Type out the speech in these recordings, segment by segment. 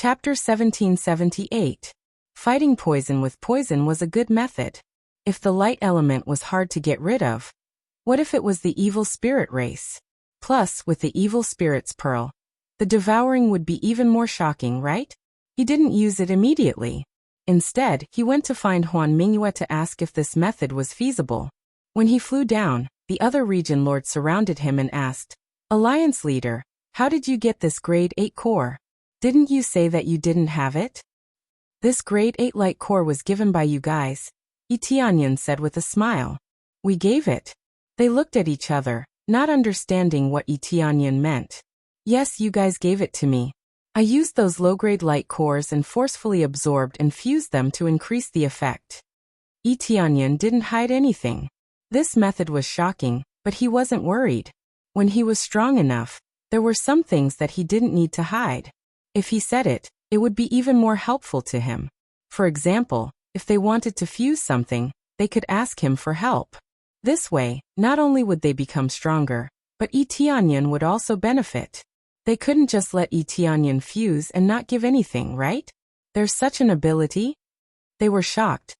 Chapter 1778. Fighting poison with poison was a good method. If the light element was hard to get rid of, what if it was the evil spirit race? Plus, with the evil spirit's pearl, the devouring would be even more shocking, right? He didn't use it immediately. Instead, he went to find Huan Mingyue to ask if this method was feasible. When he flew down, the other region lord surrounded him and asked, "Alliance leader, how did you get this grade 8 core? Didn't you say that you didn't have it?" "This grade 8 light core was given by you guys," Yi Tianyan said with a smile. "We gave it." They looked at each other, not understanding what Yi Tianyan meant. "Yes, you guys gave it to me. I used those low-grade light cores and forcefully absorbed and fused them to increase the effect." Yi Tianyan didn't hide anything. This method was shocking, but he wasn't worried. When he was strong enough, there were some things that he didn't need to hide. If he said it, it would be even more helpful to him. For example, if they wanted to fuse something, they could ask him for help. This way, not only would they become stronger, but Yi Tianyan would also benefit. They couldn't just let Yi Tianyan fuse and not give anything, right? There's such an ability? They were shocked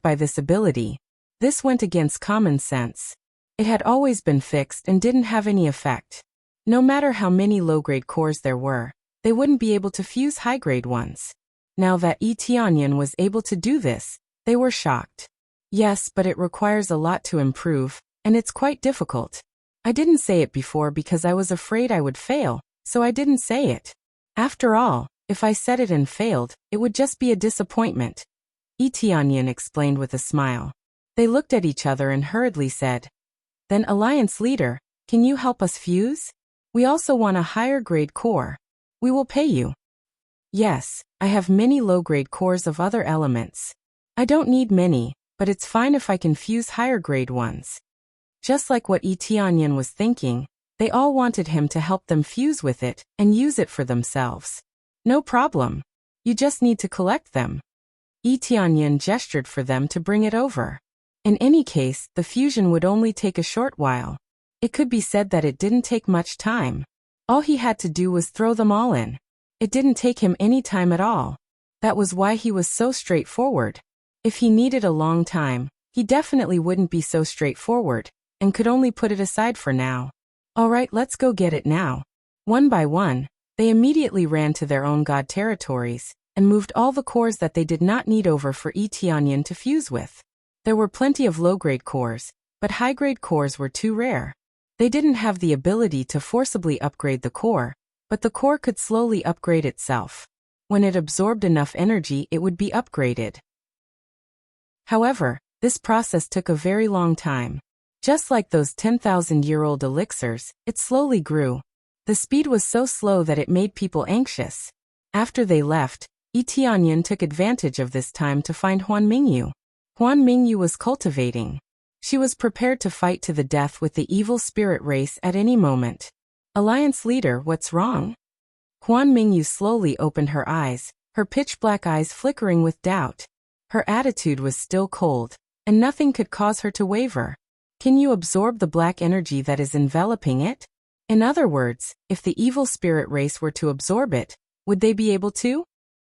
by this ability. This went against common sense. It had always been fixed and didn't have any effect. No matter how many low-grade cores there were, they wouldn't be able to fuse high-grade ones. Now that Yi Tianyan was able to do this, they were shocked. "Yes, but it requires a lot to improve, and it's quite difficult. I didn't say it before because I was afraid I would fail, so I didn't say it. After all, if I said it and failed, it would just be a disappointment," Yi Tianyan explained with a smile. They looked at each other and hurriedly said, "Then Alliance leader, can you help us fuse? We also want a higher grade core. We will pay you." "Yes, I have many low-grade cores of other elements. I don't need many, but it's fine if I can fuse higher-grade ones." Just like what Yi Tianyan was thinking, they all wanted him to help them fuse with it and use it for themselves. "No problem. You just need to collect them." Yi Tianyan gestured for them to bring it over. In any case, the fusion would only take a short while. It could be said that it didn't take much time. All he had to do was throw them all in. It didn't take him any time at all. That was why he was so straightforward. If he needed a long time, he definitely wouldn't be so straightforward, and could only put it aside for now. "Alright, let's go get it now." One by one, they immediately ran to their own god territories, and moved all the cores that they did not need over for Yi Tianyan to fuse with. There were plenty of low-grade cores, but high-grade cores were too rare. They didn't have the ability to forcibly upgrade the core, but the core could slowly upgrade itself. When it absorbed enough energy, it would be upgraded. However, this process took a very long time. Just like those 10,000-year-old elixirs, it slowly grew. The speed was so slow that it made people anxious. After they left, Yi Tianyan took advantage of this time to find Huan Mingyue. Huan Mingyue was cultivating. She was prepared to fight to the death with the evil spirit race at any moment. "Alliance leader, what's wrong?" Huan Mingyue slowly opened her eyes, her pitch-black eyes flickering with doubt. Her attitude was still cold, and nothing could cause her to waver. "Can you absorb the black energy that is enveloping it? In other words, if the evil spirit race were to absorb it, would they be able to?"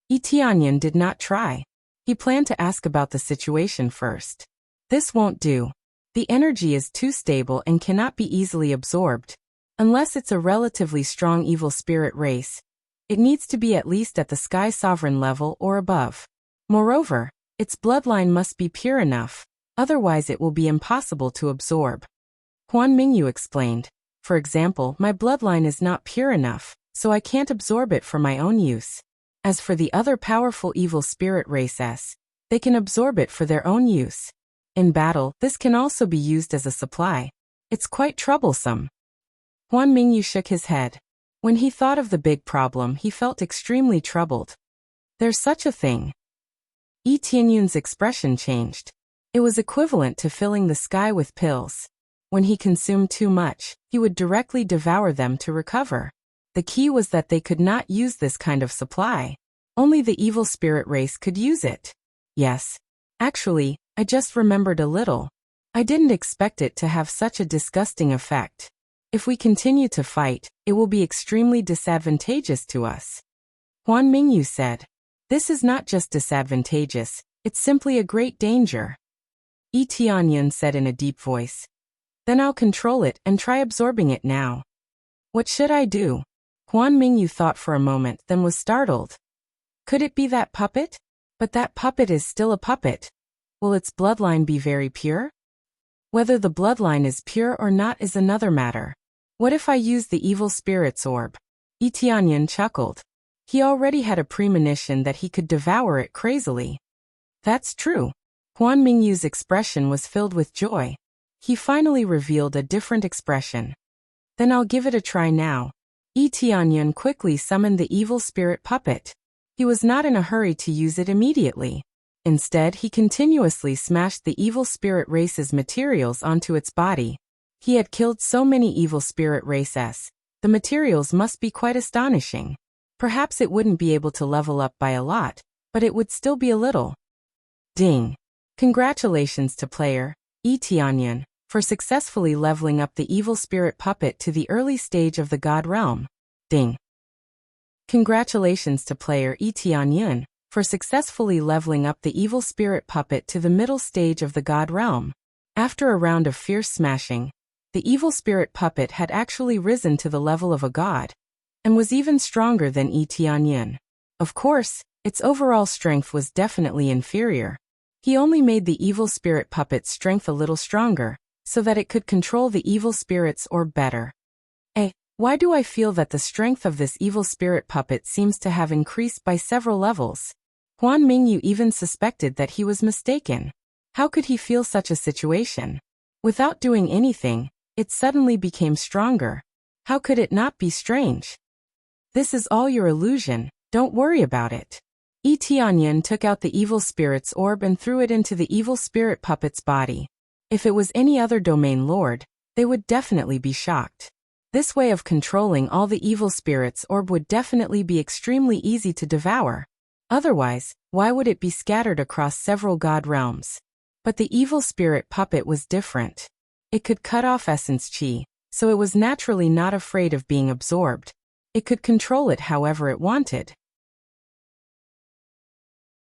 Yi Tianyan did not try. He planned to ask about the situation first. "This won't do. The energy is too stable and cannot be easily absorbed. Unless it's a relatively strong evil spirit race, it needs to be at least at the Sky Sovereign level or above. Moreover, its bloodline must be pure enough, otherwise it will be impossible to absorb." Huan Mingyue explained, "For example, my bloodline is not pure enough, so I can't absorb it for my own use. As for the other powerful evil spirit races, they can absorb it for their own use. In battle, this can also be used as a supply. It's quite troublesome." Huan Mingyue shook his head. When he thought of the big problem, he felt extremely troubled. "There's such a thing." Yi Tianyan's expression changed. It was equivalent to filling the sky with pills. When he consumed too much, he would directly devour them to recover. The key was that they could not use this kind of supply. Only the evil spirit race could use it. "Yes. Actually, I just remembered a little. I didn't expect it to have such a disgusting effect. If we continue to fight, it will be extremely disadvantageous to us." Huan Mingyu said. This is not just disadvantageous, it's simply a great danger. Yi Tianyun said in a deep voice. Then I'll control it and try absorbing it now. What should I do? Huan Mingyu thought for a moment, then was startled. Could it be that puppet? But that puppet is still a puppet. Will its bloodline be very pure? Whether the bloodline is pure or not is another matter. What if I use the evil spirit's orb? Yi Tianyun chuckled. He already had a premonition that he could devour it crazily. That's true. Huan Mingyu's expression was filled with joy. He finally revealed a different expression. Then I'll give it a try now. Yi Tianyun quickly summoned the evil spirit puppet. He was not in a hurry to use it immediately. Instead, he continuously smashed the evil spirit race's materials onto its body. He had killed so many evil spirit races. The materials must be quite astonishing. Perhaps it wouldn't be able to level up by a lot, but it would still be a little. Ding! Congratulations to player, Yi Tianyun, for successfully leveling up the evil spirit puppet to the early stage of the God realm. Ding! Congratulations to player Yi Tianyun, for successfully leveling up the evil spirit puppet to the middle stage of the God realm. After a round of fierce smashing, the evil spirit puppet had actually risen to the level of a god, and was even stronger than Yi Tianyun. Of course, its overall strength was definitely inferior. He only made the evil spirit puppet's strength a little stronger, so that it could control the evil spirit's orb better. Why do I feel that the strength of this evil spirit puppet seems to have increased by several levels? Huan Mingyu even suspected that he was mistaken. How could he feel such a situation? Without doing anything, it suddenly became stronger. How could it not be strange? This is all your illusion, don't worry about it. Yi Tianyun took out the evil spirit's orb and threw it into the evil spirit puppet's body. If it was any other domain lord, they would definitely be shocked. This way of controlling all the evil spirit's orb would definitely be extremely easy to devour. Otherwise, why would it be scattered across several god realms? But the evil spirit puppet was different. It could cut off essence chi, so it was naturally not afraid of being absorbed. It could control it however it wanted.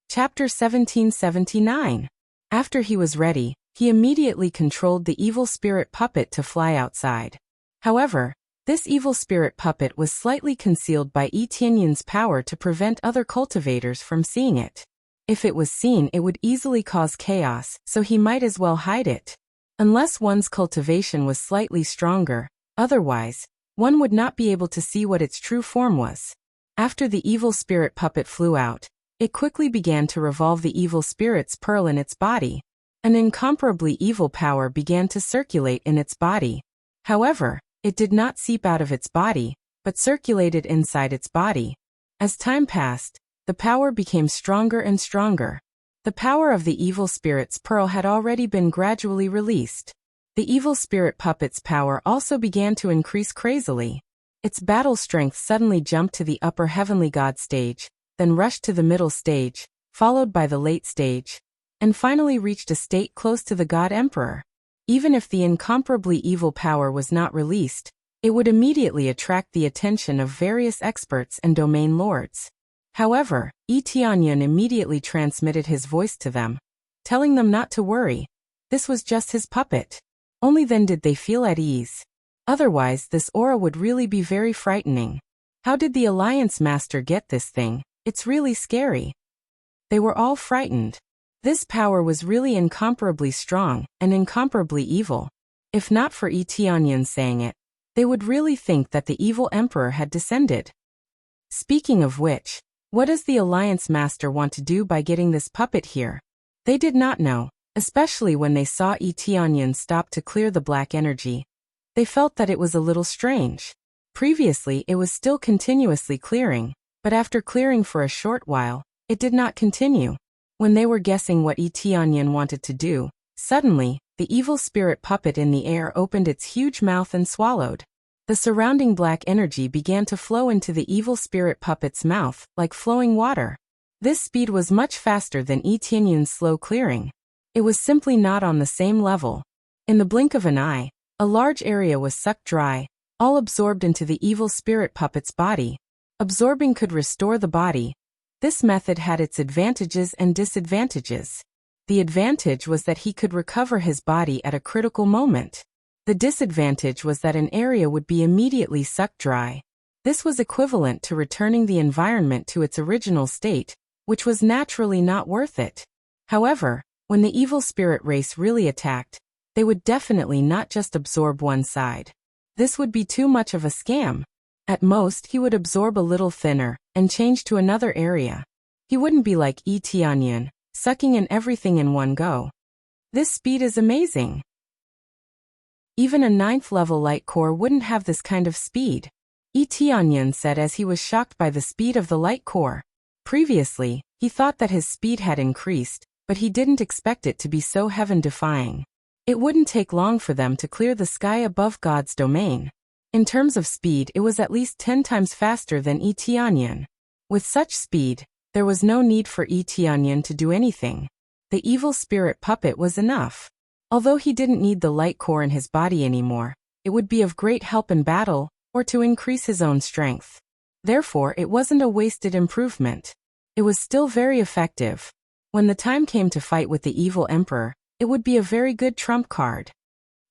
Chapter 1779. After he was ready, he immediately controlled the evil spirit puppet to fly outside. However, this evil spirit puppet was slightly concealed by Yi Tianyun's power to prevent other cultivators from seeing it. If it was seen, it would easily cause chaos, so he might as well hide it. Unless one's cultivation was slightly stronger, otherwise, one would not be able to see what its true form was. After the evil spirit puppet flew out, it quickly began to revolve the evil spirit's pearl in its body. An incomparably evil power began to circulate in its body. However, it did not seep out of its body, but circulated inside its body. As time passed, the power became stronger and stronger. The power of the evil spirit's pearl had already been gradually released. The evil spirit puppet's power also began to increase crazily. Its battle strength suddenly jumped to the upper heavenly god stage, then rushed to the middle stage, followed by the late stage, and finally reached a state close to the god emperor. Even if the incomparably evil power was not released, it would immediately attract the attention of various experts and domain lords. However, Yi Tianyun immediately transmitted his voice to them, telling them not to worry. This was just his puppet. Only then did they feel at ease. Otherwise, this aura would really be very frightening. How did the Alliance Master get this thing? It's really scary. They were all frightened. This power was really incomparably strong and incomparably evil. If not for Yi Tianyun saying it, they would really think that the evil emperor had descended. Speaking of which, what does the Alliance Master want to do by getting this puppet here? They did not know, especially when they saw Yi Tianyun stop to clear the black energy. They felt that it was a little strange. Previously it was still continuously clearing, but after clearing for a short while, it did not continue. When they were guessing what Yi Tianyun wanted to do, suddenly, the evil spirit puppet in the air opened its huge mouth and swallowed. The surrounding black energy began to flow into the evil spirit puppet's mouth, like flowing water. This speed was much faster than Yi Tianyun's slow clearing. It was simply not on the same level. In the blink of an eye, a large area was sucked dry, all absorbed into the evil spirit puppet's body. Absorbing could restore the body. This method had its advantages and disadvantages. The advantage was that he could recover his body at a critical moment. The disadvantage was that an area would be immediately sucked dry. This was equivalent to returning the environment to its original state, which was naturally not worth it. However, when the evil spirit race really attacked, they would definitely not just absorb one side. This would be too much of a scam. At most, he would absorb a little thinner and change to another area. He wouldn't be like Tianyan, sucking in everything in one go. This speed is amazing. Even a 9th level light core wouldn't have this kind of speed, Tianyan said as he was shocked by the speed of the light core. Previously, he thought that his speed had increased, but he didn't expect it to be so heaven-defying. It wouldn't take long for them to clear the sky above God's domain. In terms of speed, it was at least 10 times faster than Tianyan. With such speed, there was no need for Tianyan to do anything. The evil spirit puppet was enough. Although he didn't need the light core in his body anymore, it would be of great help in battle, or to increase his own strength. Therefore, it wasn't a wasted improvement. It was still very effective. When the time came to fight with the evil emperor, it would be a very good trump card.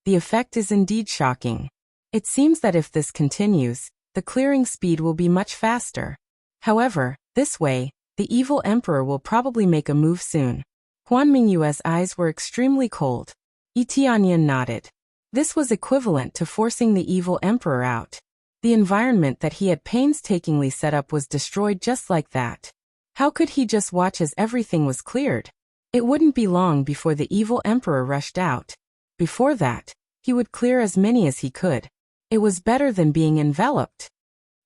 The effect is indeed shocking. It seems that if this continues, the clearing speed will be much faster. However, this way, the evil emperor will probably make a move soon. Huan Mingyue's eyes were extremely cold. Tianyan nodded. This was equivalent to forcing the evil emperor out. The environment that he had painstakingly set up was destroyed just like that. How could he just watch as everything was cleared? It wouldn't be long before the evil emperor rushed out. Before that, he would clear as many as he could. It was better than being enveloped.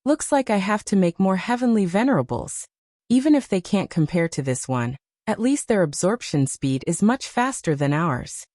Looks like I have to make more heavenly venerables. Even if they can't compare to this one, at least their absorption speed is much faster than ours.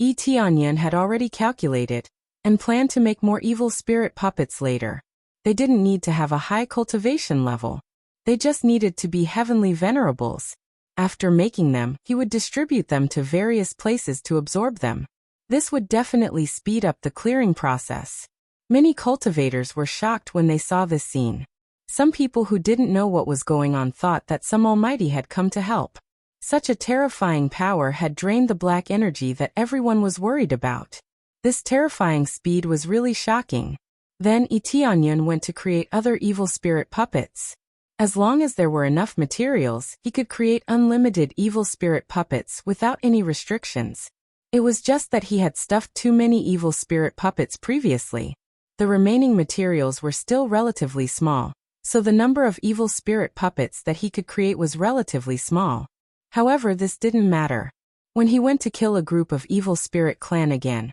Tianyan had already calculated, and planned to make more evil spirit puppets later. They didn't need to have a high cultivation level. They just needed to be heavenly venerables. After making them, he would distribute them to various places to absorb them. This would definitely speed up the clearing process. Many cultivators were shocked when they saw this scene. Some people who didn't know what was going on thought that some almighty had come to help. Such a terrifying power had drained the black energy that everyone was worried about. This terrifying speed was really shocking. Then Tianyan went to create other evil spirit puppets. As long as there were enough materials, he could create unlimited evil spirit puppets without any restrictions. It was just that he had stuffed too many evil spirit puppets previously. The remaining materials were still relatively small, so the number of evil spirit puppets that he could create was relatively small. However, this didn't matter. When he went to kill a group of evil spirit clan again,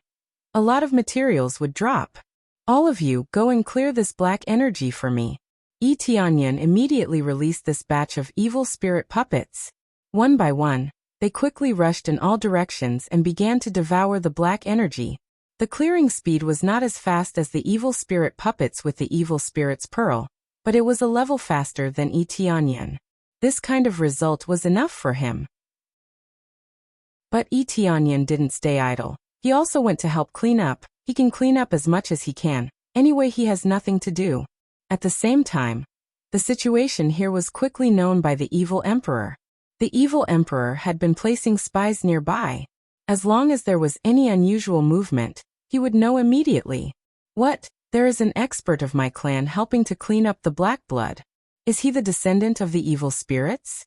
a lot of materials would drop. All of you, go and clear this black energy for me. Tianyan immediately released this batch of evil spirit puppets. One by one, they quickly rushed in all directions and began to devour the black energy. The clearing speed was not as fast as the evil spirit puppets with the evil spirit's pearl, but it was a level faster than Tianyan. This kind of result was enough for him. But Tianyan didn't stay idle. He also went to help clean up. He can clean up as much as he can. Anyway, he has nothing to do. At the same time, the situation here was quickly known by the evil emperor. The evil emperor had been placing spies nearby. As long as there was any unusual movement, he would know immediately. What? There is an expert of my clan helping to clean up the black blood. Is he the descendant of the evil spirits?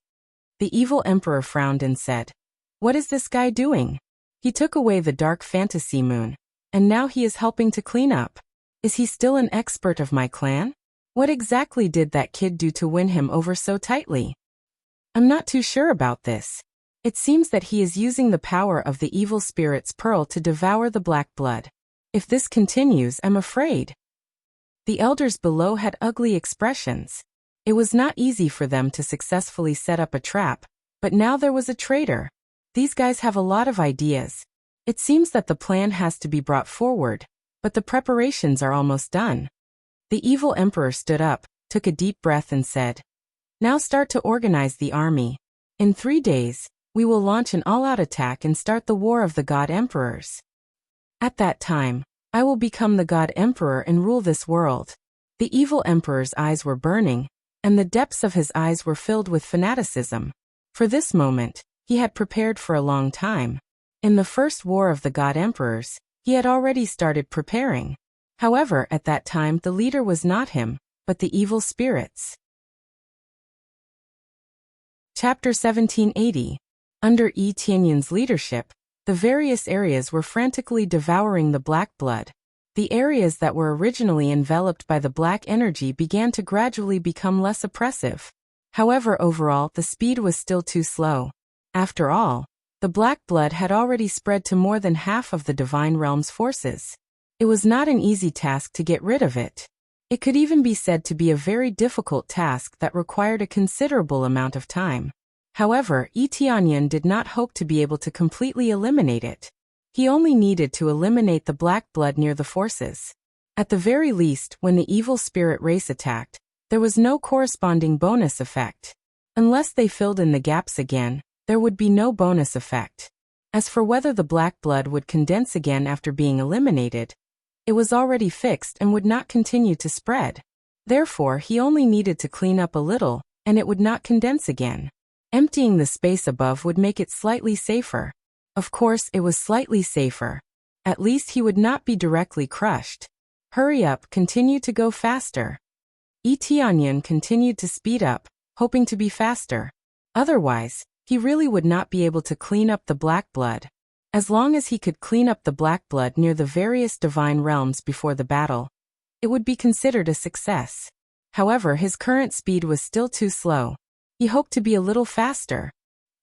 The evil emperor frowned and said, "What is this guy doing? He took away the dark fantasy moon, and now he is helping to clean up. Is he still an expert of my clan? What exactly did that kid do to win him over so tightly? I'm not too sure about this. It seems that he is using the power of the evil spirit's pearl to devour the black blood. If this continues, I'm afraid." The elders below had ugly expressions. It was not easy for them to successfully set up a trap, but now there was a traitor. These guys have a lot of ideas. It seems that the plan has to be brought forward, but the preparations are almost done. The evil emperor stood up, took a deep breath and said, "Now start to organize the army. In 3 days, we will launch an all-out attack and start the war of the God Emperors. At that time, I will become the God Emperor and rule this world. The evil emperor's eyes were burning, and the depths of his eyes were filled with fanaticism. For this moment, he had prepared for a long time. In the first war of the god emperors, he had already started preparing. However, at that time the leader was not him, but the evil spirits. Chapter 1780. Under Yi Tianyin's leadership, the various areas were frantically devouring the black blood. The areas that were originally enveloped by the black energy began to gradually become less oppressive. However, overall, the speed was still too slow. After all, the black blood had already spread to more than half of the divine realm's forces. It was not an easy task to get rid of it. It could even be said to be a very difficult task that required a considerable amount of time. However, Yi Tianyin did not hope to be able to completely eliminate it. He only needed to eliminate the black blood near the forces. At the very least, when the evil spirit race attacked, there was no corresponding bonus effect. Unless they filled in the gaps again, there would be no bonus effect. As for whether the black blood would condense again after being eliminated, it was already fixed and would not continue to spread. Therefore, he only needed to clean up a little, and it would not condense again. Emptying the space above would make it slightly safer. Of course, it was slightly safer. At least he would not be directly crushed. Hurry up, continue to go faster. Yi Tianyin continued to speed up, hoping to be faster. Otherwise, he really would not be able to clean up the black blood. As long as he could clean up the black blood near the various divine realms before the battle, it would be considered a success. However, his current speed was still too slow. He hoped to be a little faster.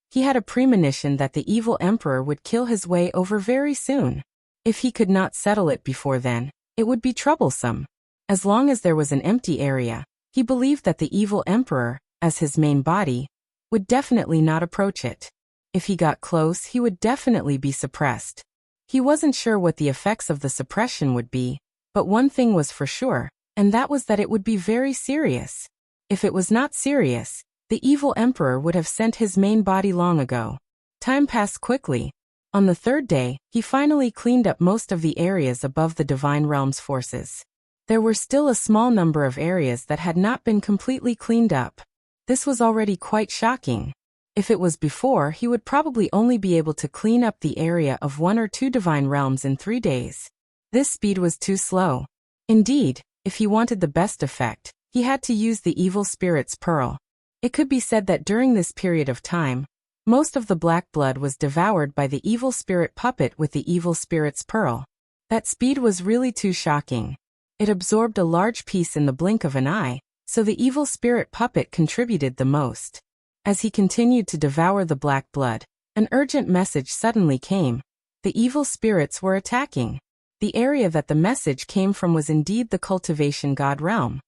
He had a premonition that the evil emperor would kill his way over very soon. If he could not settle it before then, it would be troublesome. As long as there was an empty area, he believed that the evil emperor, as his main body, would definitely not approach it. If he got close, he would definitely be suppressed. He wasn't sure what the effects of the suppression would be, but one thing was for sure, and that was that it would be very serious. If it was not serious, the evil emperor would have sent his main body long ago. Time passed quickly. On the third day, he finally cleaned up most of the areas above the divine realm's forces. There were still a small number of areas that had not been completely cleaned up. This was already quite shocking. If it was before, he would probably only be able to clean up the area of 1 or 2 divine realms in 3 days. This speed was too slow. Indeed, if he wanted the best effect, he had to use the evil spirit's pearl. It could be said that during this period of time, most of the black blood was devoured by the evil spirit puppet with the evil spirit's pearl. That speed was really too shocking. It absorbed a large piece in the blink of an eye, so the evil spirit puppet contributed the most. As he continued to devour the black blood, an urgent message suddenly came. The evil spirits were attacking. The area that the message came from was indeed the cultivation god realm.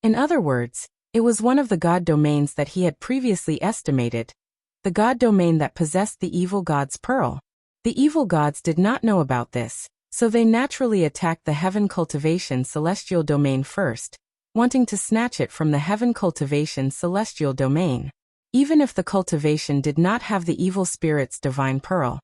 In other words, it was one of the god domains that he had previously estimated, the god domain that possessed the evil god's pearl. The evil gods did not know about this, so they naturally attacked the heaven cultivation celestial domain first, wanting to snatch it from the heaven cultivation celestial domain. Even if the cultivation did not have the evil spirit's divine pearl,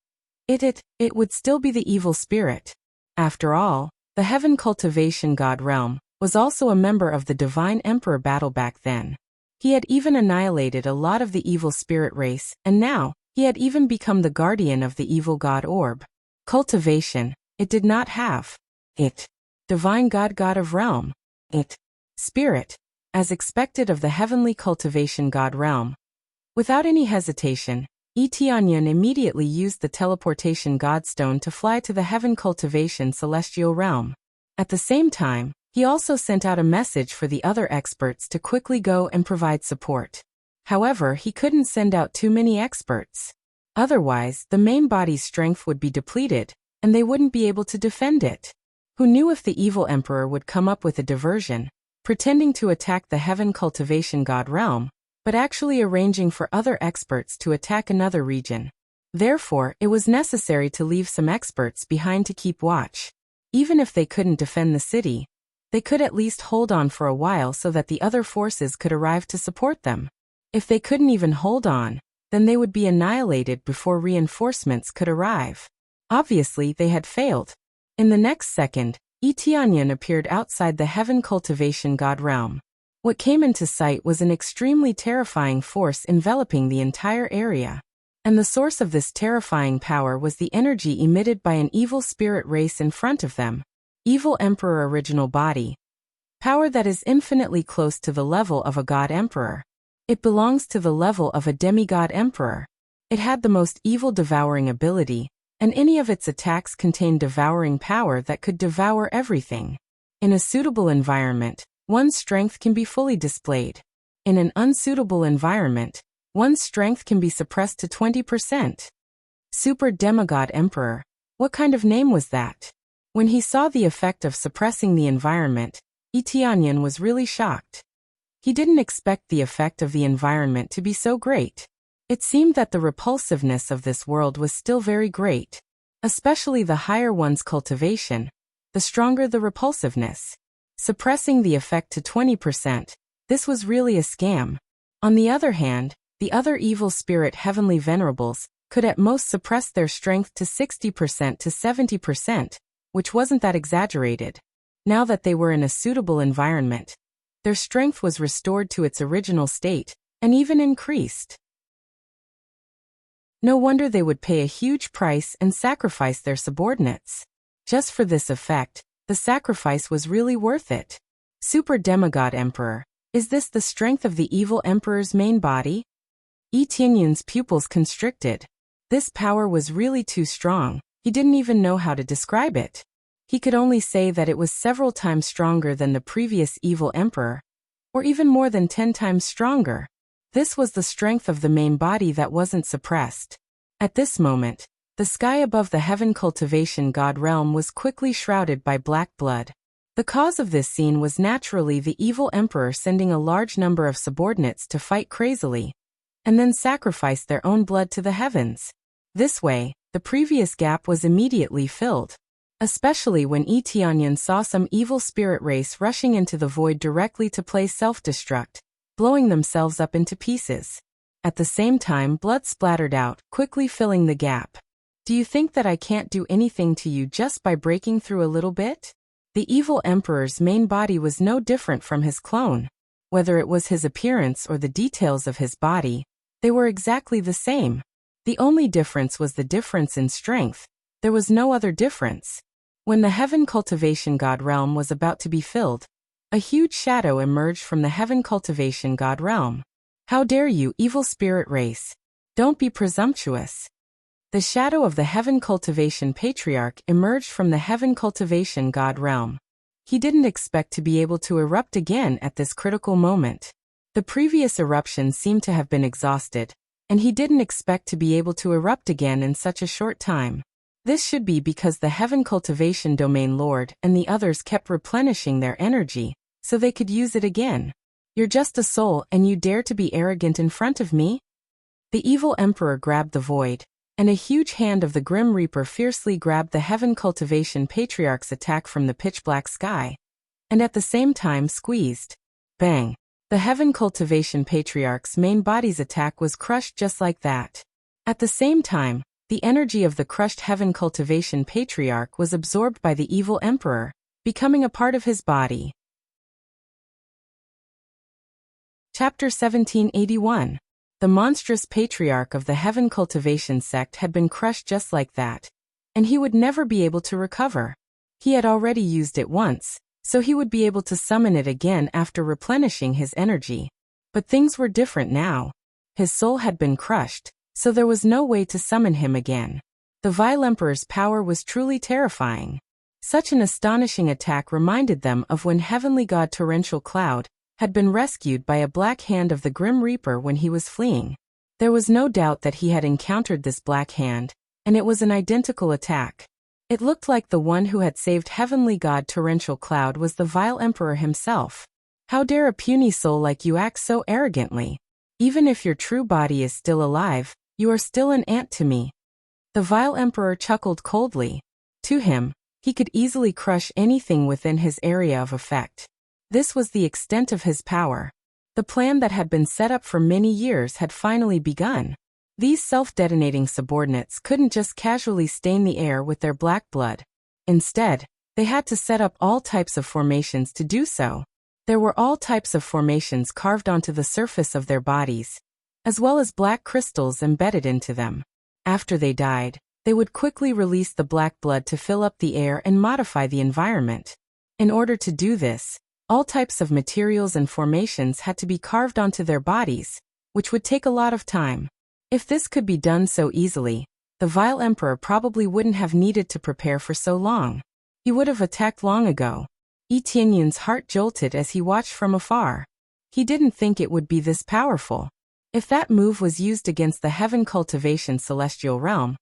it would still be the evil spirit. After all, the heaven cultivation god realm was also a member of the divine emperor battle back then. He had even annihilated a lot of the evil spirit race, and now, he had even become the guardian of the evil god orb. Cultivation, it did not have. It. Divine god of realm. It. Spirit, as expected of the heavenly cultivation god realm. Without any hesitation, Yi Tianyin immediately used the teleportation godstone to fly to the heaven cultivation celestial realm. At the same time, he also sent out a message for the other experts to quickly go and provide support. However, he couldn't send out too many experts. Otherwise, the main body's strength would be depleted, and they wouldn't be able to defend it. Who knew if the evil emperor would come up with a diversion, pretending to attack the heaven cultivation god realm, but actually arranging for other experts to attack another region. Therefore, it was necessary to leave some experts behind to keep watch. Even if they couldn't defend the city, they could at least hold on for a while so that the other forces could arrive to support them. If they couldn't even hold on, then they would be annihilated before reinforcements could arrive. Obviously, they had failed. In the next second, Tianyan appeared outside the heaven cultivation god realm. What came into sight was an extremely terrifying force enveloping the entire area. And the source of this terrifying power was the energy emitted by an evil spirit race in front of them. Evil Emperor Original Body. Power that is infinitely close to the level of a god emperor. It belongs to the level of a demigod emperor. It had the most evil devouring ability, and any of its attacks contained devouring power that could devour everything. In a suitable environment, one's strength can be fully displayed. In an unsuitable environment, one's strength can be suppressed to 20%. Super Demigod Emperor. What kind of name was that? When he saw the effect of suppressing the environment, Tianyan was really shocked. He didn't expect the effect of the environment to be so great. It seemed that the repulsiveness of this world was still very great. Especially the higher one's cultivation, the stronger the repulsiveness. Suppressing the effect to 20%, this was really a scam. On the other hand, the other evil spirit heavenly venerables could at most suppress their strength to 60% to 70%, which wasn't that exaggerated. Now that they were in a suitable environment, their strength was restored to its original state, and even increased. No wonder they would pay a huge price and sacrifice their subordinates. Just for this effect, the sacrifice was really worth it. Super Demigod Emperor. Is this the strength of the evil emperor's main body? Tianyan's pupils constricted. This power was really too strong. He didn't even know how to describe it. He could only say that it was several times stronger than the previous evil emperor, or even more than 10 times stronger. This was the strength of the main body that wasn't suppressed. At this moment, the sky above the heaven cultivation god realm was quickly shrouded by black blood. The cause of this scene was naturally the evil emperor sending a large number of subordinates to fight crazily, and then sacrifice their own blood to the heavens. This way, the previous gap was immediately filled. Especially when Tianyan saw some evil spirit race rushing into the void directly to play self-destruct, blowing themselves up into pieces. At the same time, blood splattered out, quickly filling the gap. Do you think that I can't do anything to you just by breaking through a little bit? The evil emperor's main body was no different from his clone. Whether it was his appearance or the details of his body, they were exactly the same. The only difference was the difference in strength. There was no other difference. When the heaven cultivation god realm was about to be filled, a huge shadow emerged from the heaven cultivation god realm. How dare you, evil spirit race! Don't be presumptuous. The shadow of the heaven cultivation patriarch emerged from the heaven cultivation god realm. He didn't expect to be able to erupt again at this critical moment. The previous eruption seemed to have been exhausted, and he didn't expect to be able to erupt again in such a short time. This should be because the heaven cultivation domain lord and the others kept replenishing their energy, so they could use it again. You're just a soul and you dare to be arrogant in front of me? The evil emperor grabbed the void, and a huge hand of the Grim Reaper fiercely grabbed the heaven cultivation patriarch's attack from the pitch-black sky, and at the same time squeezed. Bang! The heaven cultivation patriarch's main body's attack was crushed just like that. At the same time, the energy of the crushed heaven cultivation patriarch was absorbed by the evil emperor, becoming a part of his body. Chapter 1781. The monstrous patriarch of the heaven cultivation sect had been crushed just like that, and he would never be able to recover. He had already used it once, so he would be able to summon it again after replenishing his energy. But things were different now. His soul had been crushed, so there was no way to summon him again. The vile emperor's power was truly terrifying. Such an astonishing attack reminded them of when heavenly god Torrential Cloud had been rescued by a black hand of the Grim Reaper when he was fleeing. There was no doubt that he had encountered this black hand, and it was an identical attack. It looked like the one who had saved heavenly god Torrential Cloud was the vile emperor himself. How dare a puny soul like you act so arrogantly? Even if your true body is still alive, you are still an ant to me. The vile emperor chuckled coldly. To him, he could easily crush anything within his area of effect. This was the extent of his power. The plan that had been set up for many years had finally begun. These self-detonating subordinates couldn't just casually stain the air with their black blood. Instead, They had to set up all types of formations to do so. There were all types of formations carved onto the surface of their bodies, as well as black crystals embedded into them. After they died, they would quickly release the black blood to fill up the air and modify the environment. In order to do this, all types of materials and formations had to be carved onto their bodies, which would take a lot of time. If this could be done so easily, the vile emperor probably wouldn't have needed to prepare for so long. He would have attacked long ago. Etienne's heart jolted as he watched from afar. He didn't think it would be this powerful. If that move was used against the Heaven Cultivation Celestial Realm,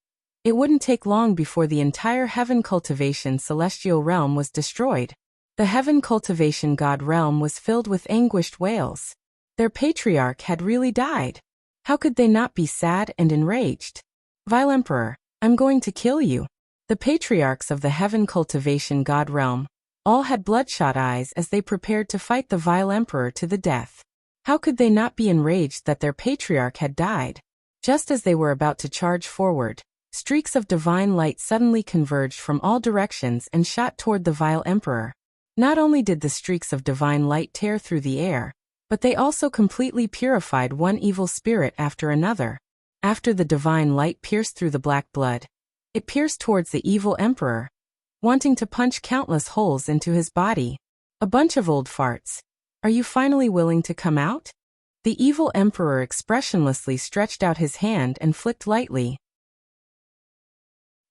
it wouldn't take long before the entire Heaven Cultivation Celestial Realm was destroyed. The Heaven Cultivation God Realm was filled with anguished wails. Their patriarch had really died. How could they not be sad and enraged? Vile Emperor, I'm going to kill you. The patriarchs of the Heaven Cultivation God Realm all had bloodshot eyes as they prepared to fight the vile emperor to the death. How could they not be enraged that their patriarch had died? Just as they were about to charge forward, streaks of divine light suddenly converged from all directions and shot toward the vile emperor. Not only did the streaks of divine light tear through the air, but they also completely purified one evil spirit after another. After the divine light pierced through the black blood, it pierced towards the evil emperor, wanting to punch countless holes into his body. A bunch of old farts. Are you finally willing to come out? The evil emperor expressionlessly stretched out his hand and flicked lightly.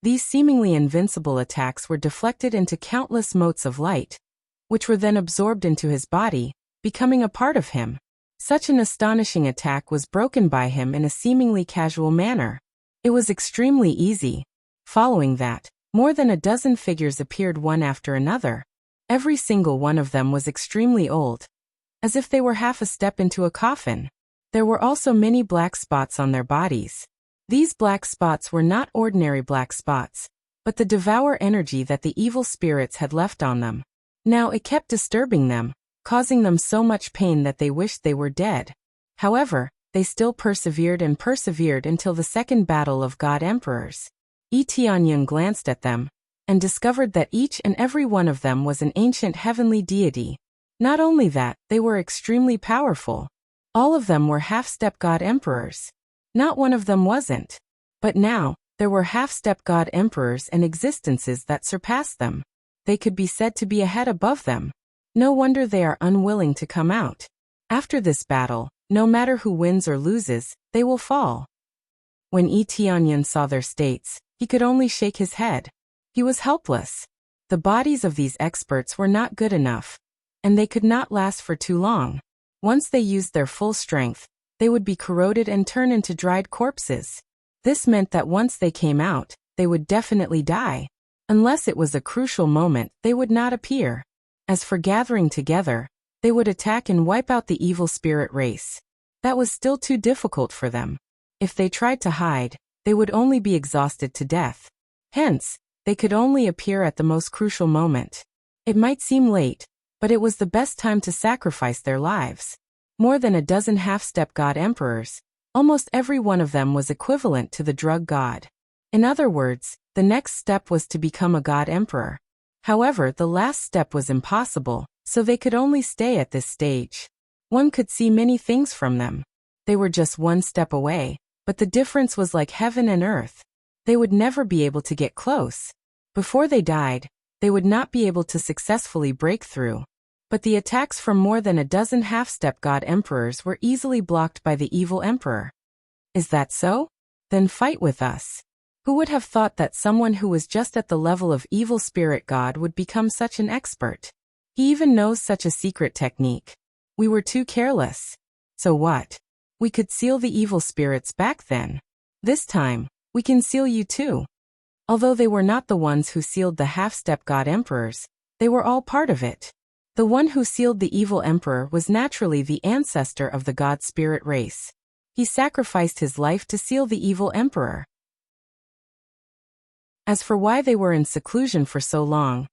These seemingly invincible attacks were deflected into countless motes of light, which were then absorbed into his body, becoming a part of him. Such an astonishing attack was broken by him in a seemingly casual manner. It was extremely easy. Following that, more than a dozen figures appeared one after another. Every single one of them was extremely old, as if they were half a step into a coffin. There were also many black spots on their bodies. These black spots were not ordinary black spots, but the devour energy that the evil spirits had left on them. Now it kept disturbing them, causing them so much pain that they wished they were dead. However, they still persevered and persevered until the second battle of God Emperors. Etienne glanced at them, and discovered that each and every one of them was an ancient heavenly deity. Not only that, they were extremely powerful. All of them were half-step God Emperors. Not one of them wasn't. But now, there were half-step God Emperors and existences that surpassed them. They could be said to be a head above them. No wonder they are unwilling to come out. After this battle, no matter who wins or loses, they will fall. When Etienne saw their states, he could only shake his head. He was helpless. The bodies of these experts were not good enough, and they could not last for too long. Once they used their full strength, they would be corroded and turn into dried corpses. This meant that once they came out, they would definitely die. Unless it was a crucial moment, they would not appear. As for gathering together, they would attack and wipe out the evil spirit race. That was still too difficult for them. If they tried to hide, they would only be exhausted to death. Hence, they could only appear at the most crucial moment. It might seem late, but it was the best time to sacrifice their lives. More than a dozen half-step God Emperors, almost every one of them was equivalent to the drug god. In other words, the next step was to become a God Emperor. However, the last step was impossible, so they could only stay at this stage. One could see many things from them. They were just one step away, but the difference was like heaven and earth. They would never be able to get close. Before they died, they would not be able to successfully break through. But the attacks from more than a dozen half-step God Emperors were easily blocked by the evil emperor. Is that so? Then fight with us. Who would have thought that someone who was just at the level of evil spirit god would become such an expert? He even knows such a secret technique. We were too careless. So what? We could seal the evil spirits back then. This time, we can seal you too. Although they were not the ones who sealed the half-step God Emperors, they were all part of it. The one who sealed the evil emperor was naturally the ancestor of the God spirit race. He sacrificed his life to seal the evil emperor. As for why they were in seclusion for so long,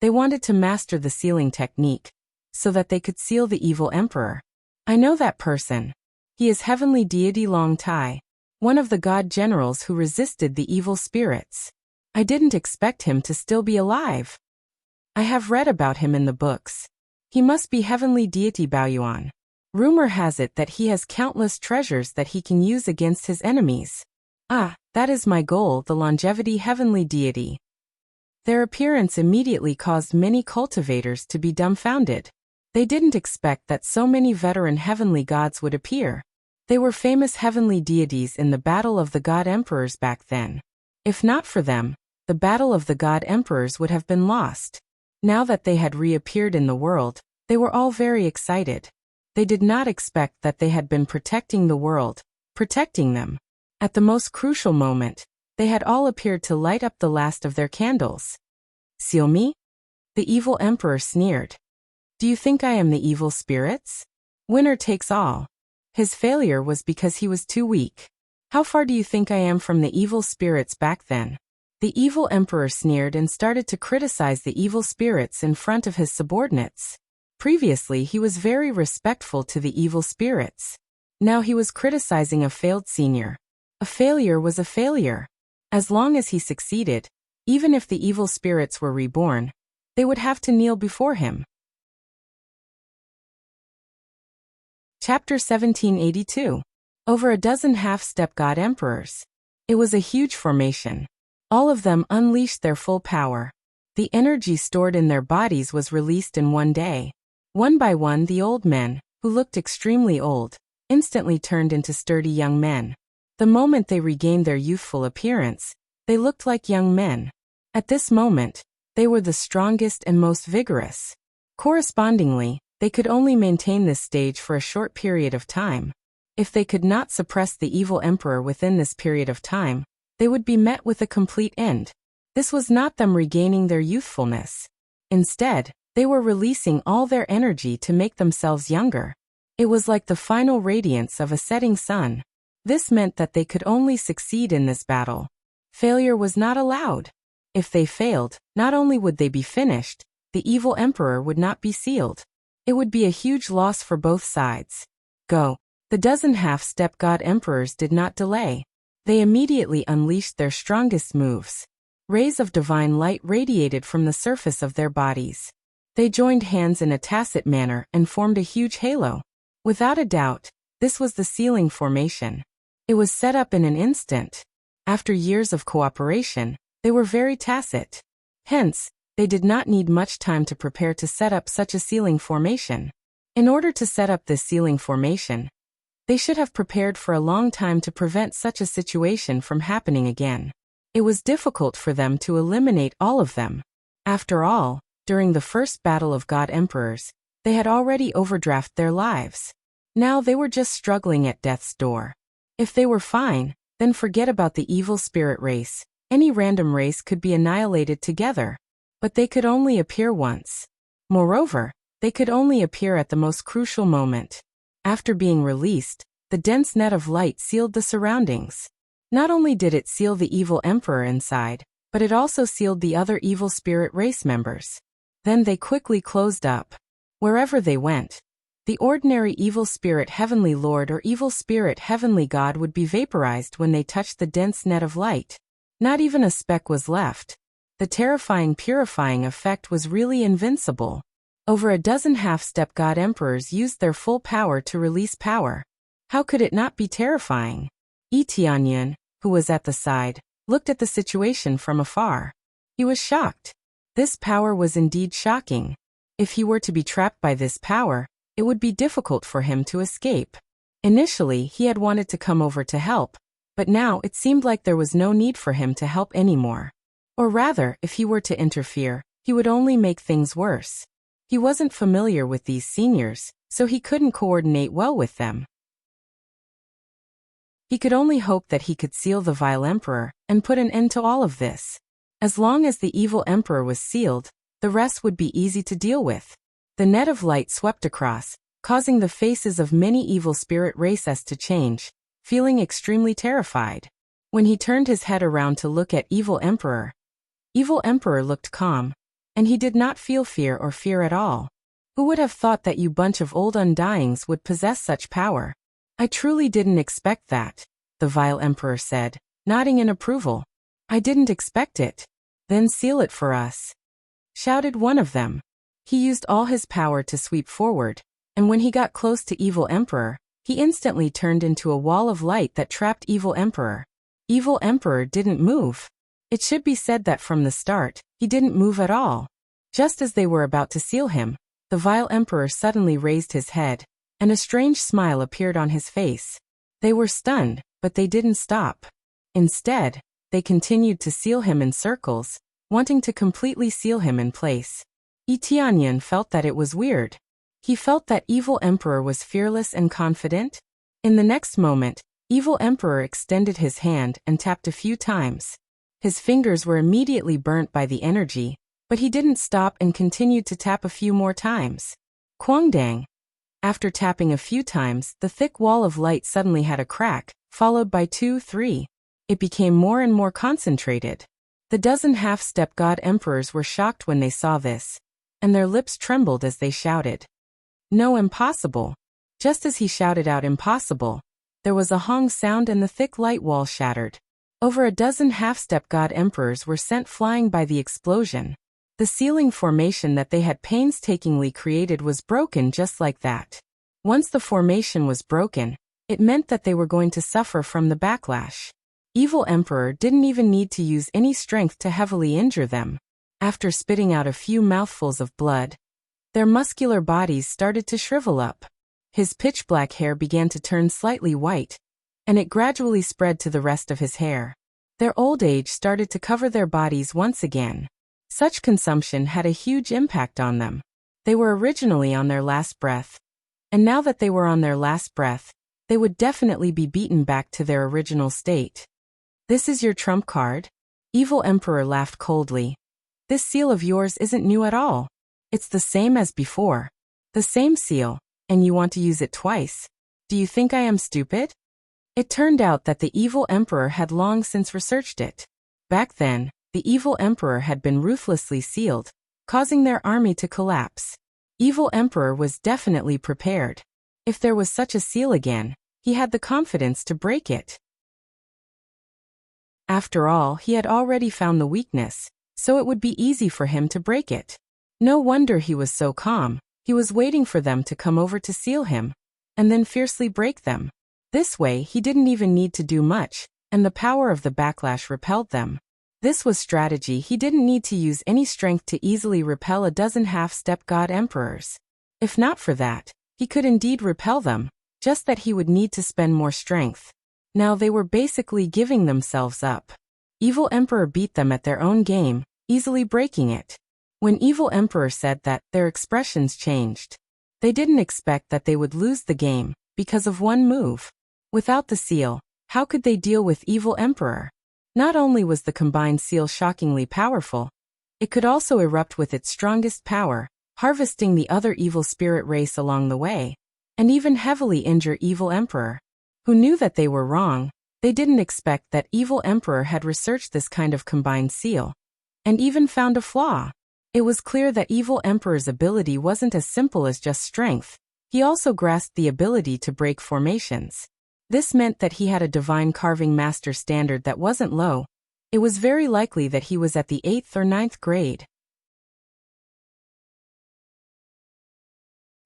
they wanted to master the sealing technique, so that they could seal the evil emperor. I know that person. He is heavenly deity Long Tai, one of the god generals who resisted the evil spirits. I didn't expect him to still be alive. I have read about him in the books. He must be heavenly deity Baoyuan. Rumor has it that he has countless treasures that he can use against his enemies. Ah, that is my goal, the longevity heavenly deity. Their appearance immediately caused many cultivators to be dumbfounded. They didn't expect that so many veteran heavenly gods would appear. They were famous heavenly deities in the Battle of the God Emperors back then. If not for them, the Battle of the God Emperors would have been lost. Now that they had reappeared in the world, they were all very excited. They did not expect that they had been protecting the world, protecting them. At the most crucial moment, they had all appeared to light up the last of their candles. Seal me? The evil emperor sneered. Do you think I am the evil spirits? Winner takes all. His failure was because he was too weak. How far do you think I am from the evil spirits back then? The evil emperor sneered and started to criticize the evil spirits in front of his subordinates. Previously, he was very respectful to the evil spirits. Now he was criticizing a failed senior. A failure was a failure. As long as he succeeded, even if the evil spirits were reborn, they would have to kneel before him. Chapter 1782. Over a dozen half-step god emperors. It was a huge formation. All of them unleashed their full power. The energy stored in their bodies was released in one day. One by one, the old men, who looked extremely old, instantly turned into sturdy young men. The moment they regained their youthful appearance, they looked like young men. At this moment, they were the strongest and most vigorous. Correspondingly, they could only maintain this stage for a short period of time. If they could not suppress the evil emperor within this period of time, they would be met with a complete end. This was not them regaining their youthfulness. Instead, they were releasing all their energy to make themselves younger. It was like the final radiance of a setting sun. This meant that they could only succeed in this battle. Failure was not allowed. If they failed, not only would they be finished, the evil emperor would not be sealed. It would be a huge loss for both sides. Go. The dozen half-step god emperors did not delay. They immediately unleashed their strongest moves. Rays of divine light radiated from the surface of their bodies. They joined hands in a tacit manner and formed a huge halo. Without a doubt, this was the sealing formation. It was set up in an instant. After years of cooperation, they were very tacit. Hence, they did not need much time to prepare to set up such a sealing formation. In order to set up this sealing formation, they should have prepared for a long time to prevent such a situation from happening again. It was difficult for them to eliminate all of them. After all, during the first battle of God Emperors, they had already overdrafted their lives. Now they were just struggling at death's door. If they were fine, then forget about the evil spirit race. Any random race could be annihilated together. But they could only appear once. Moreover, they could only appear at the most crucial moment. After being released, the dense net of light sealed the surroundings. Not only did it seal the evil emperor inside, but it also sealed the other evil spirit race members. Then they quickly closed up. Wherever they went, the ordinary evil spirit heavenly lord or evil spirit heavenly god would be vaporized when they touched the dense net of light. Not even a speck was left. The terrifying purifying effect was really invincible. Over a dozen half-step god emperors used their full power to release power. How could it not be terrifying? Yi Tianyun, who was at the side, looked at the situation from afar. He was shocked. This power was indeed shocking. If he were to be trapped by this power, it would be difficult for him to escape. Initially, he had wanted to come over to help, but now it seemed like there was no need for him to help anymore. Or rather, if he were to interfere, he would only make things worse. He wasn't familiar with these seniors, so he couldn't coordinate well with them. He could only hope that he could seal the vile emperor and put an end to all of this. As long as the evil emperor was sealed, the rest would be easy to deal with. The net of light swept across, causing the faces of many evil spirit races to change, feeling extremely terrified. When he turned his head around to look at evil emperor looked calm. And he did not feel fear at all. Who would have thought that you bunch of old undyings would possess such power? I truly didn't expect that, the vile emperor said, nodding in approval. I didn't expect it. Then seal it for us. shouted one of them. He used all his power to sweep forward, and when he got close to Evil Emperor, he instantly turned into a wall of light that trapped Evil Emperor. Evil Emperor didn't move. It should be said that from the start, he didn't move at all. Just as they were about to seal him, the vile Emperor suddenly raised his head, and a strange smile appeared on his face. They were stunned, but they didn't stop. Instead, they continued to seal him in circles, wanting to completely seal him in place. Tianyan felt that it was weird. He felt that Evil Emperor was fearless and confident. In the next moment, Evil Emperor extended his hand and tapped a few times. His fingers were immediately burnt by the energy, but he didn't stop and continued to tap a few more times. Quangdang. After tapping a few times, the thick wall of light suddenly had a crack, followed by 2, 3. It became more and more concentrated. The dozen half-step god emperors were shocked when they saw this, and their lips trembled as they shouted, "No, impossible." Just as he shouted out impossible, there was a hong sound and the thick light wall shattered. Over a dozen half-step god emperors were sent flying by the explosion. The sealing formation that they had painstakingly created was broken just like that. Once the formation was broken, it meant that they were going to suffer from the backlash. Evil Emperor didn't even need to use any strength to heavily injure them. After spitting out a few mouthfuls of blood, their muscular bodies started to shrivel up. His pitch-black hair began to turn slightly white, and it gradually spread to the rest of his hair. Their old age started to cover their bodies once again. Such consumption had a huge impact on them. They were originally on their last breath, and now that they were on their last breath, they would definitely be beaten back to their original state. "This is your trump card?" Evil Emperor laughed coldly. "This seal of yours isn't new at all. It's the same as before. The same seal, and you want to use it twice. Do you think I am stupid?" It turned out that the Evil Emperor had long since researched it. Back then, the Evil Emperor had been ruthlessly sealed, causing their army to collapse. Evil Emperor was definitely prepared. If there was such a seal again, he had the confidence to break it. After all, he had already found the weakness, so it would be easy for him to break it. No wonder he was so calm. He was waiting for them to come over to seal him, and then fiercely break them. This way, he didn't even need to do much, and the power of the backlash repelled them. This was strategy. He didn't need to use any strength to easily repel a dozen half-step god emperors. If not for that, he could indeed repel them, just that he would need to spend more strength. Now they were basically giving themselves up. Evil Emperor beat them at their own game, easily breaking it. When Evil Emperor said that, their expressions changed. They didn't expect that they would lose the game, because of one move. Without the seal, how could they deal with Evil Emperor? Not only was the combined seal shockingly powerful, it could also erupt with its strongest power, harvesting the other evil spirit race along the way, and even heavily injure Evil Emperor. Who knew that they were wrong? They didn't expect that Evil Emperor had researched this kind of combined seal, and even found a flaw. It was clear that Evil Emperor's ability wasn't as simple as just strength. He also grasped the ability to break formations. This meant that he had a divine carving master standard that wasn't low. It was very likely that he was at the 8th or 9th grade.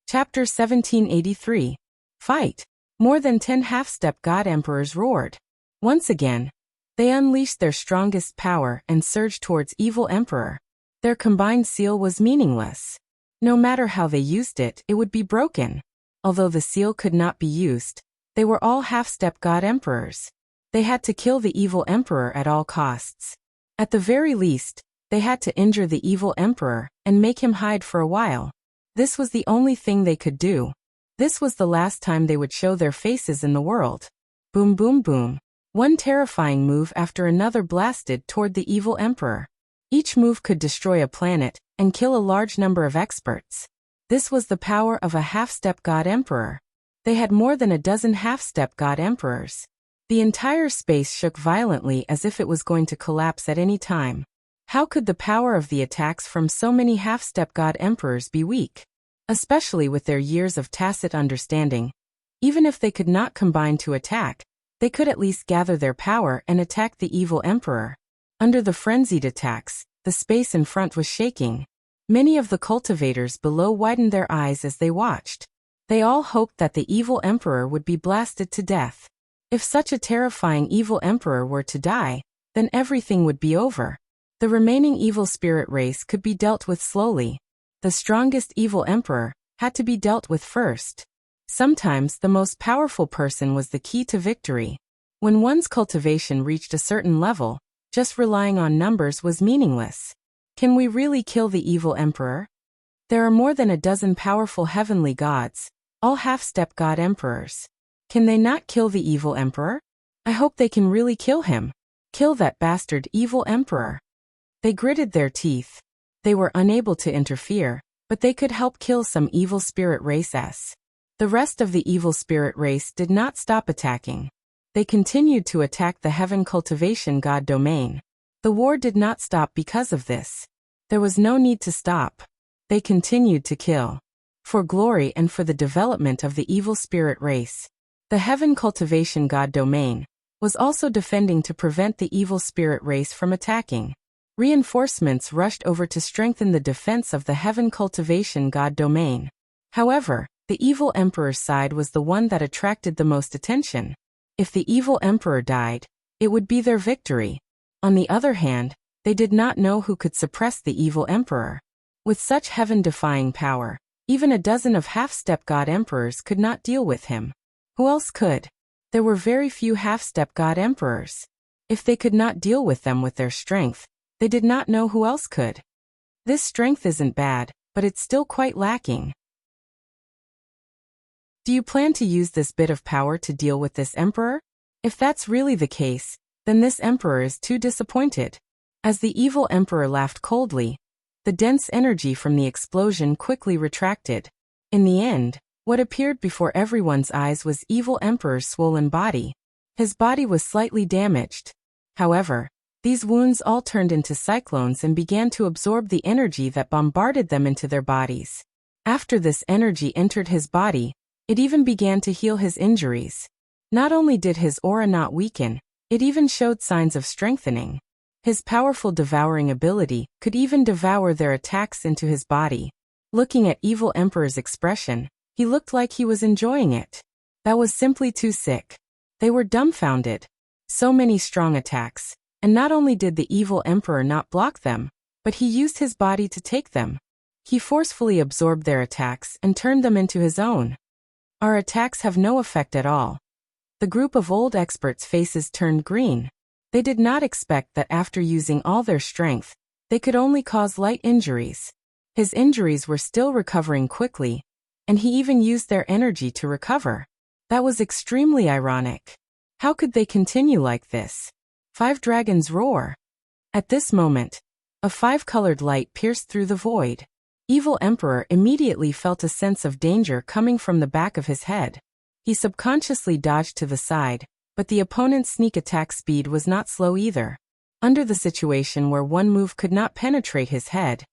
Chapter 1783. Fight. More than 10 half-step god emperors roared. Once again, they unleashed their strongest power and surged towards Evil Emperor. Their combined seal was meaningless. No matter how they used it, it would be broken. Although the seal could not be used, they were all half-step god emperors. They had to kill the Evil Emperor at all costs. At the very least, they had to injure the Evil Emperor and make him hide for a while. This was the only thing they could do. This was the last time they would show their faces in the world. Boom boom boom. One terrifying move after another blasted toward the Evil Emperor. Each move could destroy a planet and kill a large number of experts. This was the power of a half-step god emperor. They had more than a dozen half-step god emperors. The entire space shook violently as if it was going to collapse at any time. How could the power of the attacks from so many half-step god emperors be weak? Especially with their years of tacit understanding. Even if they could not combine to attack, they could at least gather their power and attack the Evil Emperor. Under the frenzied attacks, the space in front was shaking. Many of the cultivators below widened their eyes as they watched. They all hoped that the evil emperor would be blasted to death. If such a terrifying evil emperor were to die, then everything would be over. The remaining evil spirit race could be dealt with slowly. The strongest evil emperor had to be dealt with first. Sometimes the most powerful person was the key to victory. When one's cultivation reached a certain level, just relying on numbers was meaningless. Can we really kill the evil emperor? There are more than a dozen powerful heavenly gods, all half-step god emperors. Can they not kill the evil emperor? I hope they can really kill him. Kill that bastard evil emperor. They gritted their teeth. They were unable to interfere, but they could help kill some evil spirit races. The rest of the evil spirit race did not stop attacking. They continued to attack the heaven cultivation god domain. The war did not stop because of this. There was no need to stop. They continued to kill. For glory and for the development of the evil spirit race. The heaven cultivation god domain was also defending to prevent the evil spirit race from attacking. Reinforcements rushed over to strengthen the defense of the heaven cultivation god domain. However, the evil emperor's side was the one that attracted the most attention. If the evil emperor died, it would be their victory. On the other hand, they did not know who could suppress the evil emperor. With such heaven-defying power, even a dozen of half-step god emperors could not deal with him. Who else could? There were very few half-step god emperors. If they could not deal with them with their strength, they did not know who else could. This strength isn't bad, but it's still quite lacking. Do you plan to use this bit of power to deal with this emperor? If that's really the case, then this emperor is too disappointed. As the evil emperor laughed coldly, the dense energy from the explosion quickly retracted. In the end, what appeared before everyone's eyes was evil emperor's swollen body. His body was slightly damaged. However, these wounds all turned into cyclones and began to absorb the energy that bombarded them into their bodies. After this energy entered his body, it even began to heal his injuries. Not only did his aura not weaken, it even showed signs of strengthening. His powerful devouring ability could even devour their attacks into his body. Looking at Evil Emperor's expression, he looked like he was enjoying it. That was simply too sick. They were dumbfounded. So many strong attacks, and not only did the Evil Emperor not block them, but he used his body to take them. He forcefully absorbed their attacks and turned them into his own. Our attacks have no effect at all. The group of old experts' faces turned green. They did not expect that after using all their strength, they could only cause light injuries. His injuries were still recovering quickly, and he even used their energy to recover. That was extremely ironic. How could they continue like this? 5 dragons roar. At this moment, a 5-colored light pierced through the void. Evil Emperor immediately felt a sense of danger coming from the back of his head. He subconsciously dodged to the side, but the opponent's sneak attack speed was not slow either. Under the situation where one move could not penetrate his head,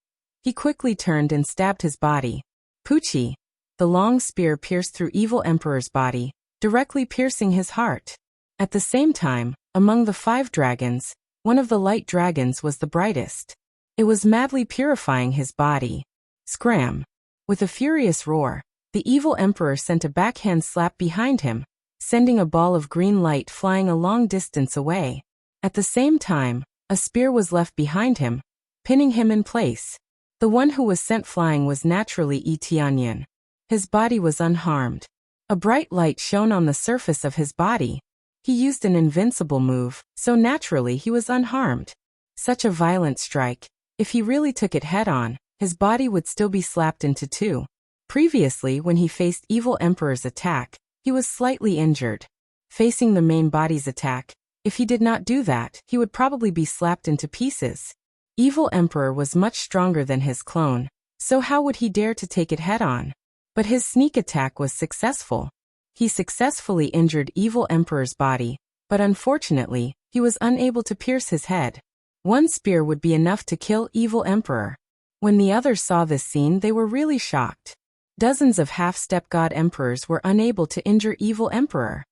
he quickly turned and stabbed his body. Poochie! The long spear pierced through Evil Emperor's body, directly piercing his heart. At the same time, among the 5 dragons, one of the light dragons was the brightest. It was madly purifying his body. Scram! With a furious roar, the Evil Emperor sent a backhand slap behind him, sending a ball of green light flying a long distance away. At the same time, a spear was left behind him, pinning him in place. The one who was sent flying was naturally Tianyan. His body was unharmed. A bright light shone on the surface of his body. He used an invincible move, so naturally he was unharmed. Such a violent strike, if he really took it head-on, his body would still be slapped into 2. Previously, when he faced Evil Emperor's attack, he was slightly injured. Facing the main body's attack, if he did not do that, he would probably be slapped into pieces. Evil Emperor was much stronger than his clone, so how would he dare to take it head-on? But his sneak attack was successful. He successfully injured Evil Emperor's body, but unfortunately, he was unable to pierce his head. One spear would be enough to kill Evil Emperor. When the others saw this scene, they were really shocked. Dozens of half-step god emperors were unable to injure Evil Emperor.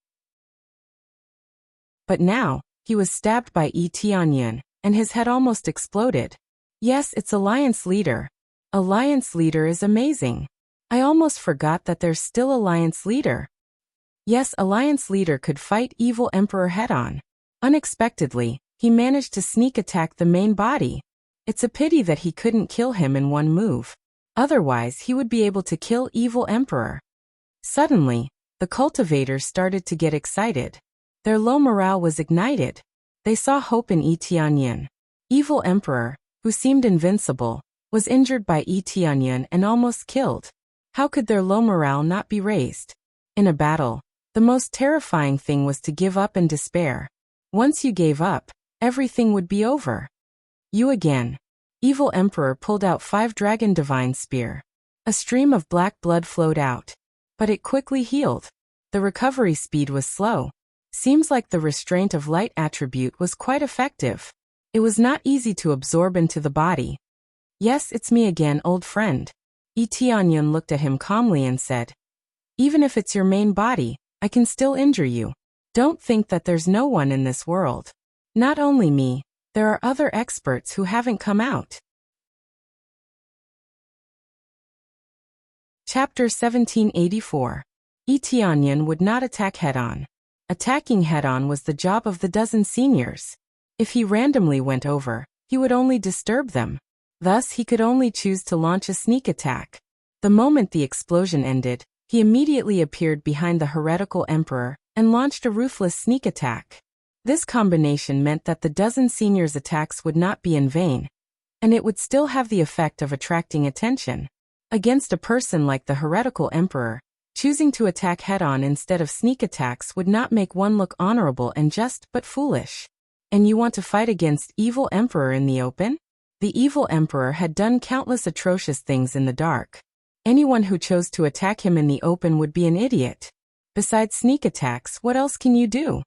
But now, he was stabbed by Tianyan, and his head almost exploded. Yes, it's Alliance leader. Alliance leader is amazing. I almost forgot that there's still Alliance leader. Yes, Alliance leader could fight evil emperor head-on. Unexpectedly, he managed to sneak attack the main body. It's a pity that he couldn't kill him in one move. Otherwise, he would be able to kill evil emperor. Suddenly, the cultivators started to get excited. Their low morale was ignited. They saw hope in Yi Tianyan. Evil emperor, who seemed invincible, was injured by Yi Tianyan and almost killed. How could their low morale not be raised? In a battle, the most terrifying thing was to give up and despair. Once you gave up, everything would be over. You again. Evil emperor pulled out 5 dragon divine spear. A stream of black blood flowed out. But it quickly healed. The recovery speed was slow. Seems like the restraint of light attribute was quite effective. It was not easy to absorb into the body. Yes, it's me again, old friend. Yi Tianyan looked at him calmly and said, even if it's your main body, I can still injure you. Don't think that there's no one in this world. Not only me, there are other experts who haven't come out. Chapter 1784. Yi Tianyan would not attack head-on. Attacking head-on was the job of the dozen seniors. If he randomly went over, he would only disturb them. Thus, he could only choose to launch a sneak attack. The moment the explosion ended, he immediately appeared behind the heretical emperor and launched a ruthless sneak attack. This combination meant that the dozen seniors' attacks would not be in vain, and it would still have the effect of attracting attention. Against a person like the heretical emperor, choosing to attack head-on instead of sneak attacks would not make one look honorable and just but foolish. And you want to fight against evil emperor in the open? The evil emperor had done countless atrocious things in the dark. Anyone who chose to attack him in the open would be an idiot. Besides sneak attacks, what else can you do?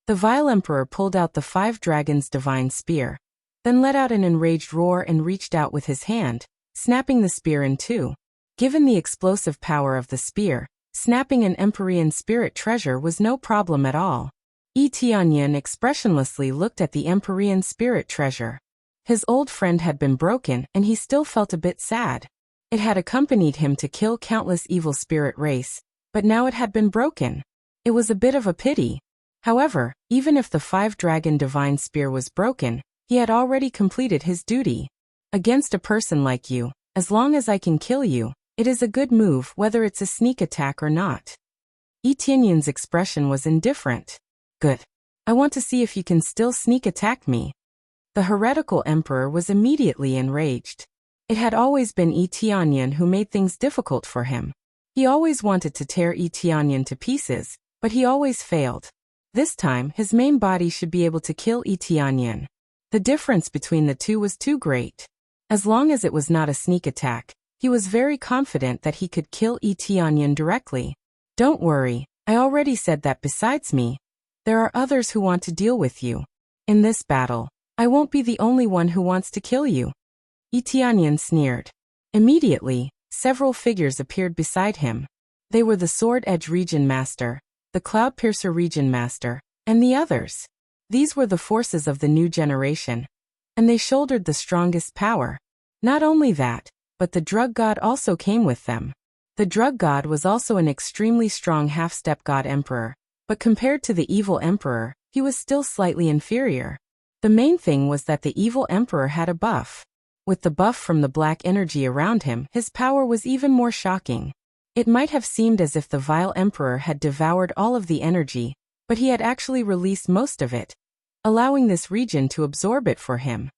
The vile emperor pulled out the 5 dragons' divine spear, then let out an enraged roar and reached out with his hand, snapping the spear in two. Given the explosive power of the spear, snapping an Empyrean spirit treasure was no problem at all. Yi Tianyan expressionlessly looked at the Empyrean spirit treasure. His old friend had been broken and he still felt a bit sad. It had accompanied him to kill countless evil spirit race, but now it had been broken. It was a bit of a pity. However, even if the 5-dragon divine spear was broken, he had already completed his duty. Against a person like you, as long as I can kill you, it is a good move whether it's a sneak attack or not. Yi Tianyan's expression was indifferent. Good. I want to see if you can still sneak attack me. The heretical emperor was immediately enraged. It had always been Yi Tianyan who made things difficult for him. He always wanted to tear Yi Tianyan to pieces, but he always failed. This time, his main body should be able to kill Yi Tianyan. The difference between the two was too great. As long as it was not a sneak attack, he was very confident that he could kill Yi Tianyan directly. Don't worry, I already said that besides me, there are others who want to deal with you. In this battle, I won't be the only one who wants to kill you. Yi Tianyan sneered. Immediately, several figures appeared beside him. They were the Sword Edge Region Master, the Cloud Piercer Region Master, and the others. These were the forces of the new generation, and they shouldered the strongest power. Not only that, but the drug god also came with them. The drug god was also an extremely strong half-step god emperor, but compared to the evil emperor, he was still slightly inferior. The main thing was that the evil emperor had a buff. With the buff from the black energy around him, his power was even more shocking. It might have seemed as if the vile emperor had devoured all of the energy, but he had actually released most of it, allowing this region to absorb it for him.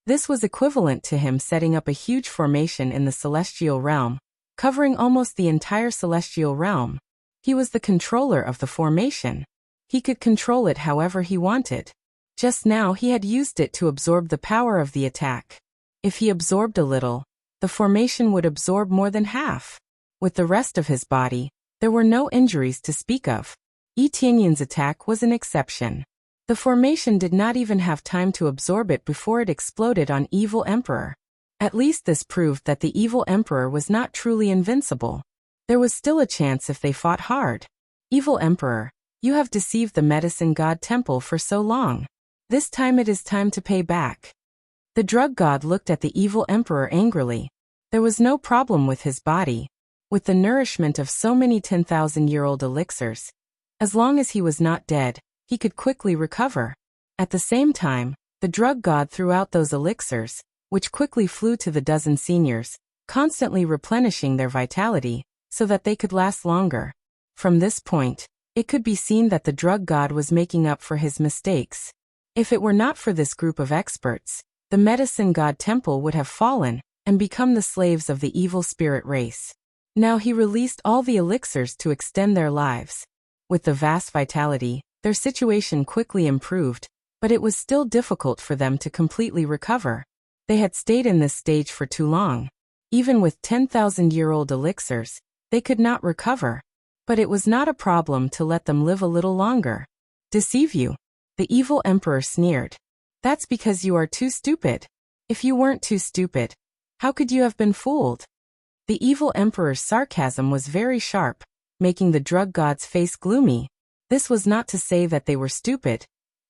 This was equivalent to him setting up a huge formation in the celestial realm, covering almost the entire celestial realm. He was the controller of the formation. He could control it however he wanted. Just now he had used it to absorb the power of the attack. If he absorbed a little, the formation would absorb more than half. With the rest of his body, there were no injuries to speak of. Yi Tianyan's attack was an exception. The formation did not even have time to absorb it before it exploded on Evil Emperor. At least this proved that the Evil Emperor was not truly invincible. There was still a chance if they fought hard. Evil Emperor, you have deceived the Medicine God Temple for so long. This time it is time to pay back. The drug god looked at the evil emperor angrily. There was no problem with his body. With the nourishment of so many 10,000-year-old elixirs, as long as he was not dead, he could quickly recover. At the same time, the drug god threw out those elixirs, which quickly flew to the dozen seniors, constantly replenishing their vitality, so that they could last longer. From this point, it could be seen that the drug god was making up for his mistakes. If it were not for this group of experts, the medicine god temple would have fallen and become the slaves of the evil spirit race. Now he released all the elixirs to extend their lives. With the vast vitality, their situation quickly improved, but it was still difficult for them to completely recover. They had stayed in this stage for too long. Even with 10,000-year-old elixirs, they could not recover. But it was not a problem to let them live a little longer. Deceive you? The evil emperor sneered. That's because you are too stupid. If you weren't too stupid, how could you have been fooled? The evil emperor's sarcasm was very sharp, making the drug god's face gloomy. This was not to say that they were stupid.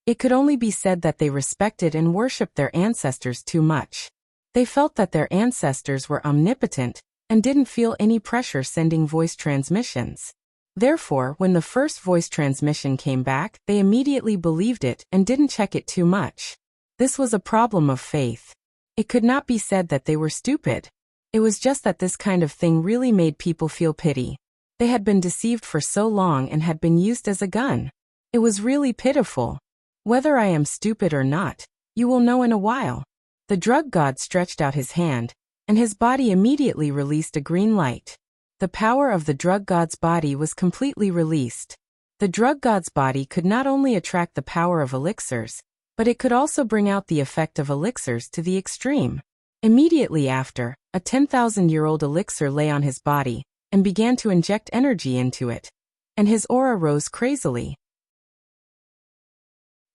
It could only be said that they respected and worshipped their ancestors too much. They felt that their ancestors were omnipotent and didn't feel any pressure sending voice transmissions. Therefore, when the first voice transmission came back, they immediately believed it and didn't check it too much. This was a problem of faith. It could not be said that they were stupid. It was just that this kind of thing really made people feel pity. They had been deceived for so long and had been used as a gun. It was really pitiful. Whether I am stupid or not, you will know in a while. The drug god stretched out his hand, and his body immediately released a green light. The power of the drug god's body was completely released. The drug god's body could not only attract the power of elixirs, but it could also bring out the effect of elixirs to the extreme. Immediately after, a 10,000-year-old elixir lay on his body and began to inject energy into it, and his aura rose crazily.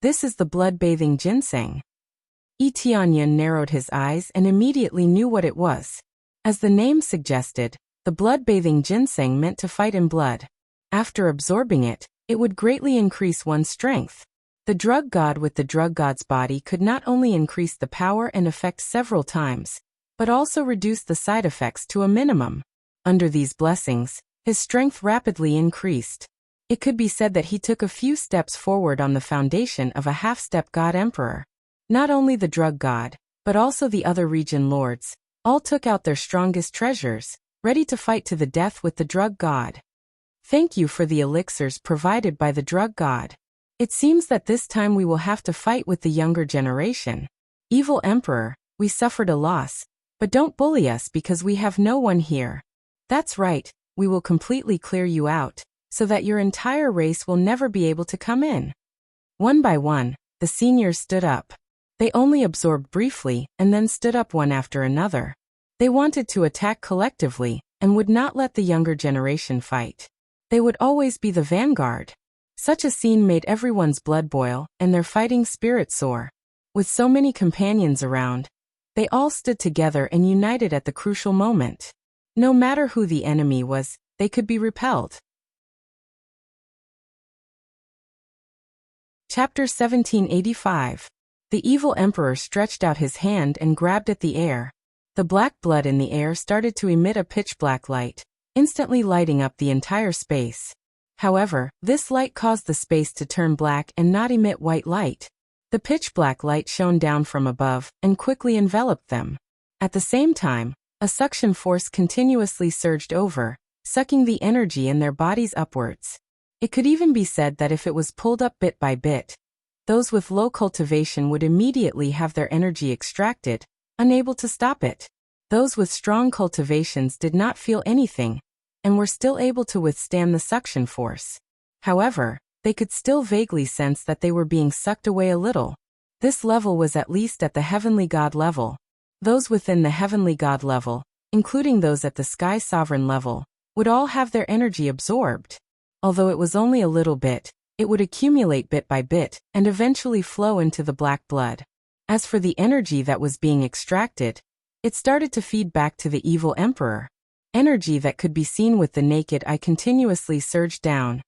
This is the blood-bathing ginseng. Tianyan narrowed his eyes and immediately knew what it was. As the name suggested, the blood-bathing ginseng meant to fight in blood. After absorbing it, it would greatly increase one's strength. The drug god with the drug god's body could not only increase the power and effect several times, but also reduce the side effects to a minimum. Under these blessings, his strength rapidly increased. It could be said that he took a few steps forward on the foundation of a half-step god-emperor. Not only the drug god, but also the other region lords, all took out their strongest treasures, ready to fight to the death with the drug god. Thank you for the elixirs provided by the drug god. It seems that this time we will have to fight with the younger generation. Evil emperor, we suffered a loss, but don't bully us because we have no one here. That's right, we will completely clear you out, so that your entire race will never be able to come in. One by one, the seniors stood up. They only absorbed briefly and then stood up one after another. They wanted to attack collectively and would not let the younger generation fight. They would always be the vanguard. Such a scene made everyone's blood boil and their fighting spirit soar. With so many companions around, they all stood together and united at the crucial moment. No matter who the enemy was, they could be repelled. Chapter 1785. The evil emperor stretched out his hand and grabbed at the air. The black blood in the air started to emit a pitch-black light, instantly lighting up the entire space. However, this light caused the space to turn black and not emit white light. The pitch-black light shone down from above and quickly enveloped them. At the same time, a suction force continuously surged over, sucking the energy in their bodies upwards. It could even be said that if it was pulled up bit by bit, those with low cultivation would immediately have their energy extracted, unable to stop it. Those with strong cultivations did not feel anything, and were still able to withstand the suction force. However, they could still vaguely sense that they were being sucked away a little. This level was at least at the heavenly god level. Those within the heavenly god level, including those at the sky sovereign level, would all have their energy absorbed. Although it was only a little bit, it would accumulate bit by bit and eventually flow into the black blood. As for the energy that was being extracted, it started to feed back to the evil emperor. Energy that could be seen with the naked eye continuously surged down,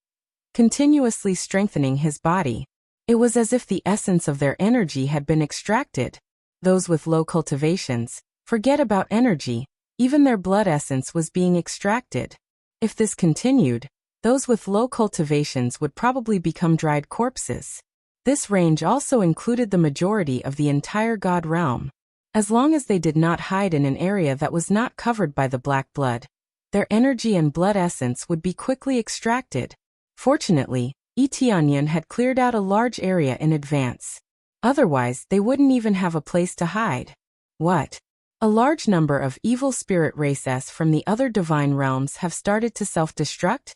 continuously strengthening his body. It was as if the essence of their energy had been extracted. Those with low cultivations, forget about energy, even their blood essence was being extracted. If this continued, those with low cultivations would probably become dried corpses. This range also included the majority of the entire god realm. As long as they did not hide in an area that was not covered by the black blood, their energy and blood essence would be quickly extracted. Fortunately, Etianyan had cleared out a large area in advance. Otherwise, they wouldn't even have a place to hide. What? A large number of evil spirit races from the other divine realms have started to self-destruct?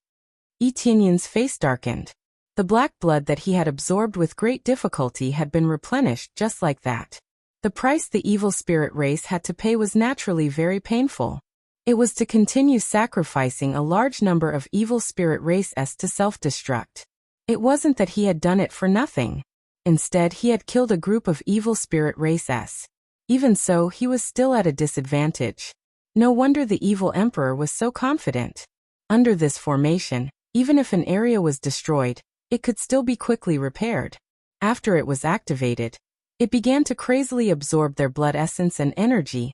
Etianyan's face darkened. The black blood that he had absorbed with great difficulty had been replenished just like that. The price the evil spirit race had to pay was naturally very painful. It was to continue sacrificing a large number of evil spirit races to self-destruct. It wasn't that he had done it for nothing. Instead, he had killed a group of evil spirit races. Even so, he was still at a disadvantage. No wonder the evil emperor was so confident. Under this formation, even if an area was destroyed, it could still be quickly repaired. After it was activated, it began to crazily absorb their blood essence and energy,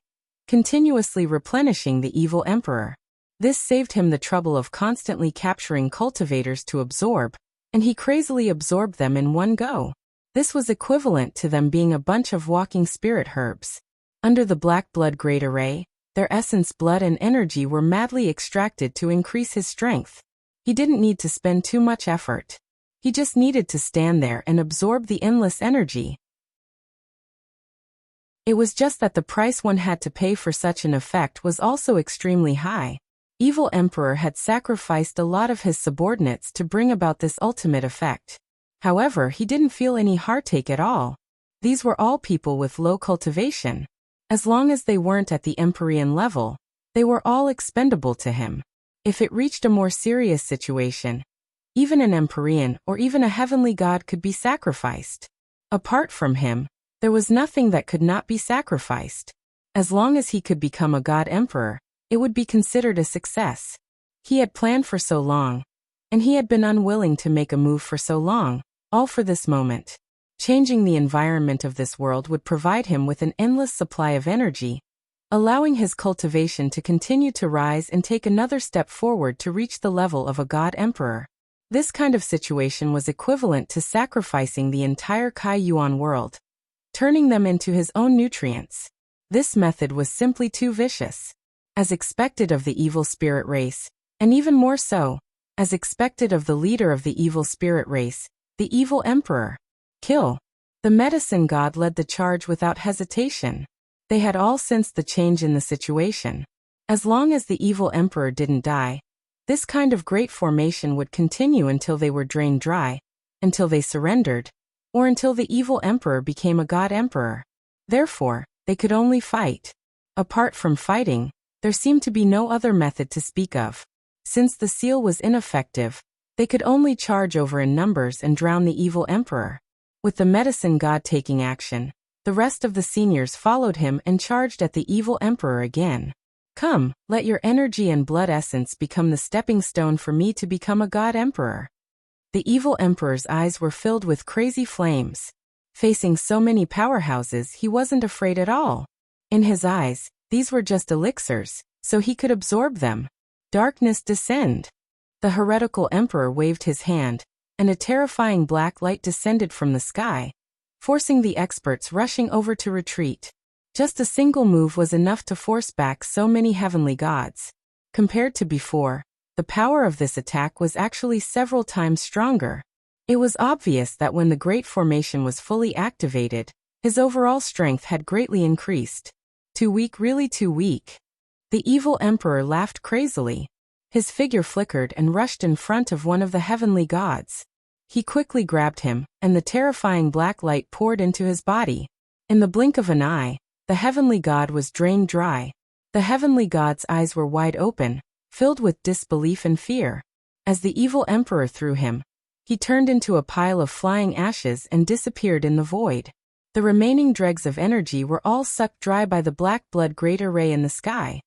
continuously replenishing the evil emperor. This saved him the trouble of constantly capturing cultivators to absorb, and he crazily absorbed them in one go. This was equivalent to them being a bunch of walking spirit herbs. Under the black blood great array, their essence, blood and energy were madly extracted to increase his strength. He didn't need to spend too much effort. He just needed to stand there and absorb the endless energy. It was just that the price one had to pay for such an effect was also extremely high. Evil Emperor had sacrificed a lot of his subordinates to bring about this ultimate effect. However, he didn't feel any heartache at all. These were all people with low cultivation. As long as they weren't at the Empyrean level, they were all expendable to him. If it reached a more serious situation, even an Empyrean or even a heavenly god could be sacrificed. Apart from him, there was nothing that could not be sacrificed. As long as he could become a god emperor, it would be considered a success. He had planned for so long, and he had been unwilling to make a move for so long, all for this moment. Changing the environment of this world would provide him with an endless supply of energy, allowing his cultivation to continue to rise and take another step forward to reach the level of a god emperor. This kind of situation was equivalent to sacrificing the entire Kai Yuan world, turning them into his own nutrients. This method was simply too vicious. As expected of the evil spirit race, and even more so, as expected of the leader of the evil spirit race, the evil emperor. Kill. The medicine god led the charge without hesitation. They had all sensed the change in the situation. As long as the evil emperor didn't die, this kind of great formation would continue until they were drained dry, until they surrendered, or until the evil emperor became a god emperor. Therefore, they could only fight. Apart from fighting, there seemed to be no other method to speak of. Since the seal was ineffective, they could only charge over in numbers and drown the evil emperor. With the medicine god taking action, the rest of the seniors followed him and charged at the evil emperor again. Come, let your energy and blood essence become the stepping stone for me to become a god emperor. The evil emperor's eyes were filled with crazy flames. Facing so many powerhouses, he wasn't afraid at all. In his eyes, these were just elixirs, so he could absorb them. Darkness descend. The heretical emperor waved his hand, and a terrifying black light descended from the sky, forcing the experts rushing over to retreat. Just a single move was enough to force back so many heavenly gods. Compared to before, the power of this attack was actually several times stronger. It was obvious that when the Great Formation was fully activated, his overall strength had greatly increased. Too weak, really too weak. The evil emperor laughed crazily. His figure flickered and rushed in front of one of the heavenly gods. He quickly grabbed him, and the terrifying black light poured into his body. In the blink of an eye, the heavenly god was drained dry. The heavenly god's eyes were wide open, filled with disbelief and fear. As the evil emperor threw him, he turned into a pile of flying ashes and disappeared in the void. The remaining dregs of energy were all sucked dry by the black blood greater ray in the sky.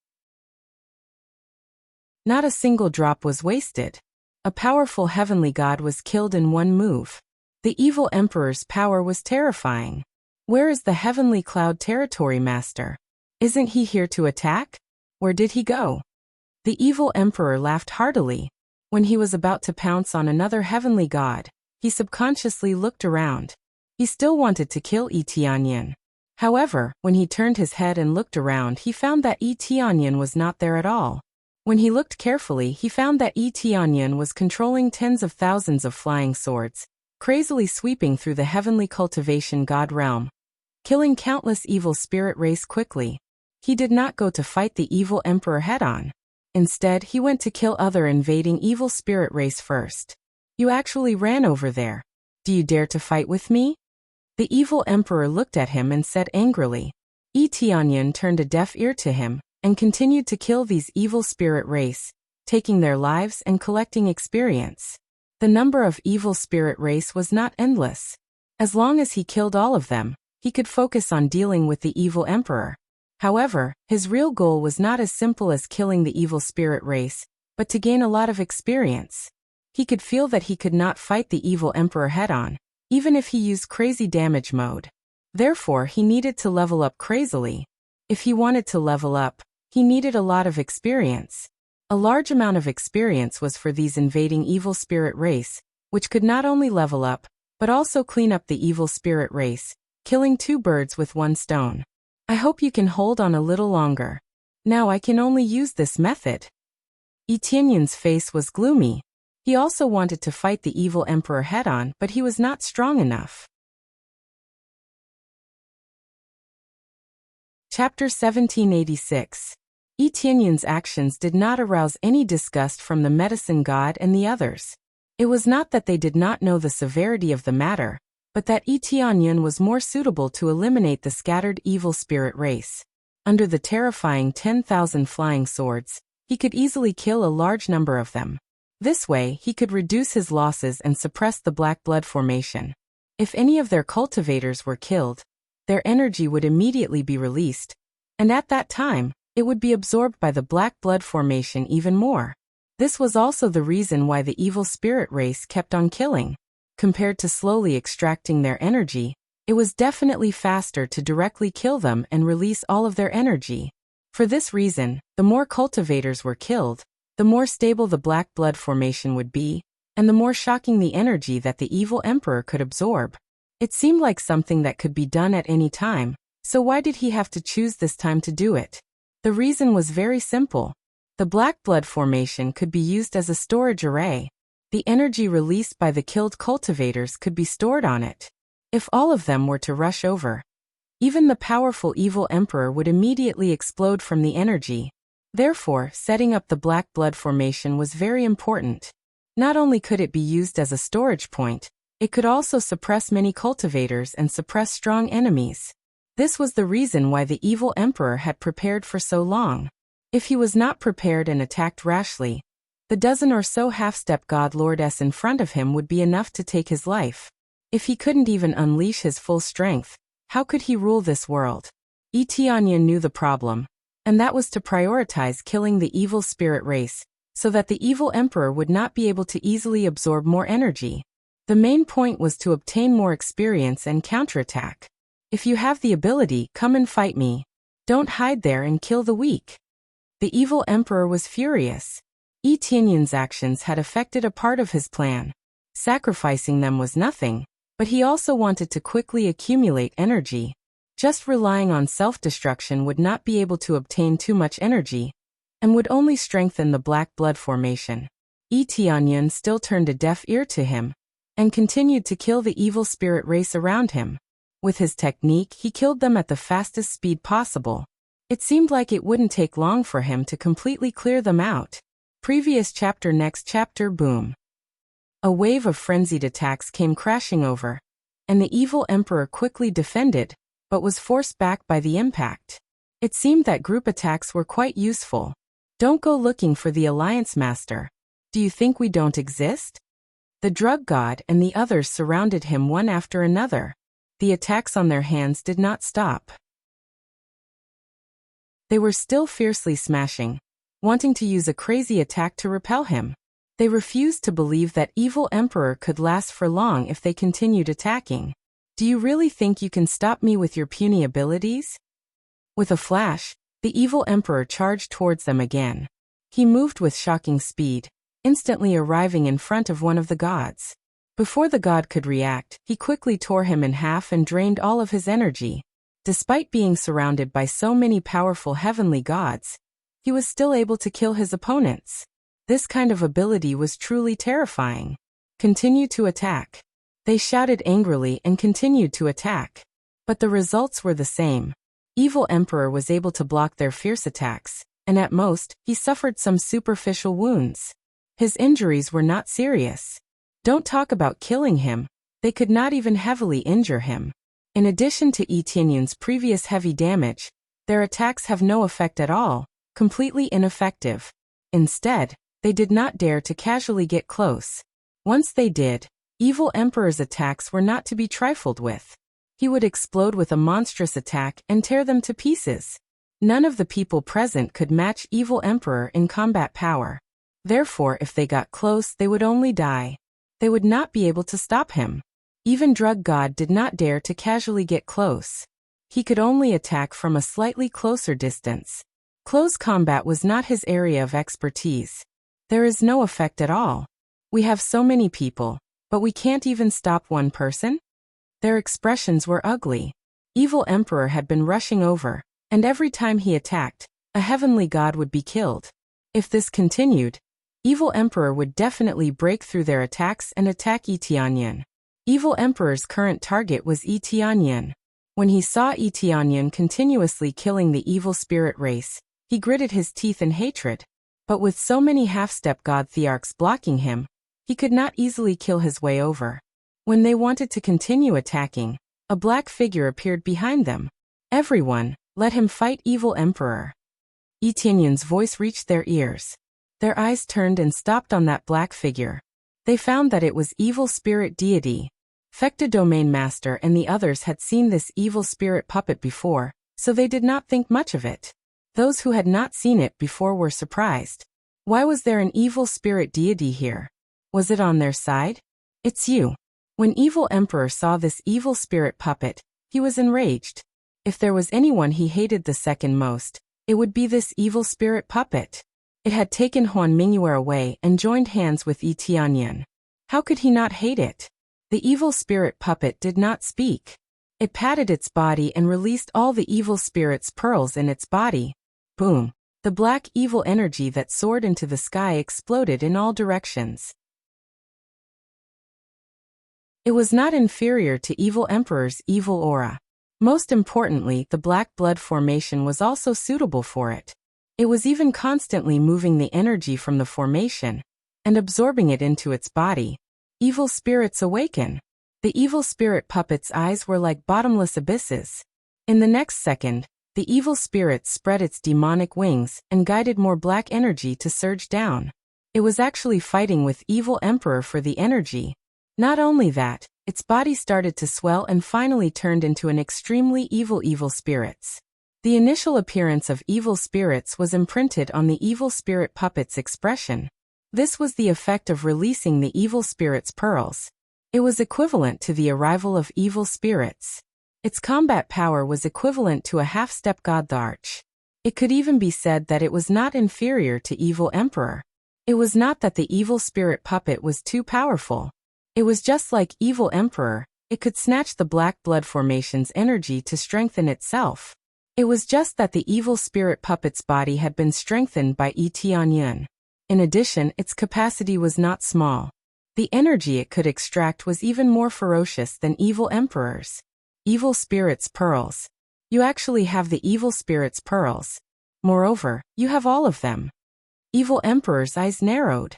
Not a single drop was wasted. A powerful heavenly god was killed in one move. The evil emperor's power was terrifying. Where is the heavenly cloud territory master? Isn't he here to attack? Where did he go? The evil emperor laughed heartily. When he was about to pounce on another heavenly god, he subconsciously looked around. He still wanted to kill Yi Tianyan. However, when he turned his head and looked around, he found that Yi Tianyan was not there at all. When he looked carefully, he found that Yi Tianyan was controlling tens of thousands of flying swords, crazily sweeping through the heavenly cultivation god realm, killing countless evil spirit race quickly. He did not go to fight the evil emperor head-on. Instead, he went to kill other invading evil spirit race first. You actually ran over there. Do you dare to fight with me? The evil emperor looked at him and said angrily. Yi Tianyan turned a deaf ear to him and continued to kill these evil spirit race, taking their lives and collecting experience. The number of evil spirit race was not endless. As long as he killed all of them, he could focus on dealing with the evil emperor. However, his real goal was not as simple as killing the evil spirit race, but to gain a lot of experience. He could feel that he could not fight the evil emperor head-on, even if he used crazy damage mode. Therefore, he needed to level up crazily. If he wanted to level up, he needed a lot of experience. A large amount of experience was for these invading evil spirit race, which could not only level up, but also clean up the evil spirit race, killing two birds with one stone. I hope you can hold on a little longer. Now I can only use this method. Yi Tianyan's face was gloomy. He also wanted to fight the evil emperor head-on, but he was not strong enough. Chapter 1786. Yi Tianyan's actions did not arouse any disgust from the medicine god and the others. It was not that they did not know the severity of the matter, but that Yi Tianyan was more suitable to eliminate the scattered evil spirit race. Under the terrifying 10,000 flying swords, he could easily kill a large number of them. This way, he could reduce his losses and suppress the black blood formation. If any of their cultivators were killed, their energy would immediately be released, and at that time, it would be absorbed by the black blood formation even more. This was also the reason why the evil spirit race kept on killing. Compared to slowly extracting their energy, it was definitely faster to directly kill them and release all of their energy. For this reason, the more cultivators were killed, the more stable the black blood formation would be, and the more shocking the energy that the evil emperor could absorb. It seemed like something that could be done at any time, so why did he have to choose this time to do it? The reason was very simple. The black blood formation could be used as a storage array. The energy released by the killed cultivators could be stored on it. If all of them were to rush over, even the powerful evil emperor would immediately explode from the energy. Therefore, setting up the black blood formation was very important. Not only could it be used as a storage point, it could also suppress many cultivators and suppress strong enemies. This was the reason why the evil emperor had prepared for so long. If he was not prepared and attacked rashly, the dozen or so half-step god lordess in front of him would be enough to take his life. If he couldn't even unleash his full strength, how could he rule this world? Yi Tianyan knew the problem, and that was to prioritize killing the evil spirit race, so that the evil emperor would not be able to easily absorb more energy. The main point was to obtain more experience and counterattack. If you have the ability, come and fight me. Don't hide there and kill the weak. The evil emperor was furious. Yi Tianyan's actions had affected a part of his plan. Sacrificing them was nothing, but he also wanted to quickly accumulate energy. Just relying on self-destruction would not be able to obtain too much energy, and would only strengthen the black blood formation. Yi Tianyan still turned a deaf ear to him, and continued to kill the evil spirit race around him. With his technique, he killed them at the fastest speed possible. It seemed like it wouldn't take long for him to completely clear them out. Previous chapter. Next chapter. Boom. A wave of frenzied attacks came crashing over, and the evil emperor quickly defended, but was forced back by the impact. It seemed that group attacks were quite useful. Don't go looking for the Alliance Master. Do you think we don't exist? The drug god and the others surrounded him one after another. The attacks on their hands did not stop. They were still fiercely smashing, wanting to use a crazy attack to repel him. They refused to believe that evil emperor could last for long if they continued attacking. Do you really think you can stop me with your puny abilities? With a flash, the evil emperor charged towards them again. He moved with shocking speed, instantly arriving in front of one of the gods. Before the god could react, he quickly tore him in half and drained all of his energy. Despite being surrounded by so many powerful heavenly gods, he was still able to kill his opponents. This kind of ability was truly terrifying. Continue to attack. They shouted angrily and continued to attack. But the results were the same. Evil Emperor was able to block their fierce attacks, and at most, he suffered some superficial wounds. His injuries were not serious. Don't talk about killing him, they could not even heavily injure him. In addition to Etienne's previous heavy damage, their attacks have no effect at all, completely ineffective. Instead, they did not dare to casually get close. Once they did, Evil Emperor's attacks were not to be trifled with. He would explode with a monstrous attack and tear them to pieces. None of the people present could match Evil Emperor in combat power. Therefore, if they got close, they would only die. They would not be able to stop him. Even Drug God did not dare to casually get close. He could only attack from a slightly closer distance. Close combat was not his area of expertise. There is no effect at all. We have so many people, but we can't even stop one person? Their expressions were ugly. Evil Emperor had been rushing over, and every time he attacked, a heavenly god would be killed. If this continued, Evil Emperor would definitely break through their attacks and attack Etienne. Evil Emperor's current target was Etienne. When he saw Etienne continuously killing the evil spirit race, he gritted his teeth in hatred. But with so many half-step god thearchs blocking him, he could not easily kill his way over. When they wanted to continue attacking, a black figure appeared behind them. Everyone, let him fight Evil Emperor. Etienne's voice reached their ears. Their eyes turned and stopped on that black figure. They found that it was Evil Spirit Deity. Fecta Domain Master and the others had seen this evil spirit puppet before, so they did not think much of it. Those who had not seen it before were surprised. Why was there an evil spirit deity here? Was it on their side? It's you. When Evil Emperor saw this evil spirit puppet, he was enraged. If there was anyone he hated the second most, it would be this evil spirit puppet. It had taken Huan Mingyue away and joined hands with Etienne. How could he not hate it? The evil spirit puppet did not speak. It patted its body and released all the evil spirit's pearls in its body. Boom! The black evil energy that soared into the sky exploded in all directions. It was not inferior to Evil Emperor's evil aura. Most importantly, the black blood formation was also suitable for it. It was even constantly moving the energy from the formation and absorbing it into its body. Evil spirits awaken. The evil spirit puppet's eyes were like bottomless abysses. In the next second, the evil spirit spread its demonic wings and guided more black energy to surge down. It was actually fighting with Evil Emperor for the energy. Not only that, its body started to swell and finally turned into an extremely evil spirits. The initial appearance of evil spirits was imprinted on the evil spirit puppet's expression. This was the effect of releasing the evil spirit's pearls. It was equivalent to the arrival of evil spirits. Its combat power was equivalent to a half-step god thearch. It could even be said that it was not inferior to Evil Emperor. It was not that the evil spirit puppet was too powerful. It was just like Evil Emperor, it could snatch the black blood formation's energy to strengthen itself. It was just that the evil spirit puppet's body had been strengthened by Etienne. In addition, its capacity was not small. The energy it could extract was even more ferocious than Evil Emperor's. Evil Spirit's pearls. You actually have the Evil Spirit's pearls. Moreover, you have all of them. Evil Emperor's eyes narrowed.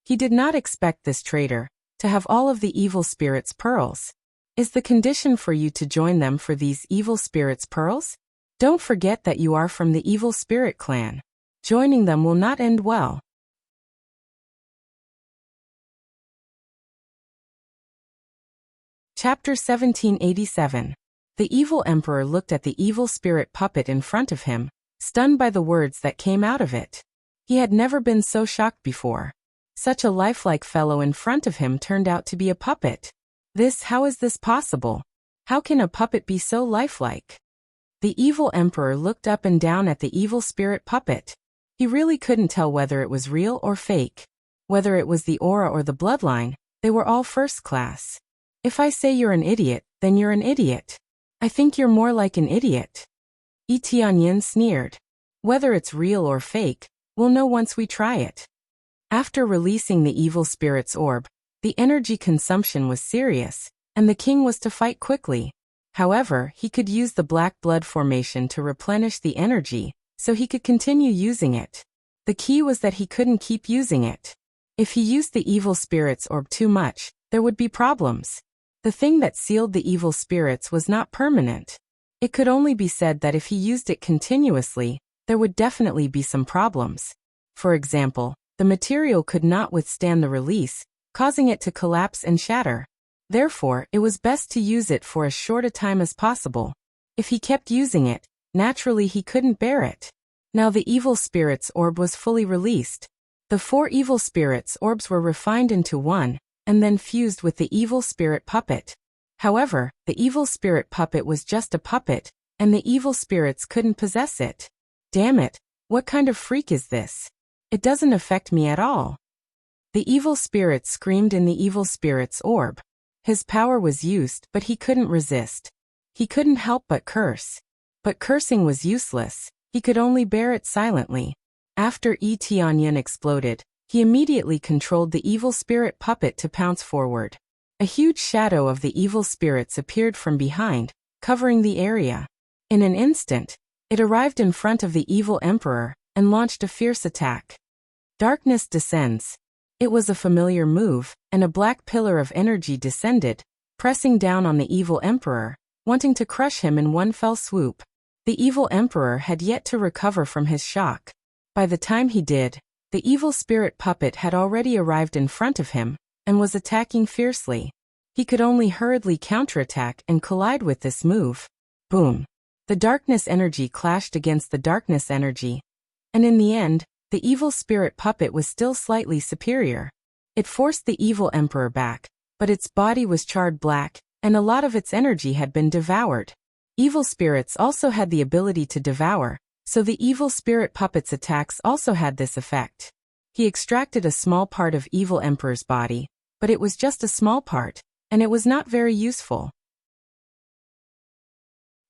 He did not expect this traitor to have all of the Evil Spirit's pearls. Is the condition for you to join them for these Evil Spirit's pearls? Don't forget that you are from the Evil Spirit clan. Joining them will not end well. Chapter 1787. The Evil Emperor looked at the evil spirit puppet in front of him, stunned by the words that came out of it. He had never been so shocked before. Such a lifelike fellow in front of him turned out to be a puppet. How is this possible? How can a puppet be so lifelike? The evil emperor looked up and down at the evil spirit puppet. He really couldn't tell whether it was real or fake. Whether it was the aura or the bloodline, they were all first class. If I say you're an idiot, then you're an idiot. I think you're more like an idiot. Yi Tianyin sneered. Whether it's real or fake, we'll know once we try it. After releasing the evil spirit's orb, the energy consumption was serious, and the king was to fight quickly. However, he could use the black blood formation to replenish the energy, so he could continue using it. The key was that he couldn't keep using it. If he used the evil spirit's orb too much, there would be problems. The thing that sealed the evil spirits was not permanent. It could only be said that if he used it continuously, there would definitely be some problems. For example, the material could not withstand the release, causing it to collapse and shatter. Therefore, it was best to use it for as short a time as possible. If he kept using it, naturally he couldn't bear it. Now the evil spirit's orb was fully released. The 4 evil spirits' orbs were refined into one, and then fused with the evil spirit puppet. However, the evil spirit puppet was just a puppet, and the evil spirits couldn't possess it. Damn it, what kind of freak is this? It doesn't affect me at all. The evil spirit screamed in the evil spirit's orb. His power was used, but he couldn't resist. He couldn't help but curse. But cursing was useless, he could only bear it silently. After Yi Tianyin exploded, he immediately controlled the evil spirit puppet to pounce forward. A huge shadow of the evil spirits appeared from behind, covering the area. In an instant, it arrived in front of the evil emperor, and launched a fierce attack. Darkness descends. It was a familiar move, and a black pillar of energy descended, pressing down on the evil emperor, wanting to crush him in one fell swoop. The evil emperor had yet to recover from his shock. By the time he did, the evil spirit puppet had already arrived in front of him, and was attacking fiercely. He could only hurriedly counterattack and collide with this move. Boom! The darkness energy clashed against the darkness energy. And in the end, the evil spirit puppet was still slightly superior. It forced the evil emperor back, but its body was charred black, and a lot of its energy had been devoured. Evil spirits also had the ability to devour, so the evil spirit puppet's attacks also had this effect. He extracted a small part of evil emperor's body, but it was just a small part, and it was not very useful.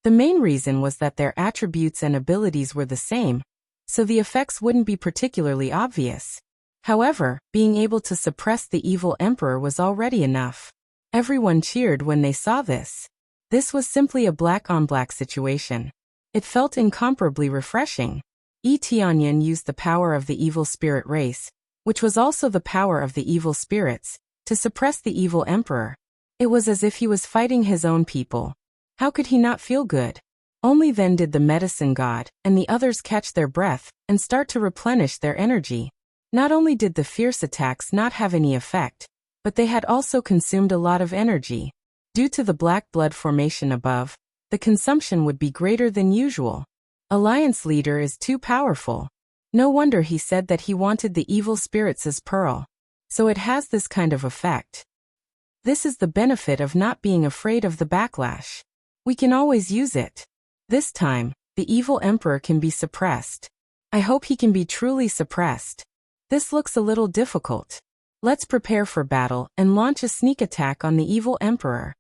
The main reason was that their attributes and abilities were the same, so the effects wouldn't be particularly obvious. However, being able to suppress the evil emperor was already enough. Everyone cheered when they saw this. This was simply a black-on-black situation. It felt incomparably refreshing. Yi Tianyin used the power of the evil spirit race, which was also the power of the evil spirits, to suppress the evil emperor. It was as if he was fighting his own people. How could he not feel good? Only then did the medicine god and the others catch their breath and start to replenish their energy. Not only did the fierce attacks not have any effect, but they had also consumed a lot of energy. Due to the black blood formation above, the consumption would be greater than usual. Alliance leader is too powerful. No wonder he said that he wanted the evil spirits as pearl. So it has this kind of effect. This is the benefit of not being afraid of the backlash. We can always use it. This time, the evil emperor can be suppressed. I hope he can be truly suppressed. This looks a little difficult. Let's prepare for battle and launch a sneak attack on the evil emperor.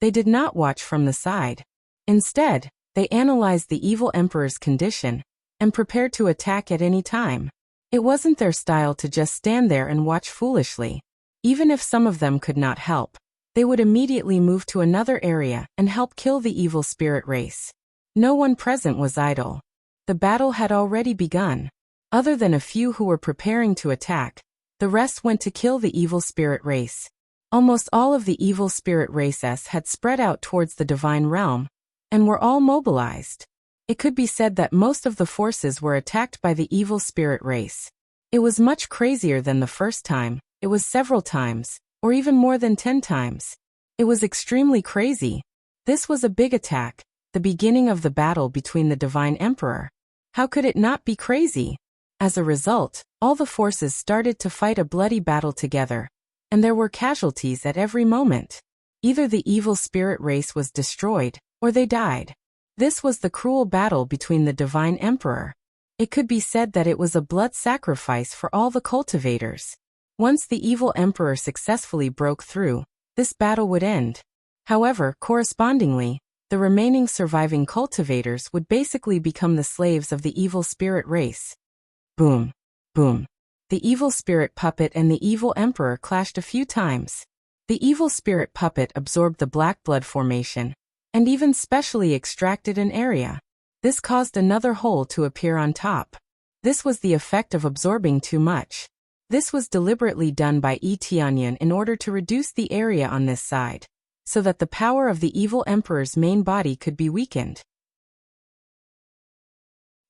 They did not watch from the side. Instead, they analyzed the evil emperor's condition and prepared to attack at any time. It wasn't their style to just stand there and watch foolishly. Even if some of them could not help, they would immediately move to another area and help kill the evil spirit race. No one present was idle. The battle had already begun. Other than a few who were preparing to attack, the rest went to kill the evil spirit race. Almost all of the evil spirit races had spread out towards the divine realm, and were all mobilized. It could be said that most of the forces were attacked by the evil spirit race. It was much crazier than the first time. It was several times, or even more than 10 times. It was extremely crazy. This was a big attack, the beginning of the battle between the divine emperor. How could it not be crazy? As a result, all the forces started to fight a bloody battle together, and there were casualties at every moment. Either the evil spirit race was destroyed, or they died. This was the cruel battle between the divine emperor. It could be said that it was a blood sacrifice for all the cultivators. Once the evil emperor successfully broke through, this battle would end. However, correspondingly, the remaining surviving cultivators would basically become the slaves of the evil spirit race. Boom. Boom. The evil spirit puppet and the evil emperor clashed a few times. The evil spirit puppet absorbed the black blood formation, and even specially extracted an area. This caused another hole to appear on top. This was the effect of absorbing too much. This was deliberately done by Tianyan in order to reduce the area on this side, so that the power of the evil emperor's main body could be weakened.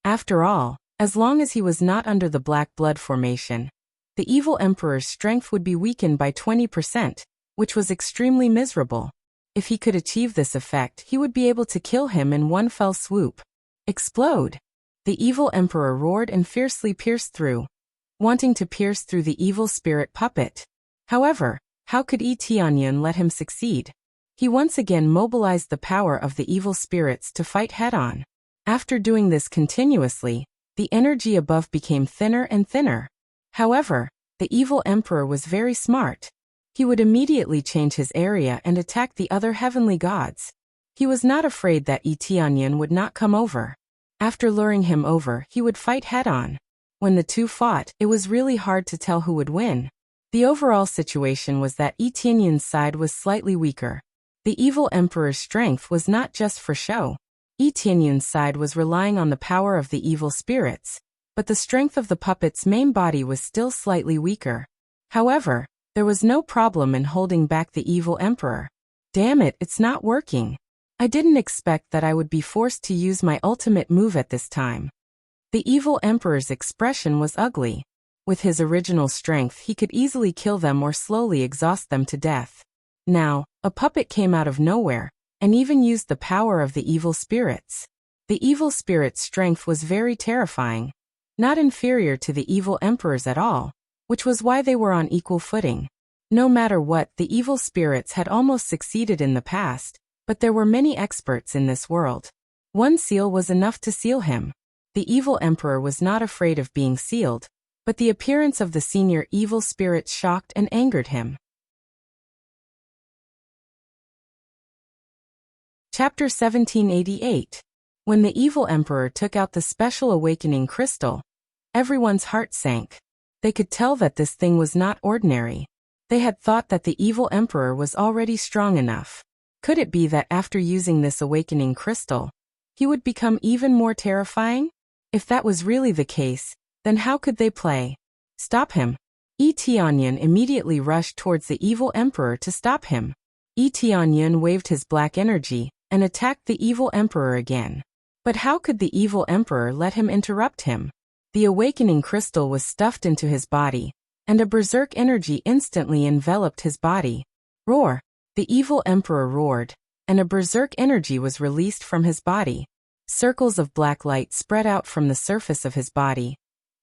After all, as long as he was not under the black blood formation, the evil emperor's strength would be weakened by 20%, which was extremely miserable. If he could achieve this effect, he would be able to kill him in one fell swoop. Explode! The evil emperor roared and fiercely pierced through, wanting to pierce through the evil spirit puppet. However, how could Tianyan let him succeed? He once again mobilized the power of the evil spirits to fight head-on. After doing this continuously, the energy above became thinner and thinner. However, the evil emperor was very smart. He would immediately change his area and attack the other heavenly gods. He was not afraid that Tianyan would not come over. After luring him over, he would fight head-on. When the two fought, it was really hard to tell who would win. The overall situation was that Tianyan's side was slightly weaker. The evil emperor's strength was not just for show. Tianyan's side was relying on the power of the evil spirits, but the strength of the puppet's main body was still slightly weaker. However, there was no problem in holding back the evil emperor. Damn it, it's not working. I didn't expect that I would be forced to use my ultimate move at this time. The evil emperor's expression was ugly. With his original strength, he could easily kill them or slowly exhaust them to death. Now, a puppet came out of nowhere, and even used the power of the evil spirits. The evil spirit's strength was very terrifying, not inferior to the evil emperor's at all, which was why they were on equal footing. No matter what, the evil spirits had almost succeeded in the past, but there were many experts in this world. One seal was enough to seal him. The evil emperor was not afraid of being sealed, but the appearance of the senior evil spirits shocked and angered him. Chapter 1788. When the evil emperor took out the special awakening crystal, everyone's heart sank. They could tell that this thing was not ordinary. They had thought that the evil emperor was already strong enough. Could it be that after using this awakening crystal, he would become even more terrifying? If that was really the case, then how could they play? Stop him. Tianyan immediately rushed towards the evil emperor to stop him. Tianyan waved his black energy and attacked the evil emperor again. But how could the evil emperor let him interrupt him? The awakening crystal was stuffed into his body, and a berserk energy instantly enveloped his body. Roar! The evil emperor roared, and a berserk energy was released from his body. Circles of black light spread out from the surface of his body,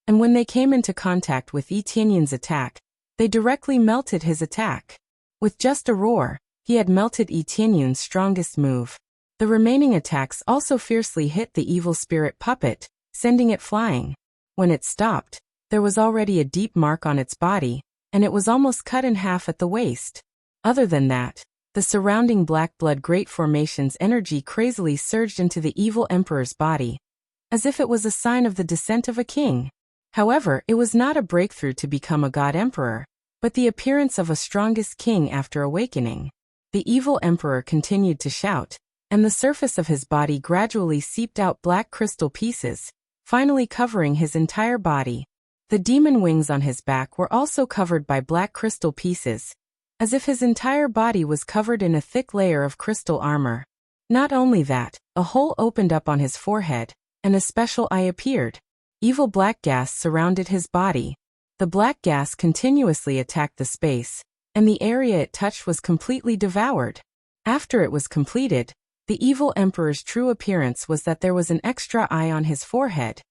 and when they came into contact with Tianyan's attack, they directly melted his attack. With just a roar, he had melted Tianyan's strongest move. The remaining attacks also fiercely hit the evil spirit puppet, sending it flying. When it stopped, there was already a deep mark on its body, and it was almost cut in half at the waist. Other than that, the surrounding black blood great formation's energy crazily surged into the evil emperor's body, as if it was a sign of the descent of a king. However, it was not a breakthrough to become a god emperor, but the appearance of a strongest king after awakening. The evil emperor continued to shout, and the surface of his body gradually seeped out black crystal pieces, finally covering his entire body. The demon wings on his back were also covered by black crystal pieces, as if his entire body was covered in a thick layer of crystal armor. Not only that, a hole opened up on his forehead, and a special eye appeared. Evil black gas surrounded his body. The black gas continuously attacked the space, and the area it touched was completely devoured. After it was completed, the evil emperor's true appearance was that there was an extra eye on his forehead,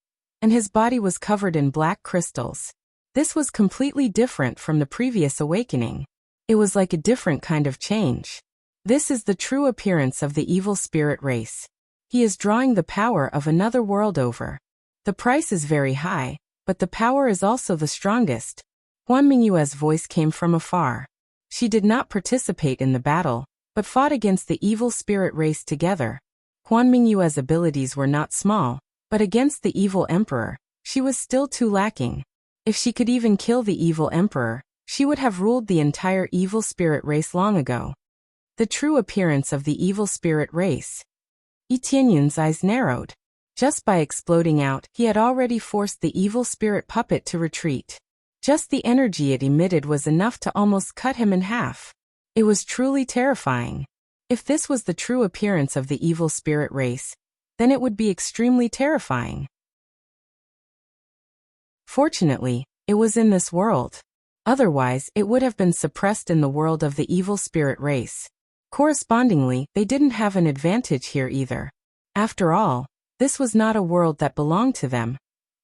and his body was covered in black crystals. This was completely different from the previous awakening. It was like a different kind of change. This is the true appearance of the evil spirit race. He is drawing the power of another world over. The price is very high, but the power is also the strongest. Huan Mingyue's voice came from afar. She did not participate in the battle, but fought against the evil spirit race together. Huan Mingyue's abilities were not small, but against the evil emperor, she was still too lacking. If she could even kill the evil emperor, she would have ruled the entire evil spirit race long ago. The true appearance of the evil spirit race. Yi Tianyun's eyes narrowed. Just by exploding out, he had already forced the evil spirit puppet to retreat. Just the energy it emitted was enough to almost cut him in half. It was truly terrifying. If this was the true appearance of the evil spirit race, then it would be extremely terrifying. Fortunately, it was in this world. Otherwise, it would have been suppressed in the world of the evil spirit race. Correspondingly, they didn't have an advantage here either. After all, this was not a world that belonged to them,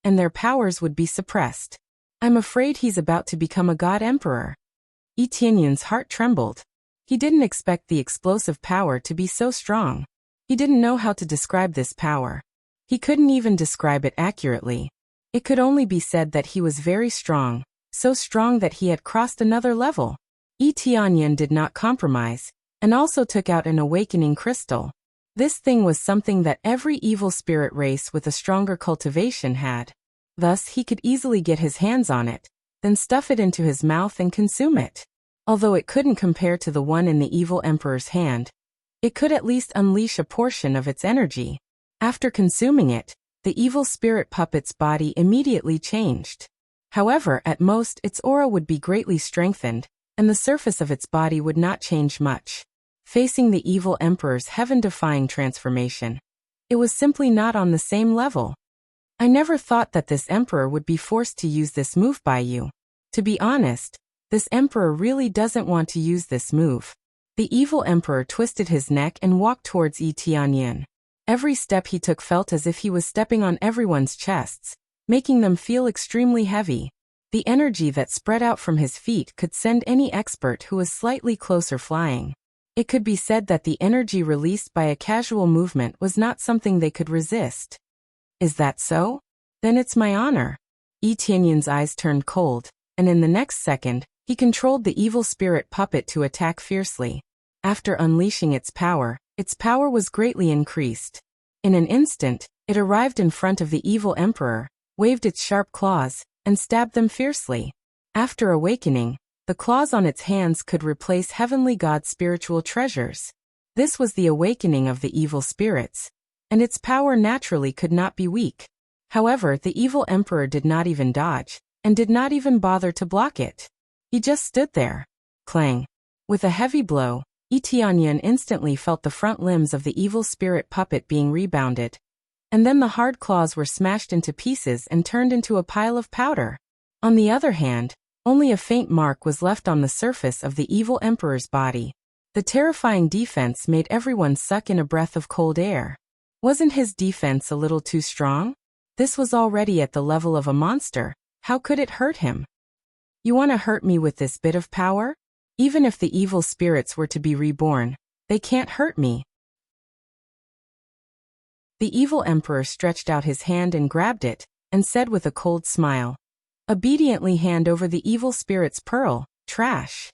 and their powers would be suppressed. I'm afraid he's about to become a god emperor. Yi Tianyun's heart trembled. He didn't expect the explosive power to be so strong. He didn't know how to describe this power. He couldn't even describe it accurately. It could only be said that he was very strong, so strong that he had crossed another level. Yi Tianyun did not compromise, and also took out an awakening crystal. This thing was something that every evil spirit race with a stronger cultivation had. Thus he could easily get his hands on it, then stuff it into his mouth and consume it. Although it couldn't compare to the one in the evil emperor's hand, it could at least unleash a portion of its energy. After consuming it, the evil spirit puppet's body immediately changed. However, at most its aura would be greatly strengthened, and the surface of its body would not change much. Facing the evil emperor's heaven-defying transformation, it was simply not on the same level. I never thought that this emperor would be forced to use this move by you. To be honest, this emperor really doesn't want to use this move. The evil emperor twisted his neck and walked towards Yi Tianyun. Every step he took felt as if he was stepping on everyone's chests, making them feel extremely heavy. The energy that spread out from his feet could send any expert who was slightly closer flying. It could be said that the energy released by a casual movement was not something they could resist. Is that so? Then it's my honor. Yi Tianyun's eyes turned cold, and in the next second, he controlled the evil spirit puppet to attack fiercely. After unleashing its power was greatly increased. In an instant, it arrived in front of the evil emperor, waved its sharp claws, and stabbed them fiercely. After awakening, the claws on its hands could replace heavenly god's spiritual treasures. This was the awakening of the evil spirits, and its power naturally could not be weak. However, the evil emperor did not even dodge, and did not even bother to block it. He just stood there. Clang. With a heavy blow, Yi Tianyun instantly felt the front limbs of the evil spirit puppet being rebounded. And then the hard claws were smashed into pieces and turned into a pile of powder. On the other hand, only a faint mark was left on the surface of the evil emperor's body. The terrifying defense made everyone suck in a breath of cold air. Wasn't his defense a little too strong? This was already at the level of a monster. How could it hurt him? You want to hurt me with this bit of power? Even if the evil spirits were to be reborn, they can't hurt me. The evil emperor stretched out his hand and grabbed it, and said with a cold smile, "Obediently hand over the evil spirit's pearl, trash."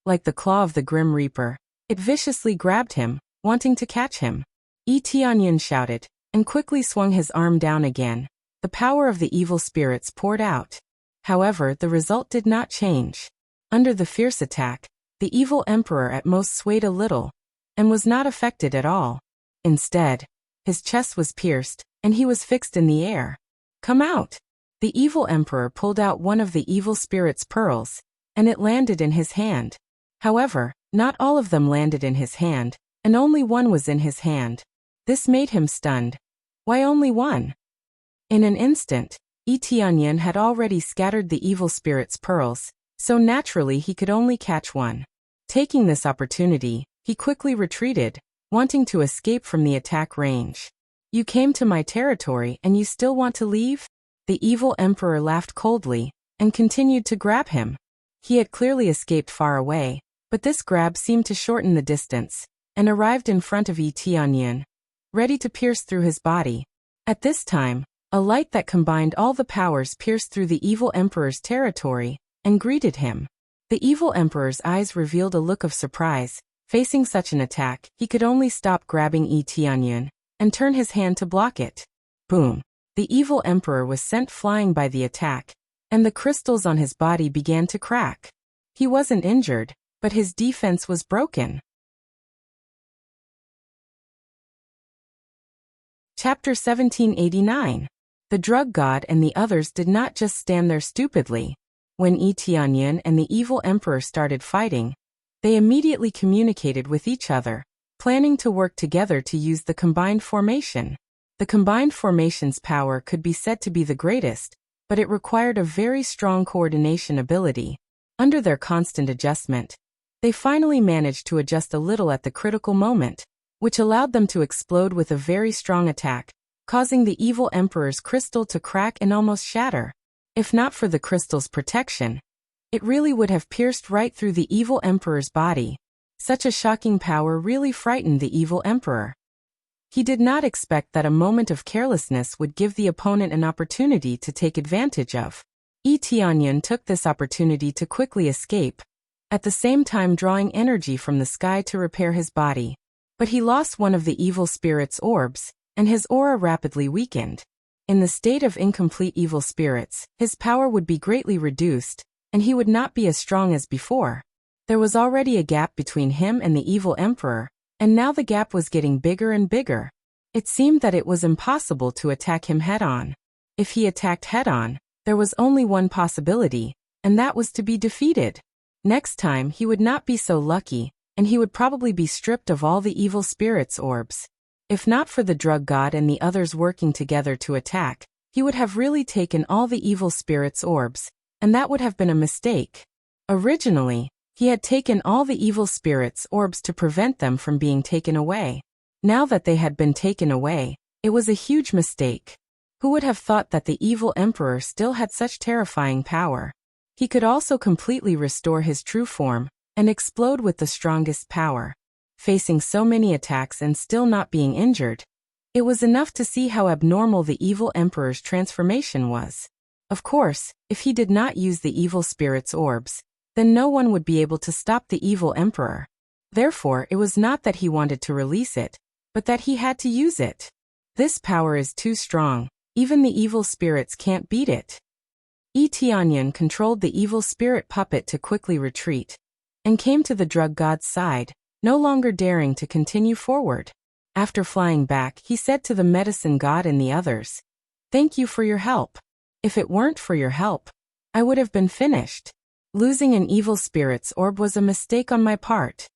Like the claw of the Grim Reaper, it viciously grabbed him, wanting to catch him. Yi Tianyun shouted, and quickly swung his arm down again. The power of the evil spirits poured out. However, the result did not change. Under the fierce attack, the evil emperor at most swayed a little, and was not affected at all. Instead, his chest was pierced, and he was fixed in the air. "Come out!" The evil emperor pulled out one of the evil spirit's pearls, and it landed in his hand. However, not all of them landed in his hand, and only one was in his hand. This made him stunned. Why only one? In an instant, Yi Tianyun had already scattered the evil spirit's pearls, so naturally he could only catch one. Taking this opportunity, he quickly retreated, wanting to escape from the attack range. "You came to my territory and you still want to leave?" The evil emperor laughed coldly, and continued to grab him. He had clearly escaped far away, but this grab seemed to shorten the distance, and arrived in front of Yi Tianyan, ready to pierce through his body. At this time, a light that combined all the powers pierced through the evil emperor's territory and greeted him. The evil emperor's eyes revealed a look of surprise. Facing such an attack, he could only stop grabbing Yi Tianyan and turn his hand to block it. Boom! The evil emperor was sent flying by the attack, and the crystals on his body began to crack. He wasn't injured, but his defense was broken. Chapter 1789. The drug god and the others did not just stand there stupidly. When Yi Tianyan and the evil emperor started fighting, they immediately communicated with each other, planning to work together to use the combined formation. The combined formation's power could be said to be the greatest, but it required a very strong coordination ability. Under their constant adjustment, they finally managed to adjust a little at the critical moment, which allowed them to explode with a very strong attack, causing the evil emperor's crystal to crack and almost shatter. If not for the crystal's protection, it really would have pierced right through the evil emperor's body. Such a shocking power really frightened the evil emperor. He did not expect that a moment of carelessness would give the opponent an opportunity to take advantage of. Yi Tianyan took this opportunity to quickly escape, at the same time drawing energy from the sky to repair his body. But he lost one of the evil spirit's orbs, and his aura rapidly weakened. In the state of incomplete evil spirits, his power would be greatly reduced, and he would not be as strong as before. There was already a gap between him and the evil emperor, and now the gap was getting bigger and bigger. It seemed that it was impossible to attack him head-on. If he attacked head-on, there was only one possibility, and that was to be defeated. Next time he would not be so lucky, and he would probably be stripped of all the evil spirit's orbs. If not for the drug god and the others working together to attack, he would have really taken all the evil spirit's orbs, and that would have been a mistake. Originally, he had taken all the evil spirit's orbs to prevent them from being taken away. Now that they had been taken away, it was a huge mistake. Who would have thought that the evil emperor still had such terrifying power? He could also completely restore his true form and explode with the strongest power. Facing so many attacks and still not being injured, it was enough to see how abnormal the evil emperor's transformation was. Of course, if he did not use the evil spirit's orbs, then no one would be able to stop the evil emperor. Therefore, it was not that he wanted to release it, but that he had to use it. This power is too strong, even the evil spirits can't beat it. Yi Tianyan controlled the evil spirit puppet to quickly retreat, and came to the drug god's side, no longer daring to continue forward. After flying back, he said to the medicine god and the others, "Thank you for your help. If it weren't for your help, I would have been finished. Losing an evil spirit's orb was a mistake on my part."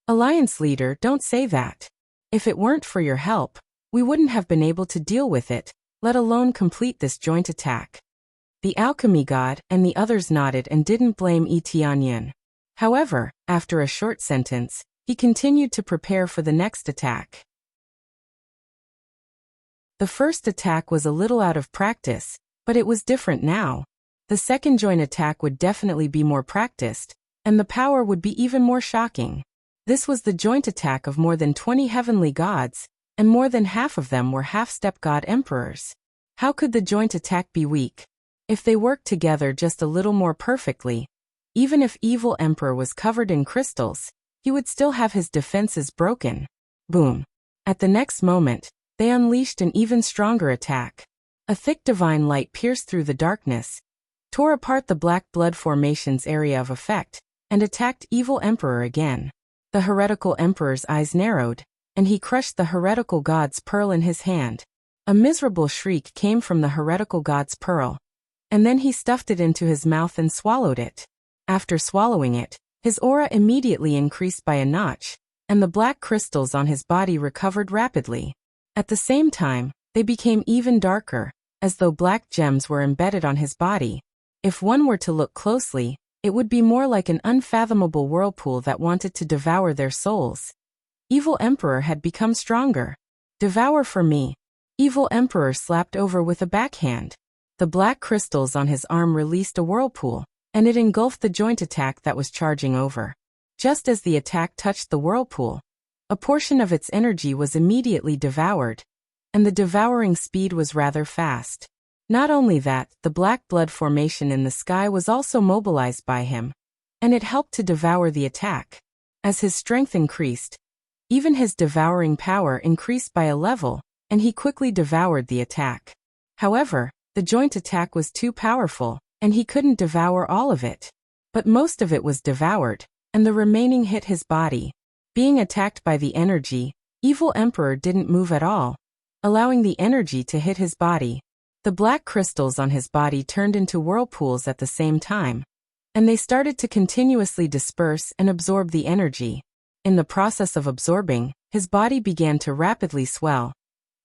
Alliance leader, don't say that. If it weren't for your help, we wouldn't have been able to deal with it, let alone complete this joint attack. The alchemy god and the others nodded and didn't blame Yi Tianyan. However, after a short sentence, he continued to prepare for the next attack. The first attack was a little out of practice, but it was different now. The second joint attack would definitely be more practiced, and the power would be even more shocking. This was the joint attack of more than 20 heavenly gods, and more than half of them were half-step god emperors. How could the joint attack be weak? If they worked together just a little more perfectly, even if evil emperor was covered in crystals, he would still have his defenses broken. Boom. At the next moment, they unleashed an even stronger attack. A thick divine light pierced through the darkness, tore apart the black blood formation's area of effect, and attacked evil emperor again. The heretical emperor's eyes narrowed, and he crushed the heretical god's pearl in his hand. A miserable shriek came from the heretical god's pearl, and then he stuffed it into his mouth and swallowed it. After swallowing it, his aura immediately increased by a notch, and the black crystals on his body recovered rapidly. At the same time, they became even darker, as though black gems were embedded on his body. If one were to look closely, it would be more like an unfathomable whirlpool that wanted to devour their souls. Evil Emperor had become stronger. "Devour for me." Evil Emperor slapped over with a backhand. The black crystals on his arm released a whirlpool, and it engulfed the joint attack that was charging over. Just as the attack touched the whirlpool, A portion of its energy was immediately devoured, and the devouring speed was rather fast. Not only that, the black blood formation in the sky was also mobilized by him, and it helped to devour the attack. As his strength increased, even his devouring power increased by a level, and he quickly devoured the attack. However, the joint attack was too powerful, and he couldn't devour all of it. But most of it was devoured, and the remaining hit his body. Being attacked by the energy, Evil Emperor didn't move at all, allowing the energy to hit his body. The black crystals on his body turned into whirlpools at the same time, and they started to continuously disperse and absorb the energy. In the process of absorbing, his body began to rapidly swell,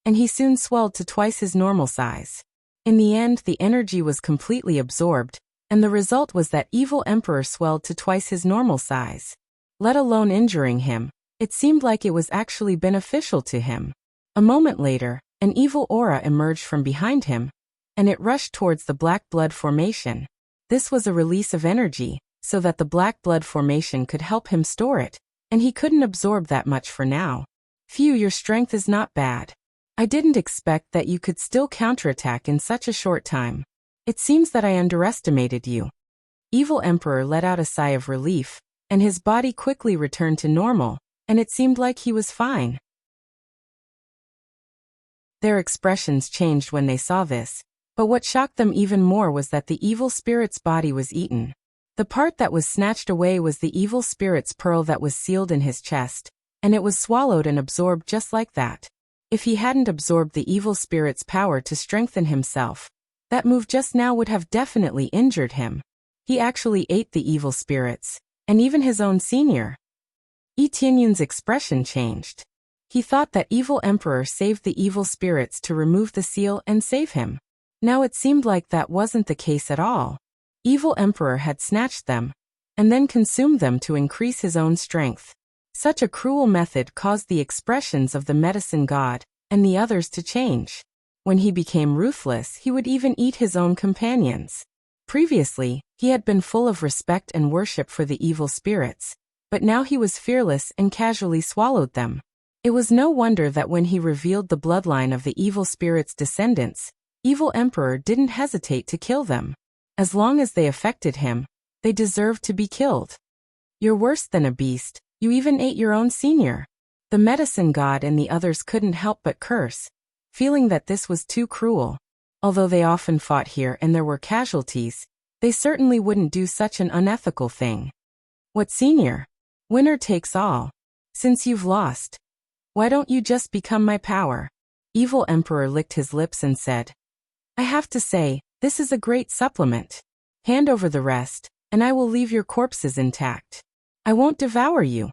and he soon swelled to twice his normal size. In the end, the energy was completely absorbed, and the result was that Evil Emperor swelled to twice his normal size. Let alone injuring him, it seemed like it was actually beneficial to him. A moment later, an evil aura emerged from behind him, and it rushed towards the black blood formation. This was a release of energy, so that the black blood formation could help him store it, and he couldn't absorb that much for now. Phew, your strength is not bad. I didn't expect that you could still counterattack in such a short time. It seems that I underestimated you. Evil Emperor let out a sigh of relief, and his body quickly returned to normal, and it seemed like he was fine. Their expressions changed when they saw this, but what shocked them even more was that the evil spirit's body was eaten. The part that was snatched away was the evil spirit's pearl that was sealed in his chest, and it was swallowed and absorbed just like that. If he hadn't absorbed the evil spirit's power to strengthen himself, that move just now would have definitely injured him. He actually ate the evil spirits, and even his own senior. Yi Tianyun's expression changed. He thought that Evil Emperor saved the evil spirits to remove the seal and save him. Now it seemed like that wasn't the case at all. Evil Emperor had snatched them, and then consumed them to increase his own strength. Such a cruel method caused the expressions of the medicine god and the others to change. When he became ruthless, he would even eat his own companions. Previously, he had been full of respect and worship for the evil spirits, but now he was fearless and casually swallowed them. It was no wonder that when he revealed the bloodline of the evil spirit's descendants, Evil Emperor didn't hesitate to kill them. As long as they affected him, they deserved to be killed. You're worse than a beast, you even ate your own senior. The medicine god and the others couldn't help but curse, feeling that this was too cruel. Although they often fought here and there were casualties, they certainly wouldn't do such an unethical thing. What senior? Winner takes all. Since you've lost, why don't you just become my power? Evil Emperor licked his lips and said, I have to say, this is a great supplement. Hand over the rest, and I will leave your corpses intact. I won't devour you.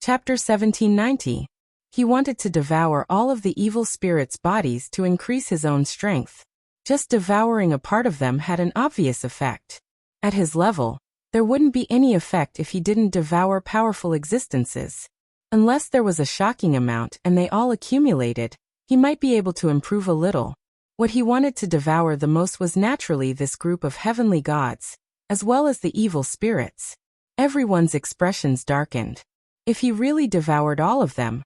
Chapter 1790. He wanted to devour all of the evil spirits' bodies to increase his own strength. Just devouring a part of them had an obvious effect. At his level, there wouldn't be any effect if he didn't devour powerful existences. Unless there was a shocking amount and they all accumulated, he might be able to improve a little. What he wanted to devour the most was naturally this group of heavenly gods, as well as the evil spirits. Everyone's expressions darkened. If he really devoured all of them,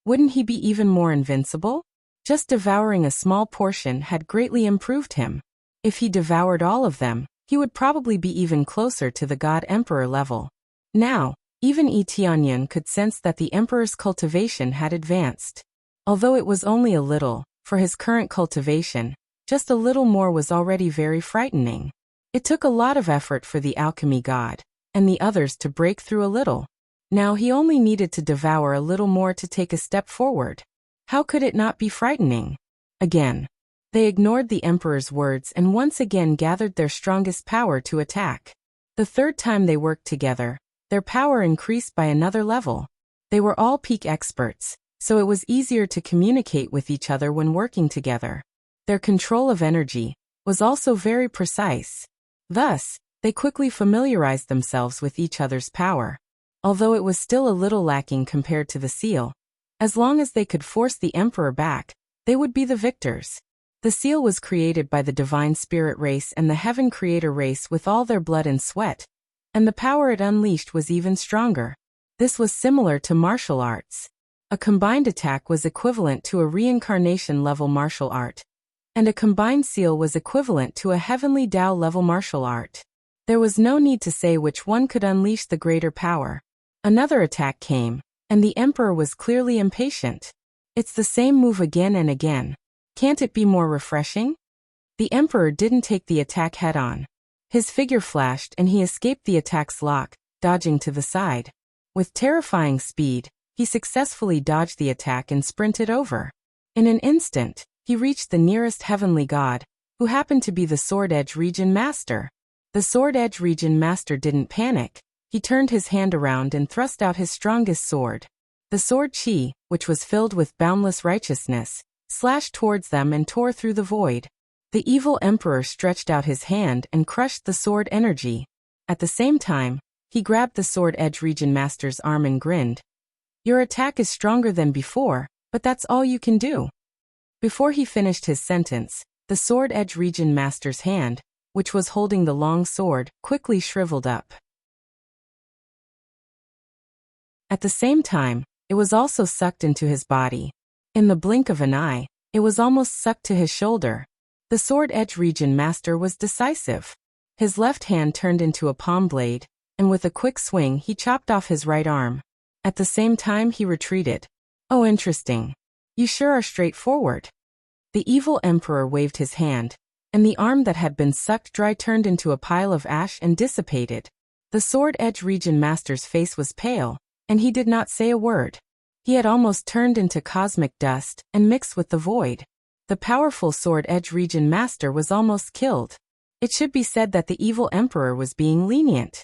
wouldn't he be even more invincible? Just devouring a small portion had greatly improved him. If he devoured all of them, he would probably be even closer to the God Emperor level. Now, even Yi Tianyun could sense that the Emperor's cultivation had advanced. Although it was only a little, for his current cultivation, just a little more was already very frightening. It took a lot of effort for the alchemy god and the others to break through a little. Now he only needed to devour a little more to take a step forward. How could it not be frightening? Again, they ignored the Emperor's words and once again gathered their strongest power to attack. The third time they worked together, their power increased by another level. They were all peak experts, so it was easier to communicate with each other when working together. Their control of energy was also very precise. Thus, they quickly familiarized themselves with each other's power. Although it was still a little lacking compared to the seal, as long as they could force the Emperor back, they would be the victors. The seal was created by the divine spirit race and the heaven creator race with all their blood and sweat, and the power it unleashed was even stronger. This was similar to martial arts. A combined attack was equivalent to a reincarnation-level martial art, and a combined seal was equivalent to a heavenly Tao-level martial art. There was no need to say which one could unleash the greater power. Another attack came, and the Emperor was clearly impatient. It's the same move again and again. Can't it be more refreshing? The Emperor didn't take the attack head-on. His figure flashed and he escaped the attack's lock, dodging to the side. With terrifying speed, he successfully dodged the attack and sprinted over. In an instant, he reached the nearest heavenly god, who happened to be the Sword Edge Region Master. The Sword Edge Region Master didn't panic. He turned his hand around and thrust out his strongest sword. The sword Qi, which was filled with boundless righteousness, slashed towards them and tore through the void. The evil Emperor stretched out his hand and crushed the sword energy. At the same time, he grabbed the Sword Edge Region Master's arm and grinned. "Your attack is stronger than before, but that's all you can do." Before he finished his sentence, the Sword Edge Region Master's hand, which was holding the long sword, quickly shriveled up. At the same time, it was also sucked into his body. In the blink of an eye, it was almost sucked to his shoulder. The Sword Edge Region Master was decisive. His left hand turned into a palm blade, and with a quick swing he chopped off his right arm. At the same time he retreated. "Oh, interesting. You sure are straightforward." The evil Emperor waved his hand, and the arm that had been sucked dry turned into a pile of ash and dissipated. The Sword Edge Region Master's face was pale, and he did not say a word. He had almost turned into cosmic dust and mixed with the void. The powerful Sword Edge Region Master was almost killed. It should be said that the evil Emperor was being lenient.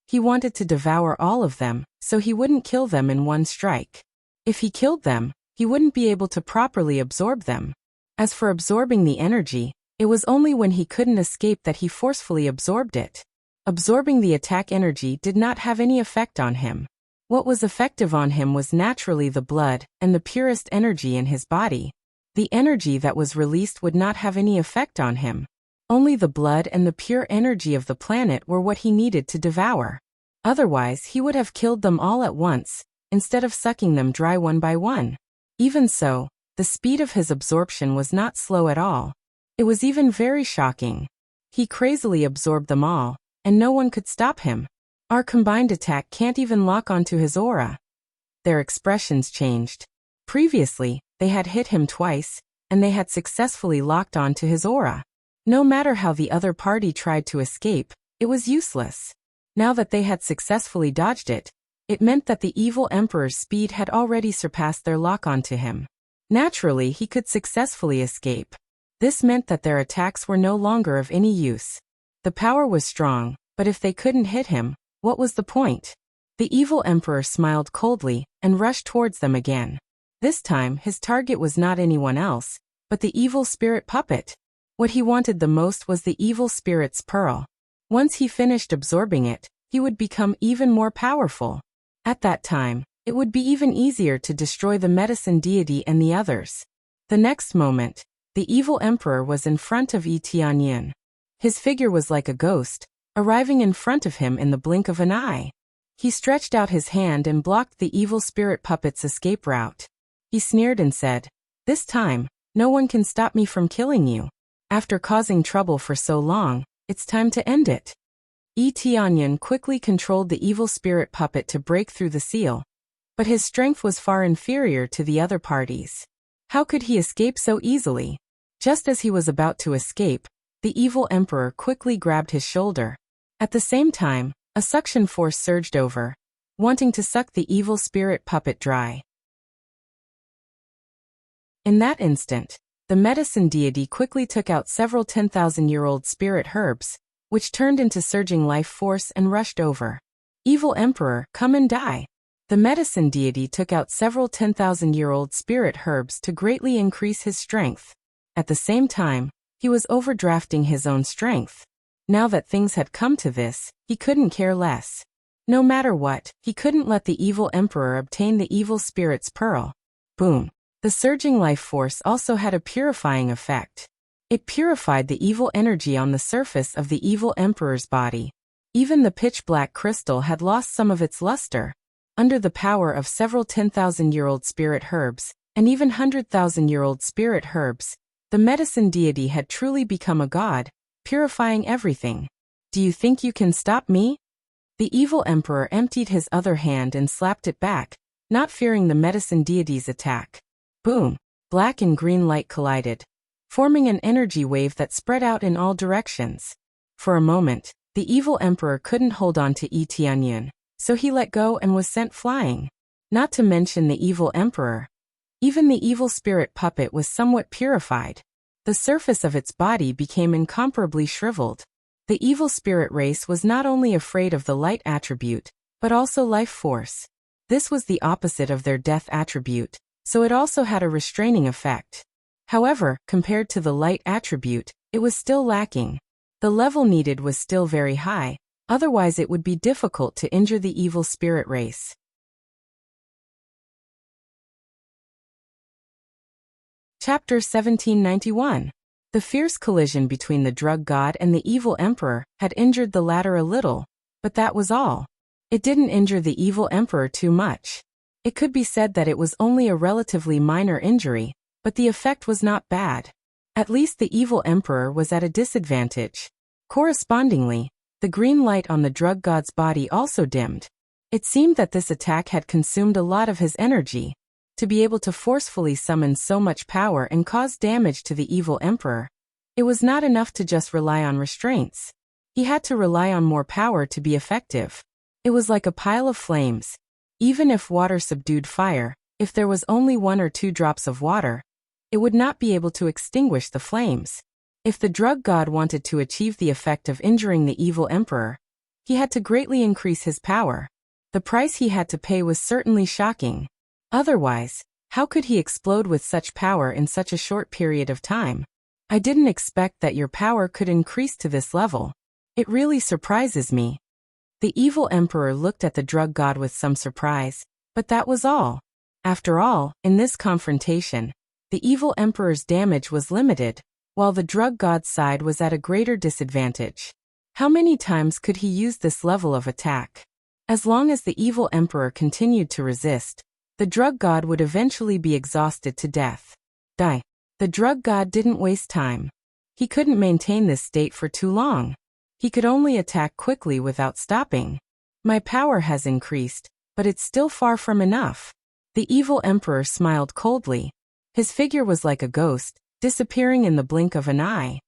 He wanted to devour all of them, so he wouldn't kill them in one strike. If he killed them, he wouldn't be able to properly absorb them. As for absorbing the energy, it was only when he couldn't escape that he forcefully absorbed it. Absorbing the attack energy did not have any effect on him. What was effective on him was naturally the blood and the purest energy in his body. The energy that was released would not have any effect on him. Only the blood and the pure energy of the planet were what he needed to devour. Otherwise, he would have killed them all at once, instead of sucking them dry one by one. Even so, the speed of his absorption was not slow at all. It was even very shocking. He crazily absorbed them all, and no one could stop him. Our combined attack can't even lock onto his aura. Their expressions changed. Previously, they had hit him twice, and they had successfully locked onto his aura. No matter how the other party tried to escape, it was useless. Now that they had successfully dodged it, it meant that the evil Emperor's speed had already surpassed their lock onto him. Naturally, he could successfully escape. This meant that their attacks were no longer of any use. The power was strong, but if they couldn't hit him, what was the point? The evil Emperor smiled coldly and rushed towards them again. This time, his target was not anyone else, but the evil spirit puppet. What he wanted the most was the evil spirit's pearl. Once he finished absorbing it, he would become even more powerful. At that time, it would be even easier to destroy the medicine deity and the others. The next moment, the evil Emperor was in front of Yi Tianyin. His figure was like a ghost, arriving in front of him in the blink of an eye. He stretched out his hand and blocked the evil spirit puppet's escape route. He sneered and said, "This time, no one can stop me from killing you. After causing trouble for so long, it's time to end it." Yi Tianyin quickly controlled the evil spirit puppet to break through the seal, but his strength was far inferior to the other parties. How could he escape so easily? Just as he was about to escape, the evil Emperor quickly grabbed his shoulder. At the same time, a suction force surged over, wanting to suck the evil spirit puppet dry. In that instant, the medicine deity quickly took out several 10,000-year-old spirit herbs, which turned into surging life force and rushed over. "Evil Emperor, come and die." The medicine deity took out several 10,000-year-old spirit herbs to greatly increase his strength. At the same time, he was overdrafting his own strength. Now that things had come to this, he couldn't care less. No matter what, he couldn't let the evil Emperor obtain the evil spirit's pearl. Boom. The surging life force also had a purifying effect. It purified the evil energy on the surface of the evil Emperor's body. Even the pitch-black crystal had lost some of its luster. Under the power of several 10,000-year-old spirit herbs, and even 100,000-year-old spirit herbs, the medicine deity had truly become a god, purifying everything. Do you think you can stop me? The evil emperor emptied his other hand and slapped it back, not fearing the medicine deity's attack. Boom! Black and green light collided, forming an energy wave that spread out in all directions. For a moment, the evil emperor couldn't hold on to Tianyun, so he let go and was sent flying. Not to mention the evil emperor. Even the evil spirit puppet was somewhat purified. The surface of its body became incomparably shriveled. The evil spirit race was not only afraid of the light attribute, but also life force. This was the opposite of their death attribute, so it also had a restraining effect. However, compared to the light attribute, it was still lacking. The level needed was still very high, otherwise it would be difficult to injure the evil spirit race. Chapter 1791. The fierce collision between the drug god and the evil emperor had injured the latter a little, but that was all. It didn't injure the evil emperor too much. It could be said that it was only a relatively minor injury, but the effect was not bad. At least the evil emperor was at a disadvantage. Correspondingly, the green light on the drug god's body also dimmed. It seemed that this attack had consumed a lot of his energy. To be able to forcefully summon so much power and cause damage to the evil emperor, it was not enough to just rely on restraints. He had to rely on more power to be effective. It was like a pile of flames. Even if water subdued fire, if there was only 1 or 2 drops of water, it would not be able to extinguish the flames. If the drug god wanted to achieve the effect of injuring the evil emperor, he had to greatly increase his power. The price he had to pay was certainly shocking. Otherwise, how could he explode with such power in such a short period of time? I didn't expect that your power could increase to this level. It really surprises me. The evil emperor looked at the drug god with some surprise, but that was all. After all, in this confrontation, the evil emperor's damage was limited, while the drug god's side was at a greater disadvantage. How many times could he use this level of attack? As long as the evil emperor continued to resist, the drug god would eventually be exhausted to death. Die. The drug god didn't waste time. He couldn't maintain this state for too long. He could only attack quickly without stopping. My power has increased, but it's still far from enough. The evil emperor smiled coldly. His figure was like a ghost, disappearing in the blink of an eye.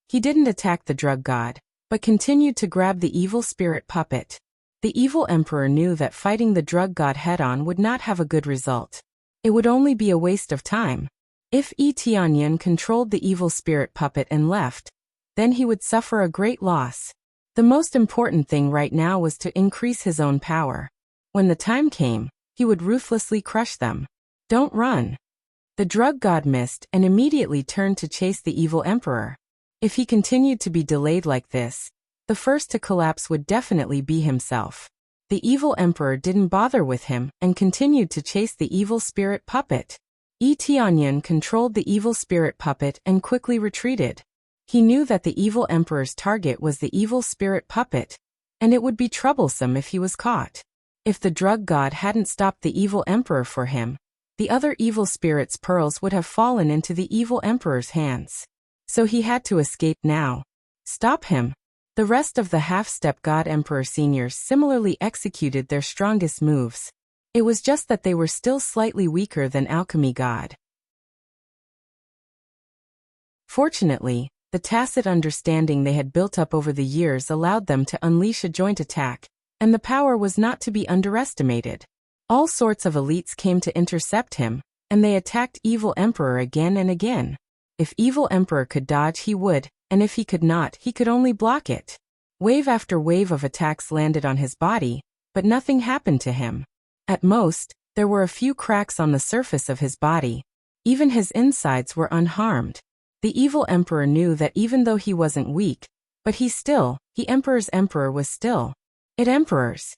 He didn't attack the drug god, but continued to grab the evil spirit puppet. The evil emperor knew that fighting the drug god head-on would not have a good result. It would only be a waste of time. If Tianyun controlled the evil spirit puppet and left, then he would suffer a great loss. The most important thing right now was to increase his own power. When the time came, he would ruthlessly crush them. Don't run. The drug god missed and immediately turned to chase the evil emperor. If he continued to be delayed like this, the first to collapse would definitely be himself. The evil emperor didn't bother with him and continued to chase the evil spirit puppet. Tianyun controlled the evil spirit puppet and quickly retreated. He knew that the evil emperor's target was the evil spirit puppet, and it would be troublesome if he was caught. If the drug god hadn't stopped the evil emperor for him, the other evil spirit's pearls would have fallen into the evil emperor's hands. So he had to escape now. Stop him. The rest of the half-step god emperor seniors similarly executed their strongest moves. It was just that they were still slightly weaker than alchemy god. Fortunately, the tacit understanding they had built up over the years allowed them to unleash a joint attack, and the power was not to be underestimated. All sorts of elites came to intercept him, and they attacked evil emperor again and again. If evil emperor could dodge, he would, and if he could not, he could only block it. Wave after wave of attacks landed on his body, but nothing happened to him. At most, there were a few cracks on the surface of his body. Even his insides were unharmed. The evil emperor knew that even though he wasn't weak, but he emperor's emperor was still. Emperors.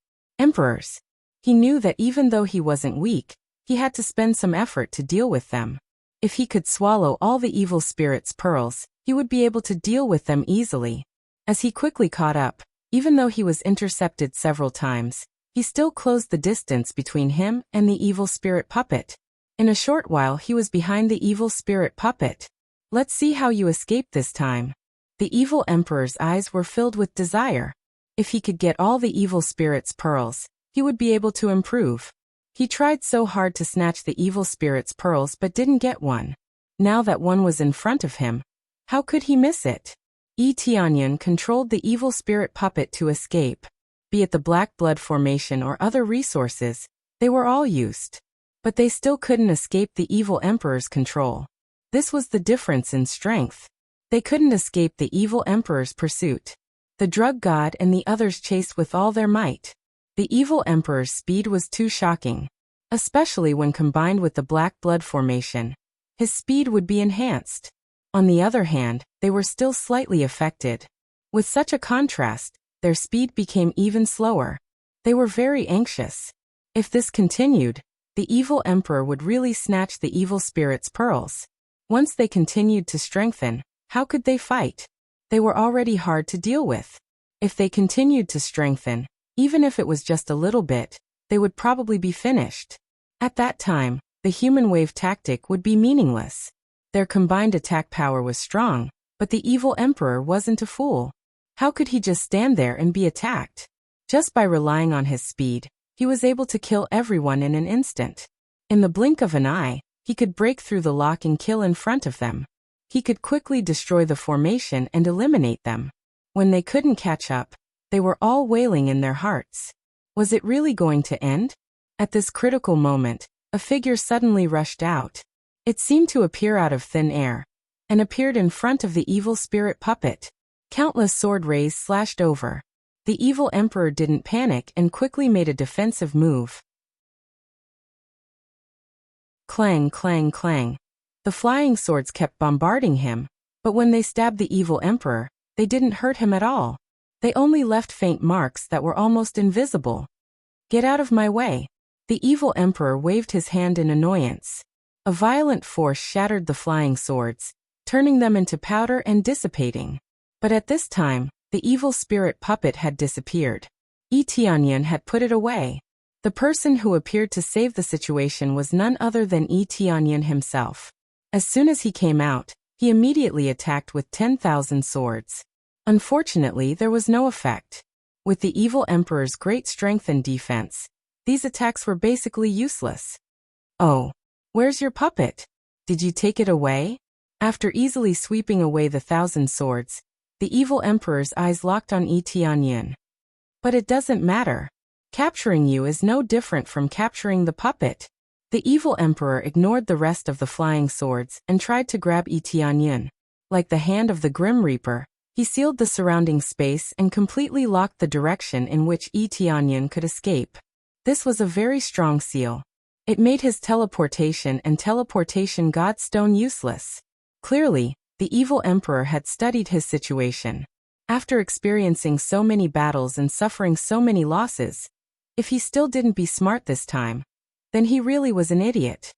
He knew that even though he wasn't weak, he had to spend some effort to deal with them. If he could swallow all the evil spirit's pearls, he would be able to deal with them easily. As he quickly caught up, Even though he was intercepted several times, he still closed the distance between him and the evil spirit puppet. In a short while he was behind the evil spirit puppet. Let's see how you escape this time. The evil emperor's eyes were filled with desire. If he could get all the evil spirit's pearls, he would be able to improve. He tried so hard to snatch the evil spirit's pearls but didn't get one. Now that one was in front of him, how could he miss it? Tianyan controlled the evil spirit puppet to escape. Be it the black blood formation or other resources, they were all used. But they still couldn't escape the evil emperor's control. This was the difference in strength. They couldn't escape the evil emperor's pursuit. The drug god and the others chased with all their might. The evil emperor's speed was too shocking. Especially when combined with the black blood formation. His speed would be enhanced. On the other hand, they were still slightly affected. With such a contrast, their speed became even slower. They were very anxious. If this continued, the evil emperor would really snatch the evil spirit's pearls. Once they continued to strengthen, how could they fight? They were already hard to deal with. If they continued to strengthen, even if it was just a little bit, they would probably be finished. At that time, the human wave tactic would be meaningless. Their combined attack power was strong, but the evil emperor wasn't a fool. How could he just stand there and be attacked? Just by relying on his speed, he was able to kill everyone in an instant. In the blink of an eye, he could break through the lock and kill in front of them. He could quickly destroy the formation and eliminate them. When they couldn't catch up, they were all wailing in their hearts. Was it really going to end? At this critical moment, a figure suddenly rushed out. It seemed to appear out of thin air, and appeared in front of the evil spirit puppet. Countless sword rays slashed over. The evil emperor didn't panic and quickly made a defensive move. Clang, clang, clang. The flying swords kept bombarding him, but when they stabbed the evil emperor, they didn't hurt him at all. They only left faint marks that were almost invisible. Get out of my way. The evil emperor waved his hand in annoyance. A violent force shattered the flying swords, turning them into powder and dissipating. But at this time, the evil spirit puppet had disappeared. Tianyan had put it away. The person who appeared to save the situation was none other than Tianyan himself. As soon as he came out, he immediately attacked with 10,000 swords. Unfortunately, there was no effect. With the evil emperor's great strength and defense, these attacks were basically useless. Oh, where's your puppet? Did you take it away? After easily sweeping away the 1,000 swords, the evil emperor's eyes locked on Tianyan. But it doesn't matter. Capturing you is no different from capturing the puppet. The evil emperor ignored the rest of the flying swords and tried to grab Tianyan. Like the hand of the Grim Reaper, he sealed the surrounding space and completely locked the direction in which Tianyan could escape. This was a very strong seal. It made his teleportation and teleportation godstone useless. Clearly, the evil emperor had studied his situation. After experiencing so many battles and suffering so many losses, if he still didn't be smart this time, then he really was an idiot.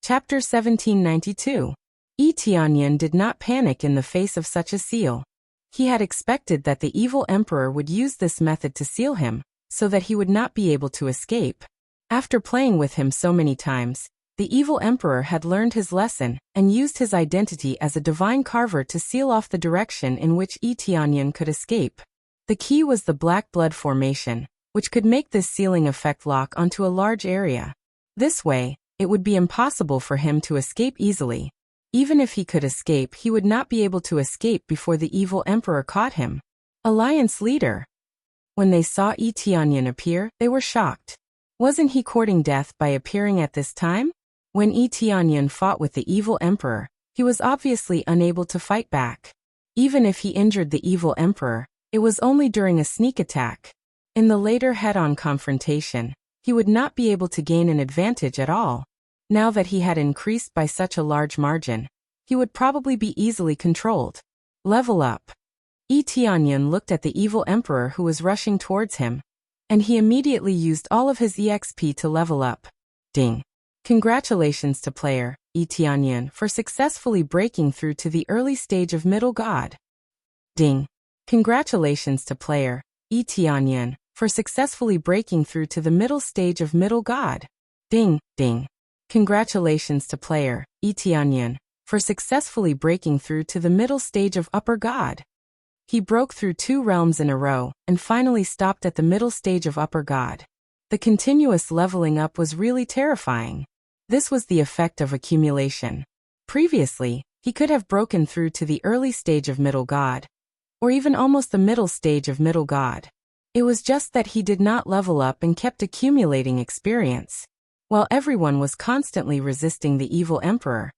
Chapter 1792. Tianyan did not panic in the face of such a seal. He had expected that the evil emperor would use this method to seal him, so that he would not be able to escape. After playing with him so many times, the evil emperor had learned his lesson and used his identity as a divine carver to seal off the direction in which Tianyan could escape. The key was the black blood formation, which could make this sealing effect lock onto a large area. This way, it would be impossible for him to escape easily. Even if he could escape, he would not be able to escape before the evil emperor caught him. Alliance leader. When they saw Tianyan appear, they were shocked. Wasn't he courting death by appearing at this time? When Tianyan fought with the evil emperor, he was obviously unable to fight back. Even if he injured the evil emperor, it was only during a sneak attack. In the later head-on confrontation, he would not be able to gain an advantage at all. Now that he had increased by such a large margin, he would probably be easily controlled. Level up. Tianyan looked at the evil emperor who was rushing towards him, and he immediately used all of his EXP to level up. Ding. Congratulations to player, Yi Tianyan for successfully breaking through to the early stage of middle god. Ding! Congratulations to player Yi Tianyan for successfully breaking through to the middle stage of middle god. Ding! Ding! Congratulations to player Yi Tianyan for successfully breaking through to the middle stage of upper god. He broke through 2 realms in a row and finally stopped at the middle stage of upper god. The continuous leveling up was really terrifying. This was the effect of accumulation. Previously, he could have broken through to the early stage of middle god, or even almost the middle stage of middle god. It was just that he did not level up and kept accumulating experience. While everyone was constantly resisting the evil emperor,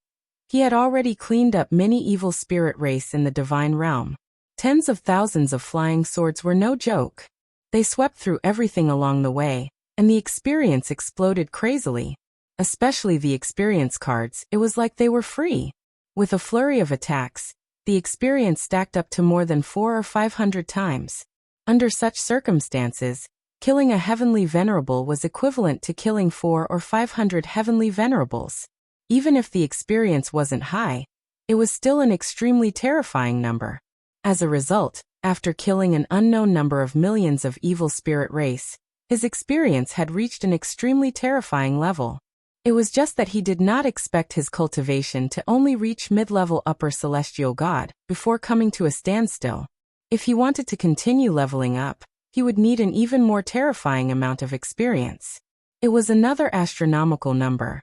he had already cleaned up many evil spirit race in the divine realm. Tens of thousands of flying swords were no joke. They swept through everything along the way, and the experience exploded crazily. Especially the experience cards, it was like they were free. With a flurry of attacks, the experience stacked up to more than 400 or 500 times. Under such circumstances, killing a heavenly venerable was equivalent to killing 400 or 500 heavenly venerables. Even if the experience wasn't high, it was still an extremely terrifying number. As a result, after killing an unknown number of millions of evil spirit race, his experience had reached an extremely terrifying level. It was just that he did not expect his cultivation to only reach mid-level upper celestial god before coming to a standstill. If he wanted to continue leveling up, he would need an even more terrifying amount of experience. It was another astronomical number.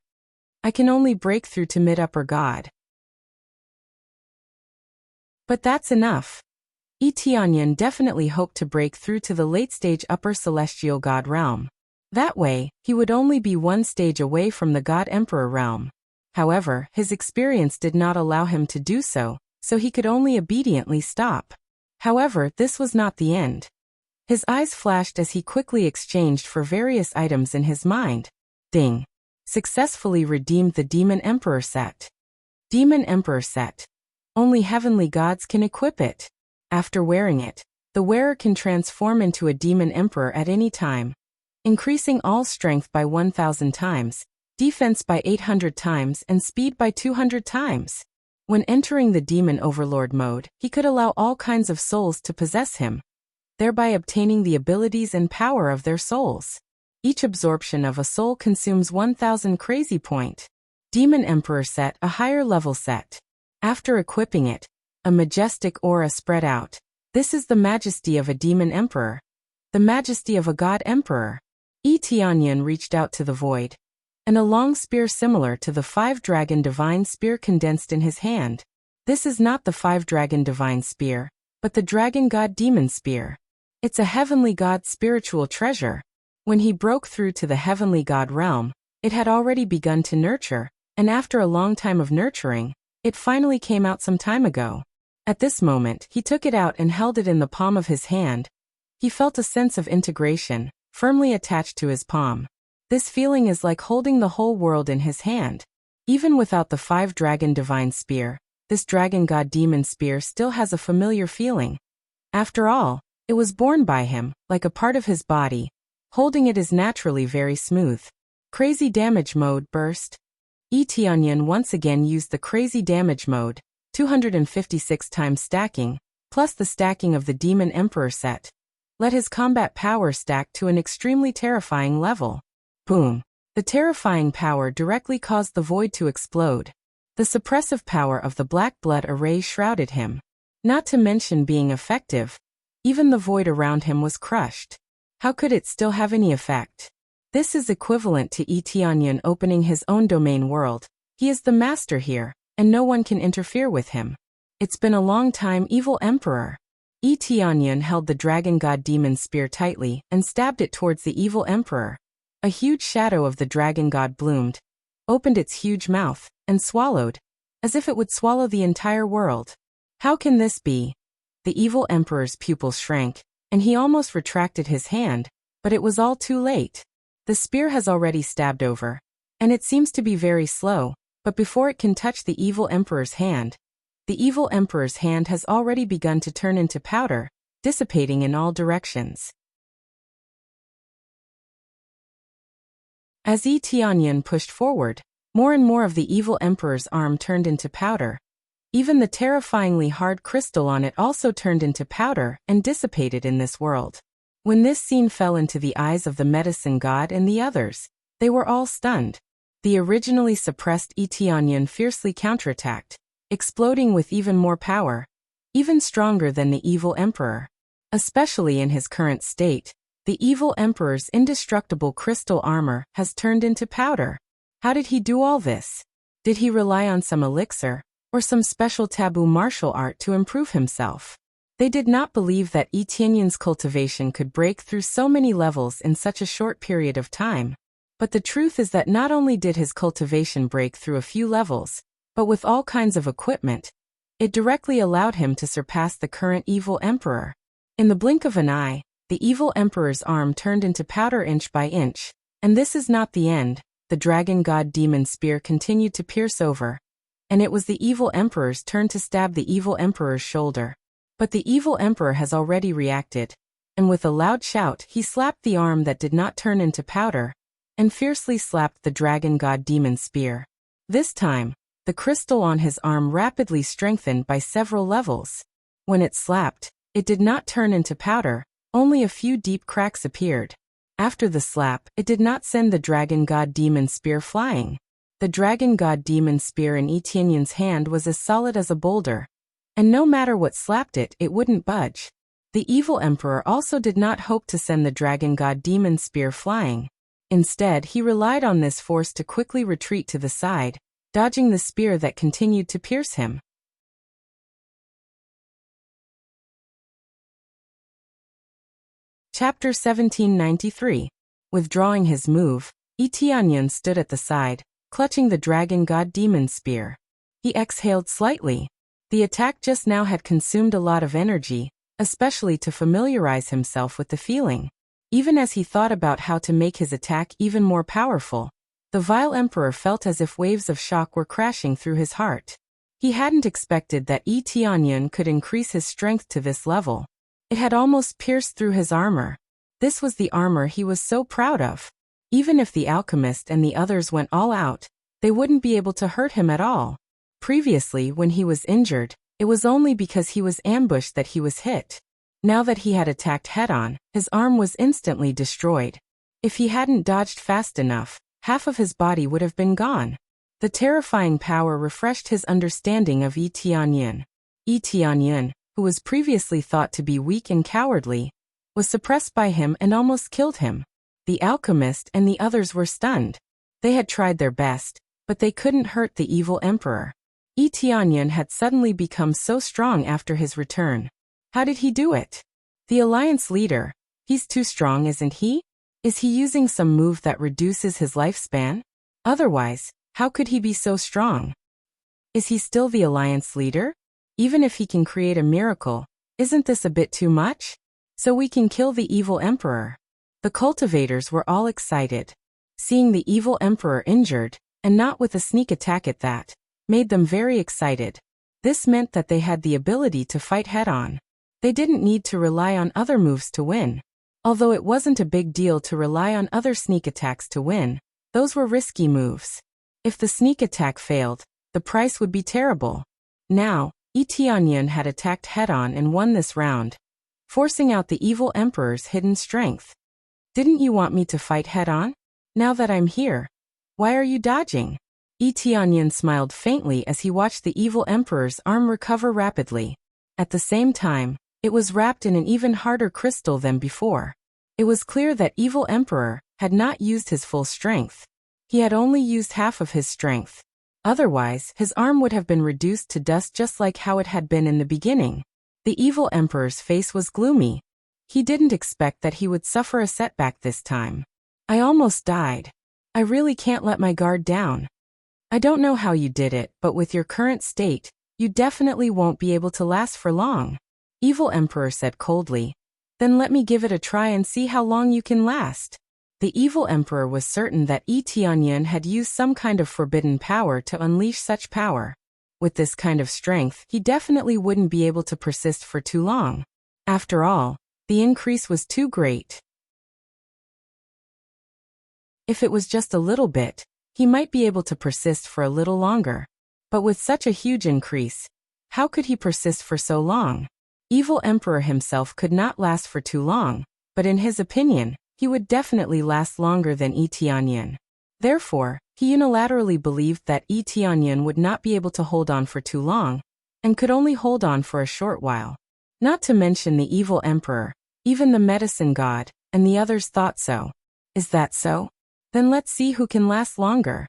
I can only break through to mid-upper god. But that's enough. Yi Tianyan definitely hoped to break through to the late-stage upper celestial god realm. That way, he would only be 1 stage away from the God-Emperor realm. However, his experience did not allow him to do so, so he could only obediently stop. However, this was not the end. His eyes flashed as he quickly exchanged for various items in his mind. Ding! Successfully redeemed the Demon Emperor set. Demon Emperor set. Only heavenly gods can equip it. After wearing it, the wearer can transform into a Demon Emperor at any time, increasing all strength by 1,000 times, defense by 800 times and speed by 200 times. When entering the Demon Overlord mode, he could allow all kinds of souls to possess him, thereby obtaining the abilities and power of their souls. Each absorption of a soul consumes 1,000 crazy point. Demon Emperor set, a higher level set. After equipping it, a majestic aura spread out. This is the majesty of a Demon Emperor. The majesty of a God Emperor. Yi Tianyan reached out to the void, and a long spear similar to the 5-dragon divine spear condensed in his hand. This is not the 5-dragon divine spear, but the dragon god demon spear. It's a heavenly god spiritual treasure. When he broke through to the heavenly god realm, it had already begun to nurture, and after a long time of nurturing, it finally came out some time ago. At this moment, he took it out and held it in the palm of his hand. He felt a sense of integration, firmly attached to his palm. This feeling is like holding the whole world in his hand. Even without the 5-dragon divine spear, this dragon god demon spear still has a familiar feeling. After all, it was born by him, like a part of his body. Holding it is naturally very smooth. Crazy damage mode burst. Yi Tianyan once again used the crazy damage mode, 256 times stacking, plus the stacking of the Demon Emperor set. Let his combat power stack to an extremely terrifying level. Boom! The terrifying power directly caused the void to explode. The suppressive power of the black blood array shrouded him. Not to mention being effective, even the void around him was crushed. How could it still have any effect? This is equivalent to Yi Tianyan opening his own domain world. He is the master here, and no one can interfere with him. It's been a long time, evil emperor. Yi Tianyan held the dragon god demon spear tightly and stabbed it towards the evil emperor. A huge shadow of the dragon god bloomed, opened its huge mouth, and swallowed, as if it would swallow the entire world. How can this be? The evil emperor's pupils shrank, and he almost retracted his hand, but it was all too late. The spear has already stabbed over, and it seems to be very slow, but before it can touch the evil emperor's hand, the evil emperor's hand has already begun to turn into powder, dissipating in all directions. As Yi Tianyan pushed forward, More and more of the evil emperor's arm turned into powder. Even the terrifyingly hard crystal on it also turned into powder and dissipated in this world. When this scene fell into the eyes of the medicine god and the others, they were all stunned. The originally suppressed Itianyan fiercely counterattacked, exploding with even more power, even stronger than the evil emperor. Especially in his current state, the evil emperor's indestructible crystal armor has turned into powder. How did he do all this? Did he rely on some elixir, or some special taboo martial art to improve himself? They did not believe that Itianyan's cultivation could break through so many levels in such a short period of time. But the truth is that not only did his cultivation break through a few levels, but with all kinds of equipment, it directly allowed him to surpass the current evil emperor. In the blink of an eye, the evil emperor's arm turned into powder inch by inch. And this is not the end. The dragon god demon spear continued to pierce over, and it was the evil emperor's turn to stab the evil emperor's shoulder. But the evil emperor has already reacted, and with a loud shout he slapped the arm that did not turn into powder, and fiercely slapped the dragon god demon spear. This time, the crystal on his arm rapidly strengthened by several levels. When it slapped, it did not turn into powder, only a few deep cracks appeared. After the slap, it did not send the dragon god demon spear flying. The dragon god demon spear in Etienne's hand was as solid as a boulder, and no matter what slapped it, it wouldn't budge. The evil emperor also did not hope to send the dragon god demon spear flying. Instead, he relied on this force to quickly retreat to the side, dodging the spear that continued to pierce him. Chapter 1793. Withdrawing his move, Itianyan stood at the side, clutching the dragon god demon spear. He exhaled slightly. The attack just now had consumed a lot of energy, especially to familiarize himself with the feeling. Even as he thought about how to make his attack even more powerful, the vile emperor felt as if waves of shock were crashing through his heart. He hadn't expected that Itianyan could increase his strength to this level. It had almost pierced through his armor. This was the armor he was so proud of. Even if the alchemist and the others went all out, they wouldn't be able to hurt him at all. Previously, when he was injured, it was only because he was ambushed that he was hit. Now that he had attacked head-on, his arm was instantly destroyed. If he hadn't dodged fast enough, half of his body would have been gone. The terrifying power refreshed his understanding of Itianyan. Itianyan, who was previously thought to be weak and cowardly, was suppressed by him and almost killed him. The alchemist and the others were stunned. They had tried their best, but they couldn't hurt the evil emperor. Itianyan had suddenly become so strong after his return. How did he do it? The alliance leader. He's too strong, isn't he? Is he using some move that reduces his lifespan? Otherwise, how could he be so strong? Is he still the alliance leader? Even if he can create a miracle, isn't this a bit too much? So we can kill the evil emperor. The cultivators were all excited. Seeing the evil emperor injured, and not with a sneak attack at that, made them very excited. This meant that they had the ability to fight head-on. They didn't need to rely on other moves to win. Although it wasn't a big deal to rely on other sneak attacks to win, those were risky moves. If the sneak attack failed, the price would be terrible. Now, Itianyan had attacked head-on and won this round, forcing out the evil emperor's hidden strength. Didn't you want me to fight head-on? Now that I'm here, why are you dodging? Itianyan smiled faintly as he watched the evil emperor's arm recover rapidly. At the same time, it was wrapped in an even harder crystal than before. It was clear that evil emperor had not used his full strength. He had only used half of his strength. Otherwise, his arm would have been reduced to dust just like how it had been in the beginning. The evil emperor's face was gloomy. He didn't expect that he would suffer a setback this time. I almost died. I really can't let my guard down. I don't know how you did it, but with your current state, you definitely won't be able to last for long. Evil Emperor said coldly. Then let me give it a try and see how long you can last. The evil emperor was certain that Itianyan had used some kind of forbidden power to unleash such power. With this kind of strength, he definitely wouldn't be able to persist for too long. After all, the increase was too great. If it was just a little bit, He might be able to persist for a little longer. But with such a huge increase, how could he persist for so long? Evil Emperor himself could not last for too long, but in his opinion, he would definitely last longer than Yi Tianyan. Therefore, he unilaterally believed that Yi Tianyan would not be able to hold on for too long, and could only hold on for a short while. Not to mention the evil emperor, even the medicine god, and the others thought so. Is that so? Then let's see who can last longer.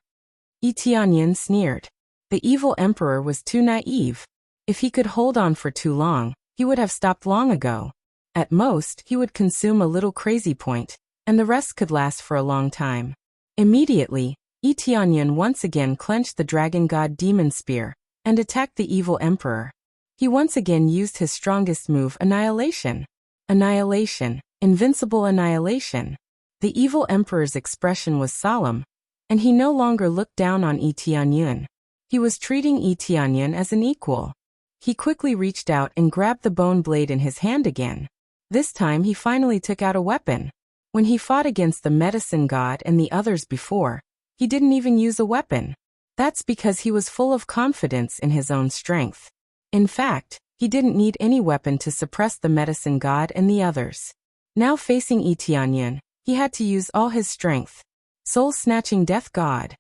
Yi Tianyan sneered. The evil emperor was too naive. If he could hold on for too long, he would have stopped long ago. At most, he would consume a little crazy point, and the rest could last for a long time. Immediately, Yi Tianyan once again clenched the dragon god demon spear, and attacked the evil emperor. He once again used his strongest move, Annihilation. Annihilation, invincible annihilation. The evil emperor's expression was solemn, and he no longer looked down on Yi Tianyan. He was treating Yi Tianyan as an equal. He quickly reached out and grabbed the bone blade in his hand again. This time he finally took out a weapon. When he fought against the medicine god and the others before, he didn't even use a weapon. That's because he was full of confidence in his own strength. In fact, he didn't need any weapon to suppress the medicine god and the others. Now facing Yi Tianyan, he had to use all his strength. Soul-snatching death god.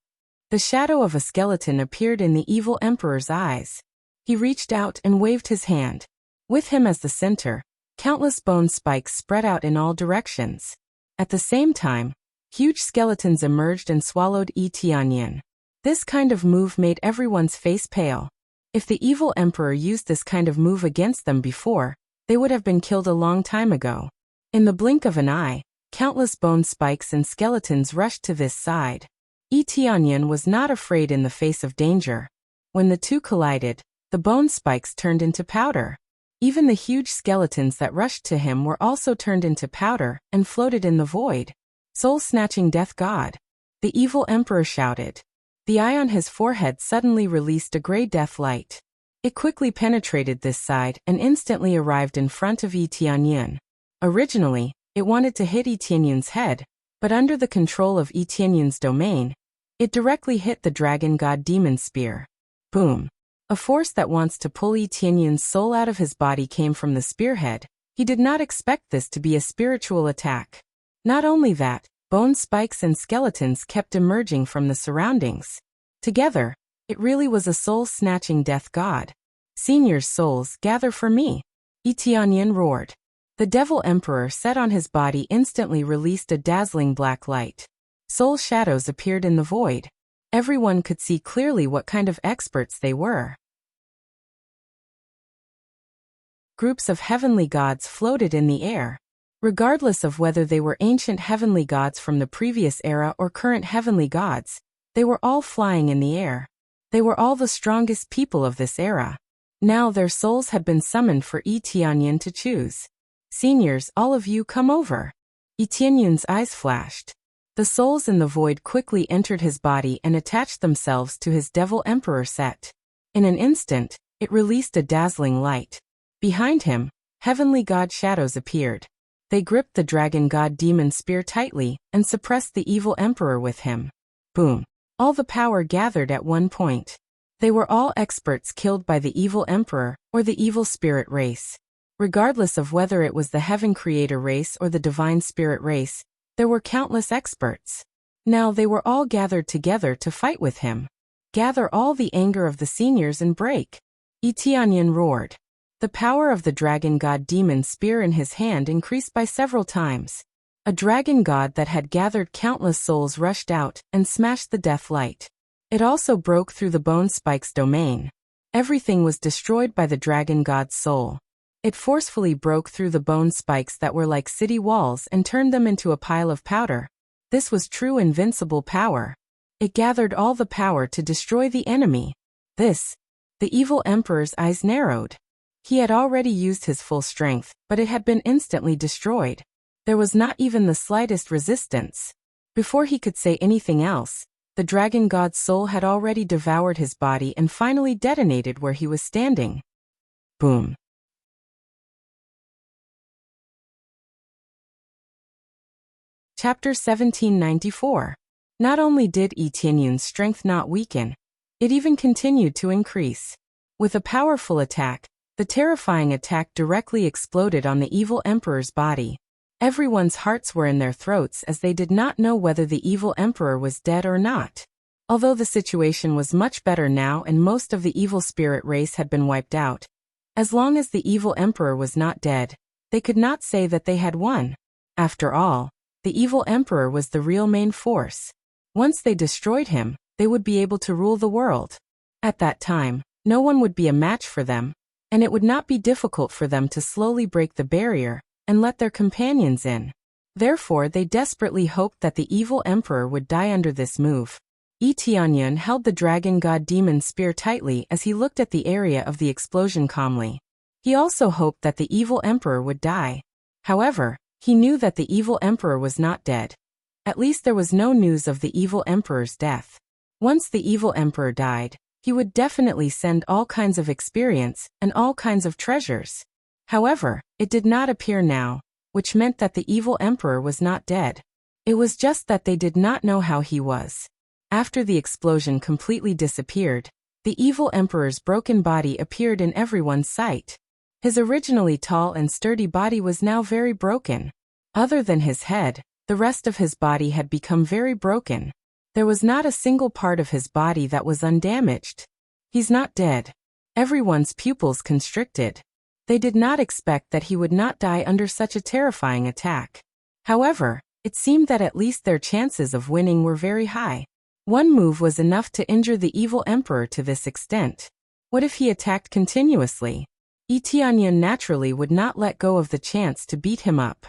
The shadow of a skeleton appeared in the evil emperor's eyes. He reached out and waved his hand. With him as the center, countless bone spikes spread out in all directions. At the same time, huge skeletons emerged and swallowed Yi Tianyan. This kind of move made everyone's face pale. If the evil emperor used this kind of move against them before, they would have been killed a long time ago. In the blink of an eye, countless bone spikes and skeletons rushed to this side. Yi Tianyan was not afraid in the face of danger. When the two collided, the bone spikes turned into powder. Even the huge skeletons that rushed to him were also turned into powder and floated in the void. Soul-snatching death god. The evil emperor shouted. The eye on his forehead suddenly released a gray death light. It quickly penetrated this side and instantly arrived in front of Yi Tianyan. Originally, it wanted to hit Yi Tianyan's head, but under the control of Yi Tianyan's domain, it directly hit the dragon god demon spear. Boom. A force that wants to pull Yi Tianyan's soul out of his body came from the spearhead. He did not expect this to be a spiritual attack. Not only that, bone spikes and skeletons kept emerging from the surroundings. Together, it really was a soul-snatching death god. Senior's souls, gather for me. Yi Tianyan roared. The devil emperor set on his body instantly released a dazzling black light. Soul shadows appeared in the void. Everyone could see clearly what kind of experts they were. Groups of heavenly gods floated in the air. Regardless of whether they were ancient heavenly gods from the previous era or current heavenly gods, they were all flying in the air. They were all the strongest people of this era. Now their souls had been summoned for Yi Tianyan to choose. Seniors, all of you come over. Yi Tianyan's eyes flashed. The souls in the void quickly entered his body and attached themselves to his devil emperor set. In an instant, it released a dazzling light. Behind him, heavenly god shadows appeared. They gripped the dragon god demon spear tightly and suppressed the evil emperor with him. Boom. All the power gathered at one point. They were all experts killed by the evil emperor or the evil spirit race. Regardless of whether it was the heaven creator race or the divine spirit race, there were countless experts. Now they were all gathered together to fight with him. Gather all the anger of the seniors and break. Yi Tianyan roared. The power of the dragon god demon spear in his hand increased by several times. A dragon god that had gathered countless souls rushed out and smashed the death light. It also broke through the bone spike's domain. Everything was destroyed by the dragon god's soul. It forcefully broke through the bone spikes that were like city walls and turned them into a pile of powder. This was true invincible power. It gathered all the power to destroy the enemy. The evil emperor's eyes narrowed. He had already used his full strength, but it had been instantly destroyed. There was not even the slightest resistance. Before he could say anything else, the dragon god's soul had already devoured his body and finally detonated where he was standing. Boom. Chapter 1794. Not only did Yi Tianyun's strength not weaken, it even continued to increase. With a powerful attack, the terrifying attack directly exploded on the evil emperor's body. Everyone's hearts were in their throats as they did not know whether the evil emperor was dead or not. Although the situation was much better now and most of the evil spirit race had been wiped out, as long as the evil emperor was not dead, they could not say that they had won. After all, the evil emperor was the real main force. Once they destroyed him, they would be able to rule the world. At that time, no one would be a match for them, and it would not be difficult for them to slowly break the barrier and let their companions in. Therefore, they desperately hoped that the evil emperor would die under this move. Yi Tianyun held the dragon god demon spear tightly as he looked at the area of the explosion calmly. He also hoped that the evil emperor would die. However, he knew that the evil emperor was not dead. At least there was no news of the evil emperor's death. Once the evil emperor died, he would definitely send all kinds of experience and all kinds of treasures. However, it did not appear now, which meant that the evil emperor was not dead. It was just that they did not know how he was. After the explosion completely disappeared, the evil emperor's broken body appeared in everyone's sight. His originally tall and sturdy body was now very broken. Other than his head, the rest of his body had become very broken. There was not a single part of his body that was undamaged. He's not dead. Everyone's pupils constricted. They did not expect that he would not die under such a terrifying attack. However, it seemed that at least their chances of winning were very high. One move was enough to injure the evil emperor to this extent. What if he attacked continuously? Yi Tianyun naturally would not let go of the chance to beat him up.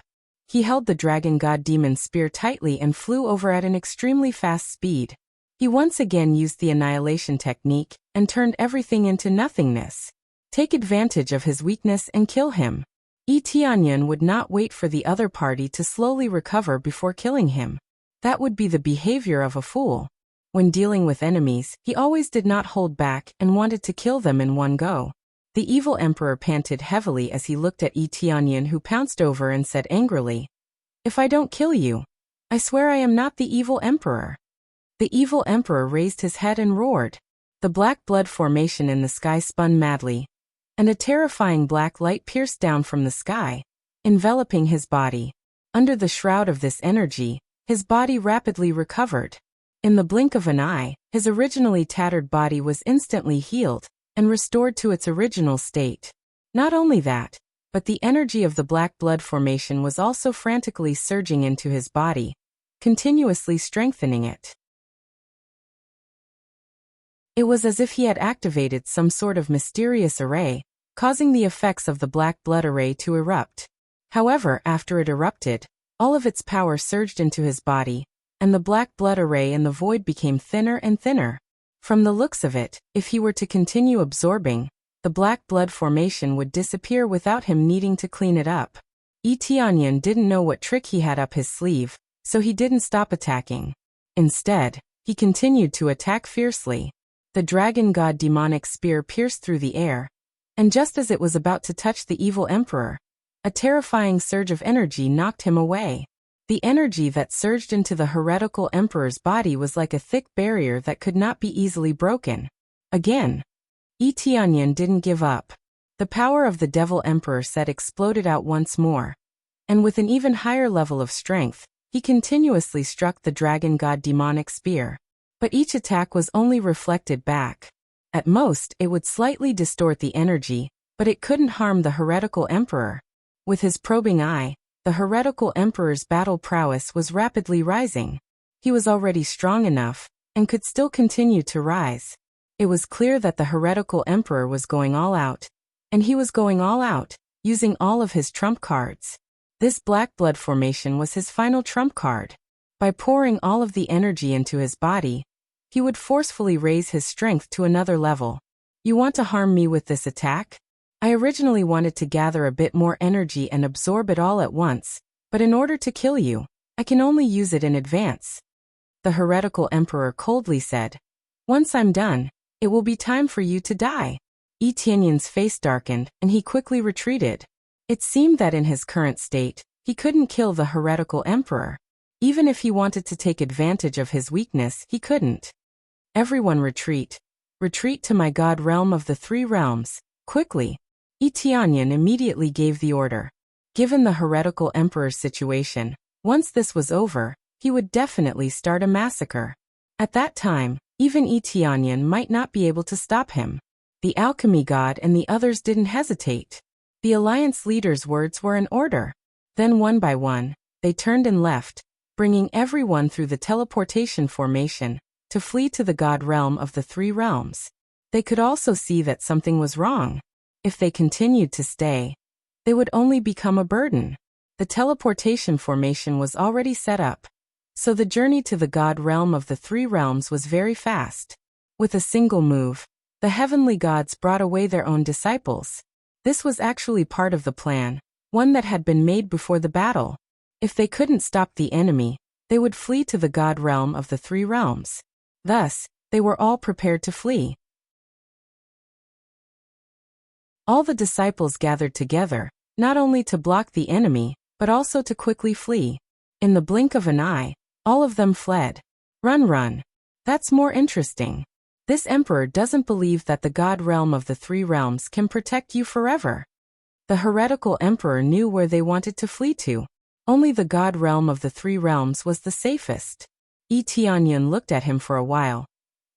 He held the dragon god demon spear tightly and flew over at an extremely fast speed. He once again used the annihilation technique and turned everything into nothingness. Take advantage of his weakness and kill him. Yi Tianyun would not wait for the other party to slowly recover before killing him. That would be the behavior of a fool. When dealing with enemies, he always did not hold back and wanted to kill them in one go. The evil emperor panted heavily as he looked at Yi Tianyun, who pounced over and said angrily, "If I don't kill you, I swear I am not the evil emperor." The evil emperor raised his head and roared. The black blood formation in the sky spun madly, and a terrifying black light pierced down from the sky, enveloping his body. Under the shroud of this energy, his body rapidly recovered. In the blink of an eye, his originally tattered body was instantly healed and restored to its original state. Not only that, but the energy of the black blood formation was also frantically surging into his body, continuously strengthening it. It was as if he had activated some sort of mysterious array, causing the effects of the black blood array to erupt. However, after it erupted, all of its power surged into his body, and the black blood array in the void became thinner and thinner. From the looks of it, if he were to continue absorbing, the black blood formation would disappear without him needing to clean it up. Yi Tianyun didn't know what trick he had up his sleeve, so he didn't stop attacking. Instead, he continued to attack fiercely. The dragon god demonic spear pierced through the air, and just as it was about to touch the evil emperor, a terrifying surge of energy knocked him away. The energy that surged into the heretical emperor's body was like a thick barrier that could not be easily broken. Again, Yi Tianyun didn't give up. The power of the devil emperor set exploded out once more, and with an even higher level of strength, he continuously struck the dragon god demonic spear. But each attack was only reflected back. At most, it would slightly distort the energy, but it couldn't harm the heretical emperor. With his probing eye, the heretical emperor's battle prowess was rapidly rising. He was already strong enough, and could still continue to rise. It was clear that the heretical emperor was going all out, and he was going all out, using all of his trump cards. This black blood formation was his final trump card. By pouring all of the energy into his body, he would forcefully raise his strength to another level. You want to harm me with this attack? I originally wanted to gather a bit more energy and absorb it all at once, but in order to kill you, I can only use it in advance. The heretical emperor coldly said, "Once I'm done, it will be time for you to die." Yi Tianyun's face darkened, and he quickly retreated. It seemed that in his current state, he couldn't kill the heretical emperor. Even if he wanted to take advantage of his weakness, he couldn't. Everyone retreat. Retreat to my god realm of the three realms, quickly. Yi Tianyan immediately gave the order. Given the heretical emperor's situation, once this was over, he would definitely start a massacre. At that time, even Yi Tianyan might not be able to stop him. The alchemy god and the others didn't hesitate. The alliance leader's words were an order. Then one by one, they turned and left, bringing everyone through the teleportation formation, to flee to the god realm of the three realms. They could also see that something was wrong. If they continued to stay, they would only become a burden. The teleportation formation was already set up, so the journey to the god realm of the three realms was very fast. With a single move, the heavenly gods brought away their own disciples. This was actually part of the plan, one that had been made before the battle. If they couldn't stop the enemy, they would flee to the god realm of the three realms. Thus, they were all prepared to flee. All the disciples gathered together, not only to block the enemy, but also to quickly flee. In the blink of an eye, all of them fled. Run. That's more interesting. This emperor doesn't believe that the god realm of the three realms can protect you forever. The heretical emperor knew where they wanted to flee to. Only the god realm of the three realms was the safest. Yi Tianyan looked at him for a while,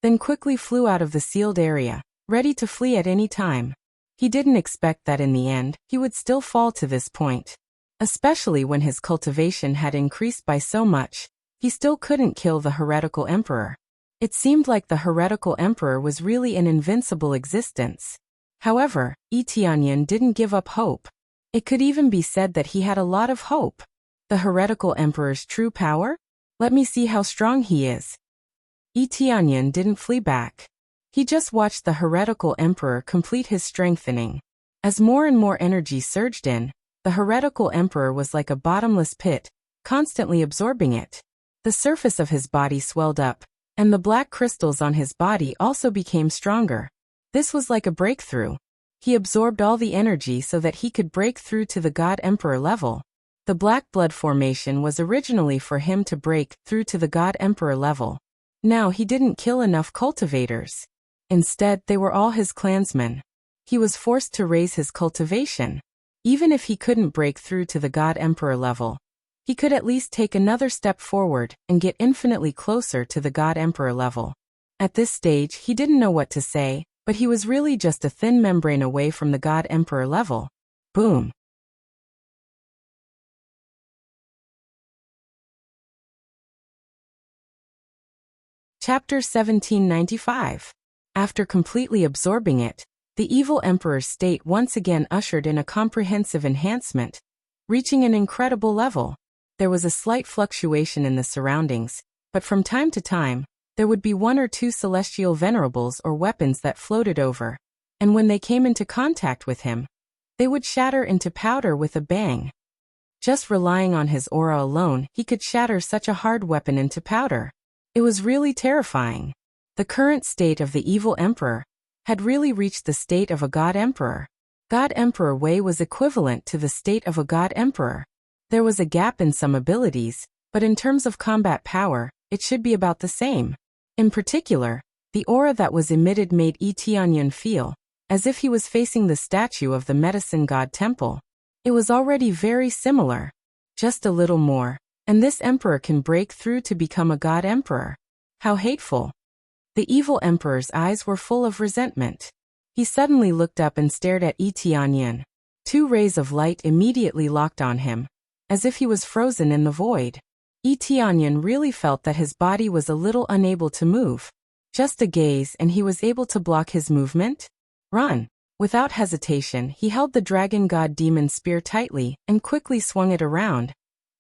then quickly flew out of the sealed area, ready to flee at any time. He didn't expect that in the end, he would still fall to this point. Especially when his cultivation had increased by so much, he still couldn't kill the heretical emperor. It seemed like the heretical emperor was really an invincible existence. However, Yi Tianyan didn't give up hope. It could even be said that he had a lot of hope. The heretical emperor's true power? Let me see how strong he is. Yi Tianyan didn't flee back. He just watched the heretical emperor complete his strengthening. As more and more energy surged in, the heretical emperor was like a bottomless pit, constantly absorbing it. The surface of his body swelled up, and the black crystals on his body also became stronger. This was like a breakthrough. He absorbed all the energy so that he could break through to the god emperor level. The black blood formation was originally for him to break through to the god emperor level. Now he didn't kill enough cultivators. Instead, they were all his clansmen. He was forced to raise his cultivation. Even if he couldn't break through to the god emperor level, he could at least take another step forward and get infinitely closer to the god emperor level. At this stage, he didn't know what to say, but he was really just a thin membrane away from the god emperor level. Boom. Chapter 1795. After completely absorbing it, the evil emperor's state once again ushered in a comprehensive enhancement, reaching an incredible level. There was a slight fluctuation in the surroundings, but from time to time, there would be one or two celestial venerables or weapons that floated over, and when they came into contact with him, they would shatter into powder with a bang. Just relying on his aura alone, he could shatter such a hard weapon into powder. It was really terrifying. The current state of the evil emperor had really reached the state of a god emperor. God Emperor Wei was equivalent to the state of a god emperor. There was a gap in some abilities, but in terms of combat power, it should be about the same. In particular, the aura that was emitted made Yi Tianyan feel as if he was facing the statue of the medicine god temple. It was already very similar. Just a little more, and this emperor can break through to become a god emperor. How hateful. The evil emperor's eyes were full of resentment. He suddenly looked up and stared at Yi Tianyan. Two rays of light immediately locked on him, as if he was frozen in the void. Yi Tianyan really felt that his body was a little unable to move. Just a gaze and he was able to block his movement? Run. Without hesitation, he held the dragon god demon spear tightly and quickly swung it around,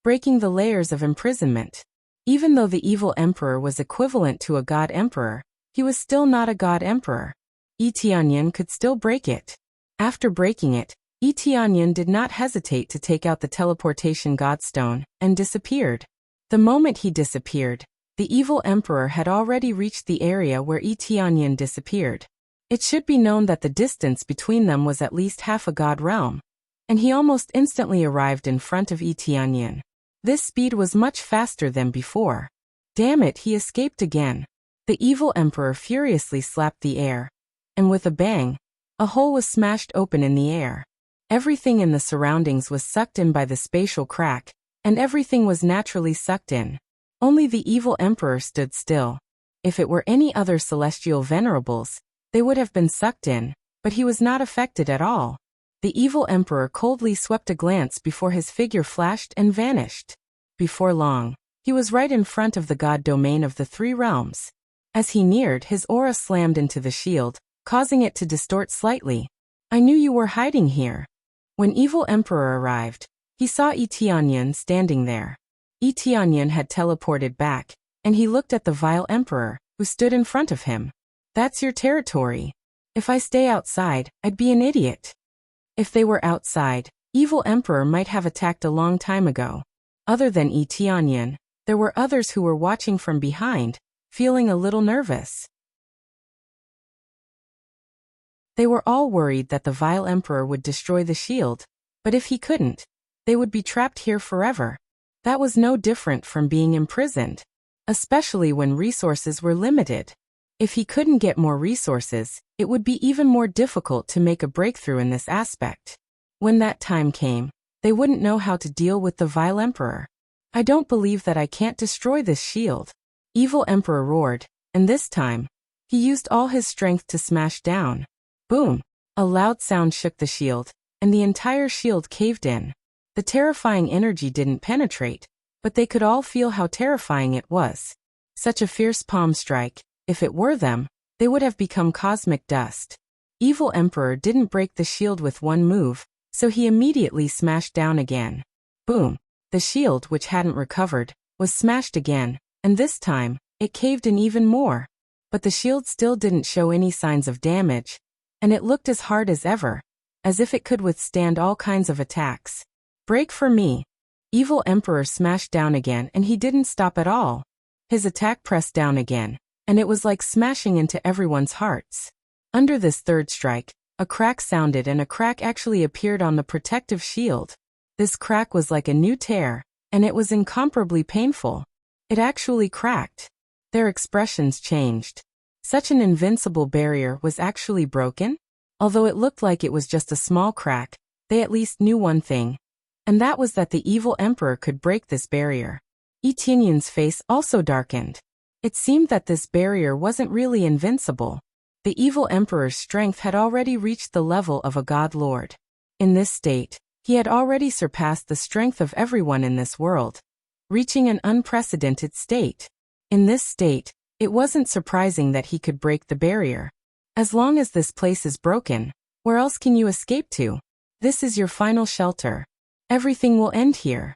breaking the layers of imprisonment. Even though the evil emperor was equivalent to a god emperor, he was still not a god emperor. Yi Tianyan could still break it. After breaking it, Yi Tianyan did not hesitate to take out the teleportation godstone and disappeared. The moment he disappeared, the evil emperor had already reached the area where Yi Tianyan disappeared. It should be known that the distance between them was at least half a god realm, and he almost instantly arrived in front of Yi Tianyan. This speed was much faster than before. Damn it, he escaped again. The evil emperor furiously slapped the air. And with a bang, a hole was smashed open in the air. Everything in the surroundings was sucked in by the spatial crack, and everything was naturally sucked in. Only the evil emperor stood still. If it were any other celestial venerables, they would have been sucked in, but he was not affected at all. The evil emperor coldly swept a glance before his figure flashed and vanished. Before long, he was right in front of the god domain of the three realms. As he neared, his aura slammed into the shield, causing it to distort slightly. I knew you were hiding here. When evil emperor arrived, he saw Etianyan standing there. Etianyan had teleported back, and he looked at the vile emperor, who stood in front of him. That's your territory. If I stay outside, I'd be an idiot. If they were outside, evil emperor might have attacked a long time ago. Other than Etianyan, there were others who were watching from behind, feeling a little nervous. They were all worried that the vile emperor would destroy the shield, but if he couldn't, they would be trapped here forever. That was no different from being imprisoned, especially when resources were limited. If he couldn't get more resources, it would be even more difficult to make a breakthrough in this aspect. When that time came, they wouldn't know how to deal with the vile emperor. I don't believe that I can't destroy this shield. Evil emperor roared, and this time, he used all his strength to smash down. Boom! A loud sound shook the shield, and the entire shield caved in. The terrifying energy didn't penetrate, but they could all feel how terrifying it was. Such a fierce palm strike, if it were them, they would have become cosmic dust. Evil emperor didn't break the shield with one move, so he immediately smashed down again. Boom! The shield, which hadn't recovered, was smashed again, and this time, it caved in even more. But the shield still didn't show any signs of damage, and it looked as hard as ever, as if it could withstand all kinds of attacks. Break for me. Evil emperor smashed down again, and he didn't stop at all. His attack pressed down again, and it was like smashing into everyone's hearts. Under this third strike, a crack sounded, and a crack actually appeared on the protective shield. This crack was like a new tear, and it was incomparably painful. It actually cracked. Their expressions changed. Such an invincible barrier was actually broken? Although it looked like it was just a small crack, they at least knew one thing, and that was that the evil emperor could break this barrier. Etinyan's face also darkened. It seemed that this barrier wasn't really invincible. The evil emperor's strength had already reached the level of a god lord. In this state, he had already surpassed the strength of everyone in this world, reaching an unprecedented state. In this state, it wasn't surprising that he could break the barrier. As long as this place is broken, where else can you escape to? This is your final shelter. Everything will end here.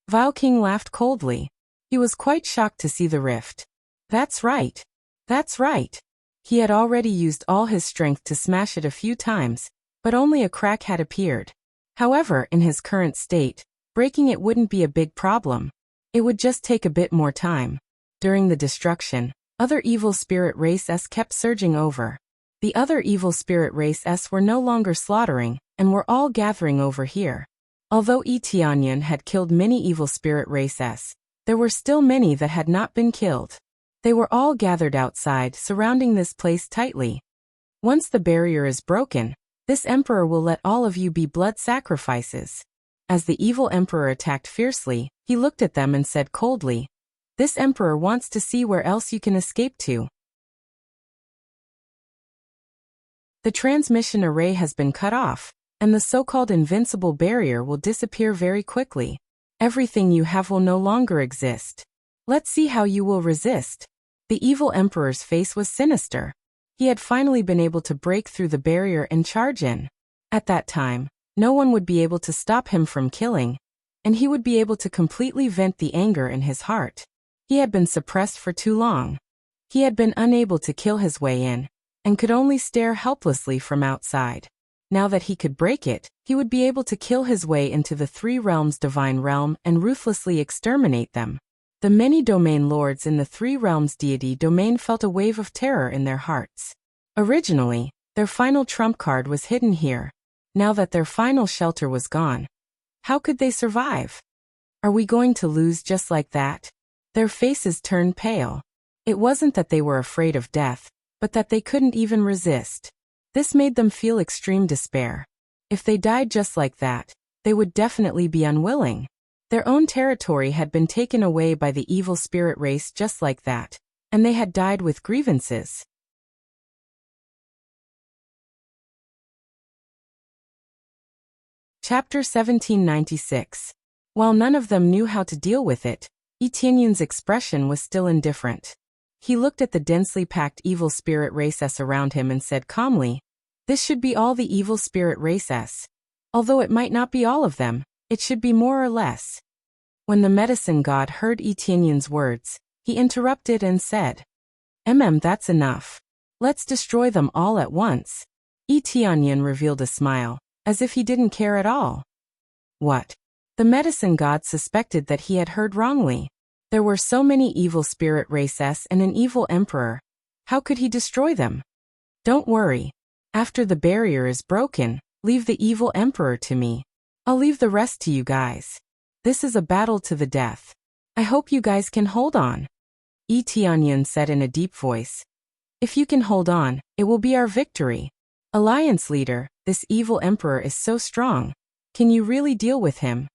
Vile King laughed coldly. He was quite shocked to see the rift. That's right. That's right. He had already used all his strength to smash it a few times, but only a crack had appeared. However, in his current state, breaking it wouldn't be a big problem. It would just take a bit more time. During the destruction, other evil spirit races kept surging over. The other evil spirit races were no longer slaughtering, and were all gathering over here. Although Etianyan had killed many evil spirit races, there were still many that had not been killed. They were all gathered outside, surrounding this place tightly. Once the barrier is broken, this emperor will let all of you be blood sacrifices. As the evil emperor attacked fiercely, he looked at them and said coldly, "This emperor wants to see where else you can escape to." The transmission array has been cut off, and the so-called invincible barrier will disappear very quickly. Everything you have will no longer exist. Let's see how you will resist. The evil emperor's face was sinister. He had finally been able to break through the barrier and charge in. At that time, no one would be able to stop him from killing, and he would be able to completely vent the anger in his heart. He had been suppressed for too long. He had been unable to kill his way in, and could only stare helplessly from outside. Now that he could break it, he would be able to kill his way into the three realms' divine realm and ruthlessly exterminate them. The many domain lords in the three realms' deity domain felt a wave of terror in their hearts. Originally, their final trump card was hidden here. Now that their final shelter was gone, how could they survive? Are we going to lose just like that? Their faces turned pale. It wasn't that they were afraid of death, but that they couldn't even resist. This made them feel extreme despair. If they died just like that, they would definitely be unwilling. Their own territory had been taken away by the evil spirit race just like that, and they had died with grievances. Chapter 1796. While none of them knew how to deal with it, Etienne's expression was still indifferent. He looked at the densely packed evil spirit races around him and said calmly, "This should be all the evil spirit races. Although it might not be all of them, it should be more or less." When the medicine god heard Etienne's words, he interrupted and said, That's enough. Let's destroy them all at once." Etienne revealed a smile, as if he didn't care at all. What? The medicine god suspected that he had heard wrongly. There were so many evil spirit races and an evil emperor. How could he destroy them? "Don't worry. After the barrier is broken, leave the evil emperor to me. I'll leave the rest to you guys. This is a battle to the death. I hope you guys can hold on." Etienne said in a deep voice. "If you can hold on, it will be our victory. Alliance leader, this evil emperor is so strong. Can you really deal with him?"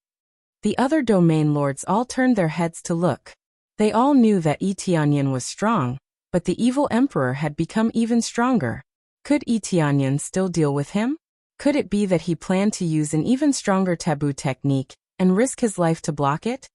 The other domain lords all turned their heads to look. They all knew that Etienne was strong, but the evil emperor had become even stronger. Could Etienne still deal with him? Could it be that he planned to use an even stronger taboo technique and risk his life to block it?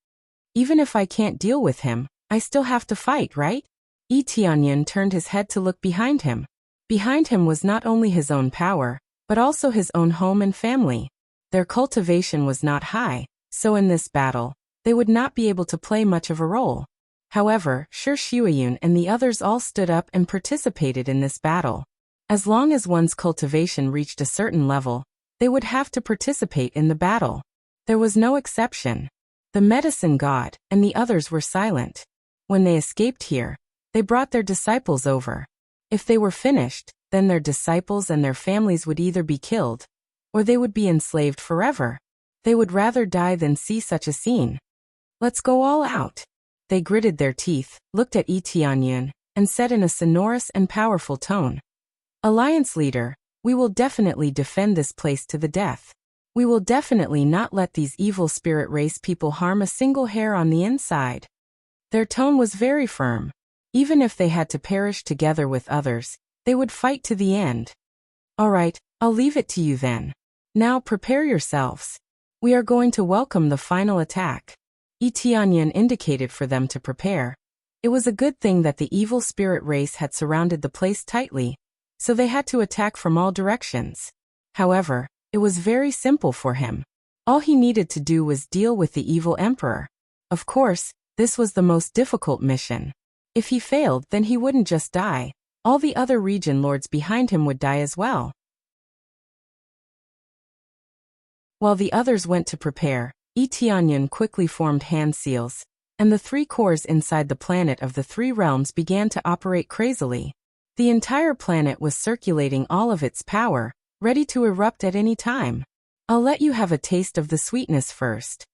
"Even if I can't deal with him, I still have to fight, right?" Etienne turned his head to look behind him. Behind him was not only his own power, but also his own home and family. Their cultivation was not high, so in this battle, they would not be able to play much of a role. However, Shi Shuiyun and the others all stood up and participated in this battle. As long as one's cultivation reached a certain level, they would have to participate in the battle. There was no exception. The medicine god and the others were silent. When they escaped here, they brought their disciples over. If they were finished, then their disciples and their families would either be killed, or they would be enslaved forever. They would rather die than see such a scene. "Let's go all out." They gritted their teeth, looked at Etienne, and said in a sonorous and powerful tone, "Alliance leader, we will definitely defend this place to the death. We will definitely not let these evil spirit race people harm a single hair on the inside." Their tone was very firm. Even if they had to perish together with others, they would fight to the end. "All right, I'll leave it to you then. Now prepare yourselves. We are going to welcome the final attack." Etienne indicated for them to prepare. It was a good thing that the evil spirit race had surrounded the place tightly, so they had to attack from all directions. However, it was very simple for him. All he needed to do was deal with the evil emperor. Of course, this was the most difficult mission. If he failed, then he wouldn't just die. All the other region lords behind him would die as well. While the others went to prepare, Etienne quickly formed hand seals, and the three cores inside the planet of the three realms began to operate crazily. The entire planet was circulating all of its power, ready to erupt at any time. "I'll let you have a taste of the sweetness first."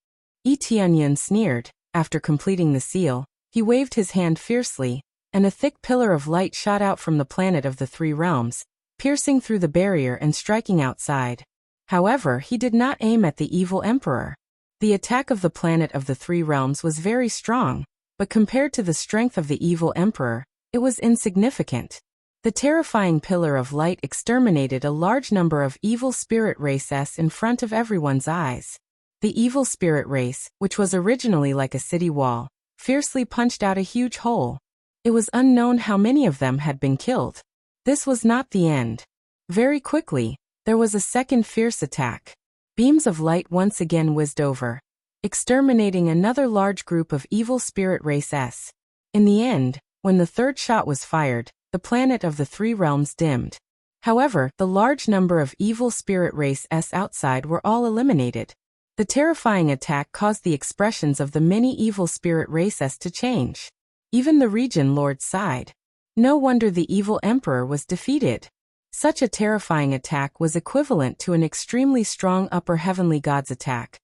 Etienne sneered. After completing the seal, he waved his hand fiercely, and a thick pillar of light shot out from the planet of the three realms, piercing through the barrier and striking outside. However, he did not aim at the evil emperor. The attack of the planet of the three realms was very strong, but compared to the strength of the evil emperor, it was insignificant. The terrifying pillar of light exterminated a large number of evil spirit races in front of everyone's eyes. The evil spirit race, which was originally like a city wall, fiercely punched out a huge hole. It was unknown how many of them had been killed. This was not the end. Very quickly, there was a second fierce attack. Beams of light once again whizzed over, exterminating another large group of evil spirit races. In the end, when the third shot was fired, the planet of the three realms dimmed. However, the large number of evil spirit races outside were all eliminated. The terrifying attack caused the expressions of the many evil spirit races to change. Even the region lord sighed. No wonder the evil emperor was defeated. Such a terrifying attack was equivalent to an extremely strong upper heavenly god's attack.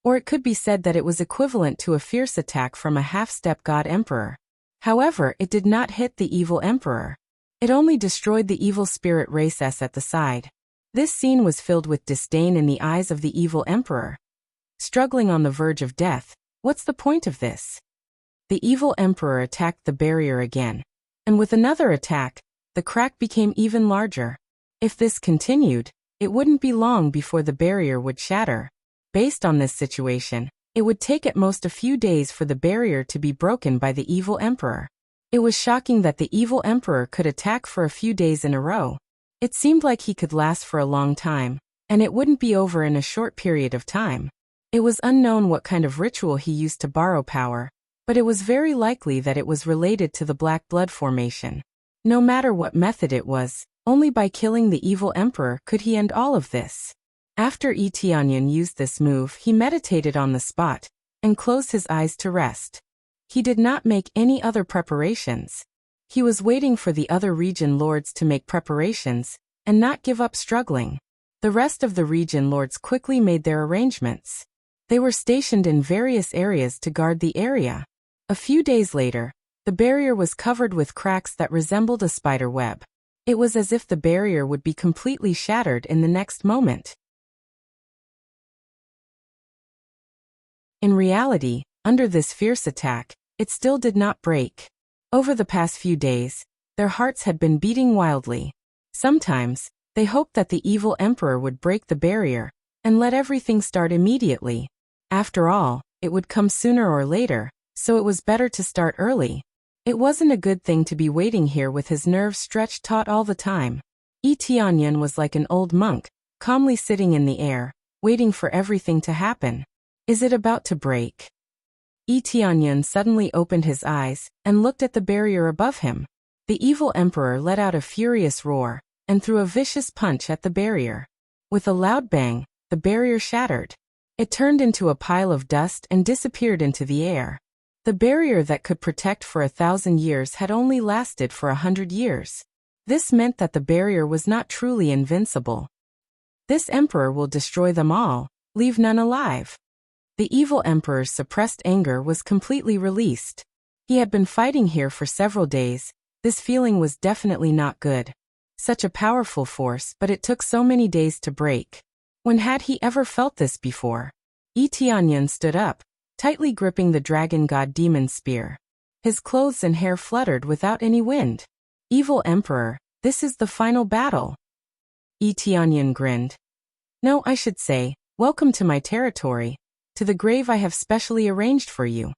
Or it could be said that it was equivalent to a fierce attack from a half-step god emperor. However, it did not hit the evil emperor. It only destroyed the evil spirit race at the side. This scene was filled with disdain in the eyes of the evil emperor. Struggling on the verge of death, what's the point of this? The evil emperor attacked the barrier again. And with another attack, the crack became even larger. If this continued, it wouldn't be long before the barrier would shatter. Based on this situation, it would take at most a few days for the barrier to be broken by the evil emperor. It was shocking that the evil emperor could attack for a few days in a row. It seemed like he could last for a long time, and it wouldn't be over in a short period of time. It was unknown what kind of ritual he used to borrow power, but it was very likely that it was related to the black blood formation. No matter what method it was, only by killing the evil emperor could he end all of this. After Tianyan used this move, he meditated on the spot and closed his eyes to rest. He did not make any other preparations. He was waiting for the other region lords to make preparations and not give up struggling. The rest of the region lords quickly made their arrangements. They were stationed in various areas to guard the area. A few days later, the barrier was covered with cracks that resembled a spider web. It was as if the barrier would be completely shattered in the next moment. In reality, under this fierce attack, it still did not break. Over the past few days, their hearts had been beating wildly. Sometimes, they hoped that the evil emperor would break the barrier and let everything start immediately. After all, it would come sooner or later, so it was better to start early. It wasn't a good thing to be waiting here with his nerves stretched taut all the time. Tianyan was like an old monk, calmly sitting in the air, waiting for everything to happen. Is it about to break? Tianyan suddenly opened his eyes and looked at the barrier above him. The evil emperor let out a furious roar and threw a vicious punch at the barrier. With a loud bang, the barrier shattered. It turned into a pile of dust and disappeared into the air. The barrier that could protect for 1,000 years had only lasted for 100 years. This meant that the barrier was not truly invincible. This emperor will destroy them all, leave none alive. The evil emperor's suppressed anger was completely released. He had been fighting here for several days. This feeling was definitely not good. Such a powerful force, but it took so many days to break. When had he ever felt this before? Tianyan stood up, tightly gripping the dragon god demon spear. His clothes and hair fluttered without any wind. Evil emperor, this is the final battle. Tianyan grinned. No, I should say, welcome to my territory, to the grave I have specially arranged for you.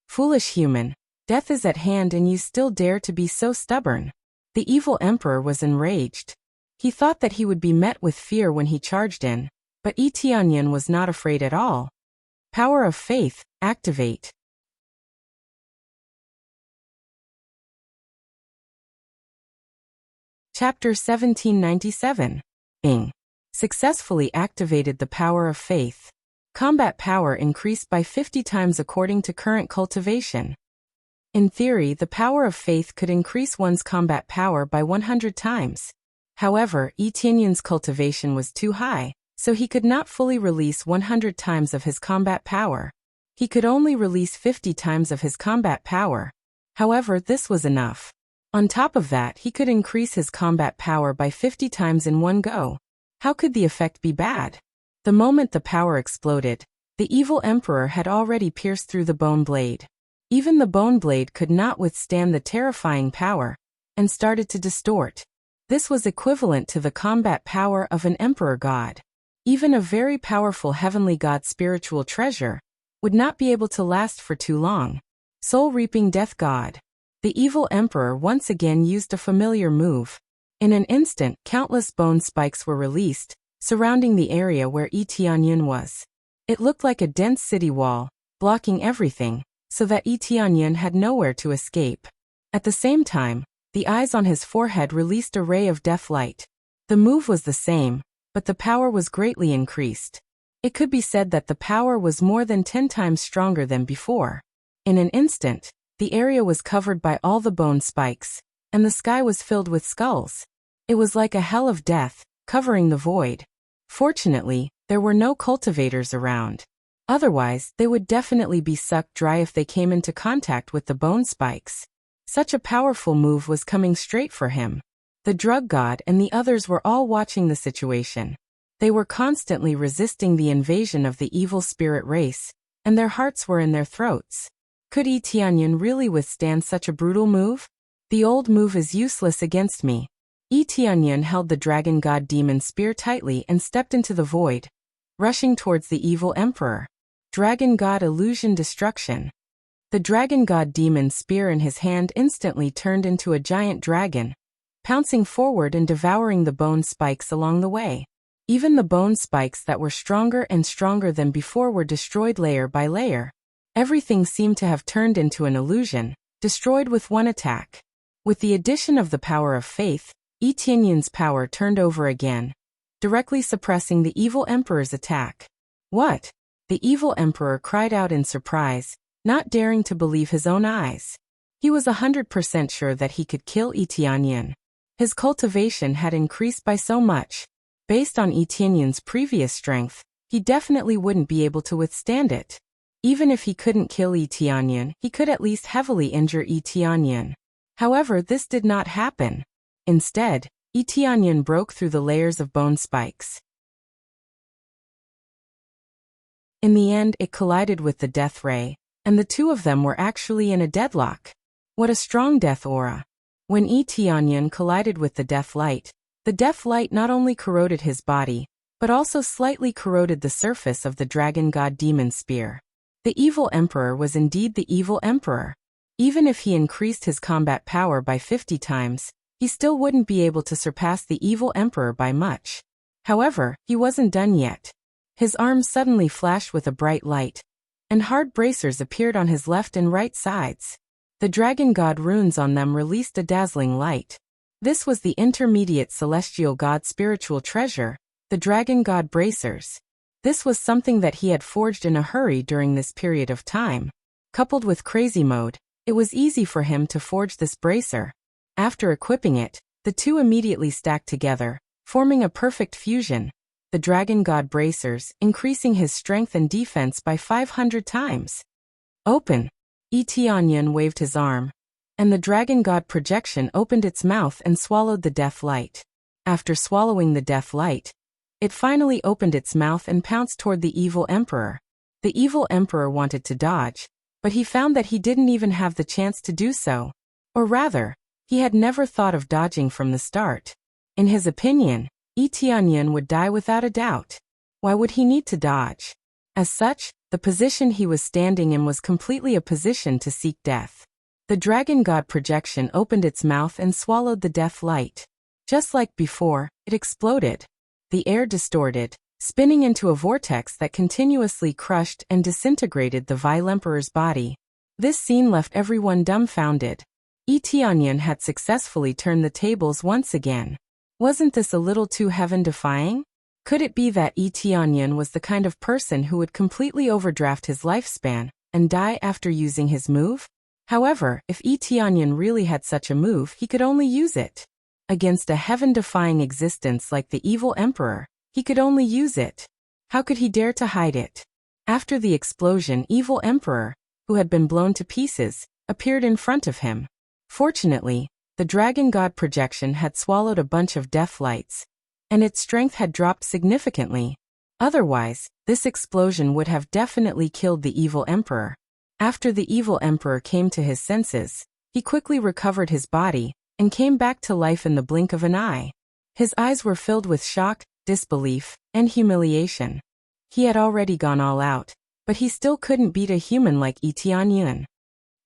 Foolish human, death is at hand and you still dare to be so stubborn. The evil emperor was enraged. He thought that he would be met with fear when he charged in, but Tianyan was not afraid at all. Power of faith, activate. Chapter 1797. Ing. Successfully activated the power of faith. Combat power increased by 50 times according to current cultivation. In theory, the power of faith could increase one's combat power by 100 times. However, Tianyan's cultivation was too high, so he could not fully release 100 times of his combat power. He could only release 50 times of his combat power. However, this was enough. On top of that, he could increase his combat power by 50 times in one go. How could the effect be bad? The moment the power exploded, the evil emperor had already pierced through the bone blade. Even the bone blade could not withstand the terrifying power, and started to distort. This was equivalent to the combat power of an emperor god. Even a very powerful heavenly god spiritual treasure would not be able to last for too long. Soul-reaping death god. The evil emperor once again used a familiar move. In an instant, countless bone spikes were released, surrounding the area where Tianyan was. It looked like a dense city wall, blocking everything, so that Tianyan had nowhere to escape. At the same time, the eyes on his forehead released a ray of death light. The move was the same, but the power was greatly increased. It could be said that the power was more than 10 times stronger than before. In an instant, the area was covered by all the bone spikes, and the sky was filled with skulls. It was like a hell of death, covering the void. Fortunately, there were no cultivators around. Otherwise, they would definitely be sucked dry if they came into contact with the bone spikes. Such a powerful move was coming straight for him. The drug god and the others were all watching the situation. They were constantly resisting the invasion of the evil spirit race, and their hearts were in their throats. Could Yi Tianyan really withstand such a brutal move? The old move is useless against me. Yi Tianyan held the dragon god demon spear tightly and stepped into the void, rushing towards the evil emperor. Dragon god illusion destruction. The dragon god demon spear in his hand instantly turned into a giant dragon, pouncing forward and devouring the bone spikes along the way. Even the bone spikes that were stronger and stronger than before were destroyed layer by layer. Everything seemed to have turned into an illusion, destroyed with one attack. With the addition of the power of faith, Yi Tianyan's power turned over again, directly suppressing the evil emperor's attack. What? The evil emperor cried out in surprise, not daring to believe his own eyes. He was 100% sure that he could kill Yi Tianyan. His cultivation had increased by so much. Based on Yi Tianyan's previous strength, he definitely wouldn't be able to withstand it. Even if he couldn't kill Yi Tianyan, he could at least heavily injure Yi Tianyan. However, this did not happen. Instead, Yi Tianyan broke through the layers of bone spikes. In the end, it collided with the death ray, and the two of them were actually in a deadlock. What a strong death aura. When Yi Tianyan collided with the death light not only corroded his body, but also slightly corroded the surface of the dragon god demon spear. The evil emperor was indeed the evil emperor. Even if he increased his combat power by 50 times, he still wouldn't be able to surpass the evil emperor by much. However, he wasn't done yet. His arms suddenly flashed with a bright light, and hard bracers appeared on his left and right sides. The dragon god runes on them released a dazzling light. This was the intermediate celestial god spiritual treasure, the dragon god bracers. This was something that he had forged in a hurry during this period of time. Coupled with crazy mode, it was easy for him to forge this bracer. After equipping it, the two immediately stacked together, forming a perfect fusion. The dragon god bracers, increasing his strength and defense by 500 times. Open! Yi Tianyan waved his arm, and the dragon god projection opened its mouth and swallowed the death light. After swallowing the death light, it finally opened its mouth and pounced toward the evil emperor. The evil emperor wanted to dodge, but he found that he didn't even have the chance to do so. Or rather, he had never thought of dodging from the start. In his opinion, Yi Tianyan would die without a doubt. Why would he need to dodge? As such, the position he was standing in was completely a position to seek death. The dragon god projection opened its mouth and swallowed the death light. Just like before, it exploded. The air distorted, spinning into a vortex that continuously crushed and disintegrated the vile emperor's body. This scene left everyone dumbfounded. Yi Tianyan had successfully turned the tables once again. Wasn't this a little too heaven-defying? Could it be that Yi Tianyan was the kind of person who would completely overdraft his lifespan and die after using his move? However, if Yi Tianyan really had such a move, he could only use it. Against a heaven-defying existence like the evil emperor, he could only use it. How could he dare to hide it? After the explosion, evil emperor, who had been blown to pieces, appeared in front of him. Fortunately, the dragon god projection had swallowed a bunch of death lights, and its strength had dropped significantly. Otherwise, this explosion would have definitely killed the evil emperor. After the evil emperor came to his senses, he quickly recovered his body and came back to life in the blink of an eye. His eyes were filled with shock, disbelief, and humiliation. He had already gone all out, but he still couldn't beat a human like Yi Tianyan.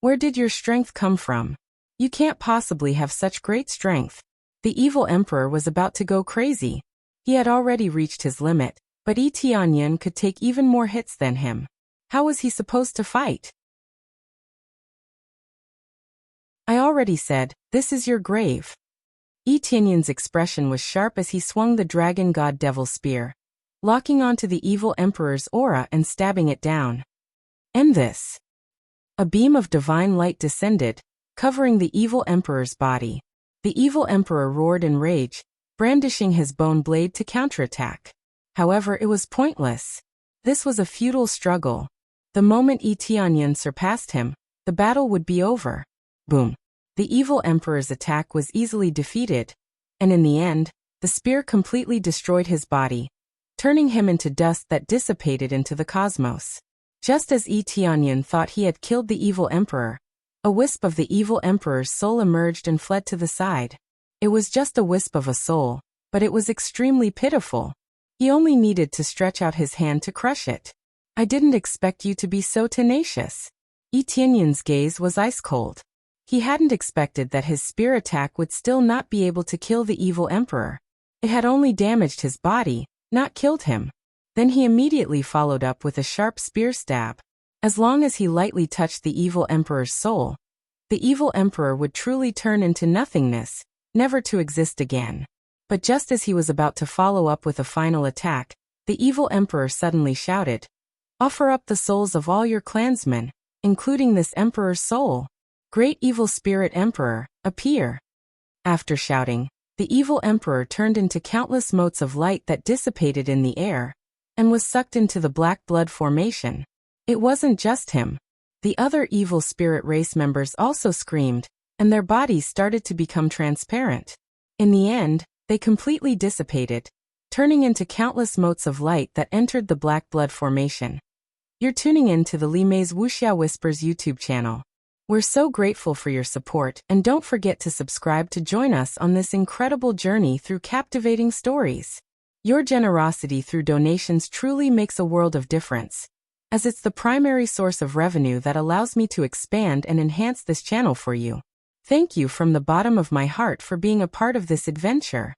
Where did your strength come from? You can't possibly have such great strength. The evil emperor was about to go crazy. He had already reached his limit, but Yi Tianyan could take even more hits than him. How was he supposed to fight? I already said, this is your grave. Yi Tianyan's expression was sharp as he swung the dragon god devil spear, locking onto the evil emperor's aura and stabbing it down. End this. A beam of divine light descended, covering the evil emperor's body. The evil emperor roared in rage, brandishing his bone blade to counterattack. However, it was pointless. This was a futile struggle. The moment Tianyan surpassed him, the battle would be over. Boom. The evil emperor's attack was easily defeated, and in the end, the spear completely destroyed his body, turning him into dust that dissipated into the cosmos. Just as Tianyan thought he had killed the evil emperor, a wisp of the evil emperor's soul emerged and fled to the side. It was just a wisp of a soul, but it was extremely pitiful. He only needed to stretch out his hand to crush it. I didn't expect you to be so tenacious. Tianyan's gaze was ice-cold. He hadn't expected that his spear attack would still not be able to kill the evil emperor. It had only damaged his body, not killed him. Then he immediately followed up with a sharp spear stab. As long as he lightly touched the evil emperor's soul, the evil emperor would truly turn into nothingness, never to exist again. But just as he was about to follow up with a final attack, the evil emperor suddenly shouted, "Offer up the souls of all your clansmen, including this emperor's soul. Great evil spirit emperor, appear." After shouting, the evil emperor turned into countless motes of light that dissipated in the air, and was sucked into the black blood formation. It wasn't just him. The other evil spirit race members also screamed, and their bodies started to become transparent. In the end, they completely dissipated, turning into countless motes of light that entered the black blood formation. You're tuning in to the Li Mei's Wuxia Whispers YouTube channel. We're so grateful for your support, and don't forget to subscribe to join us on this incredible journey through captivating stories. Your generosity through donations truly makes a world of difference, as it's the primary source of revenue that allows me to expand and enhance this channel for you. Thank you from the bottom of my heart for being a part of this adventure.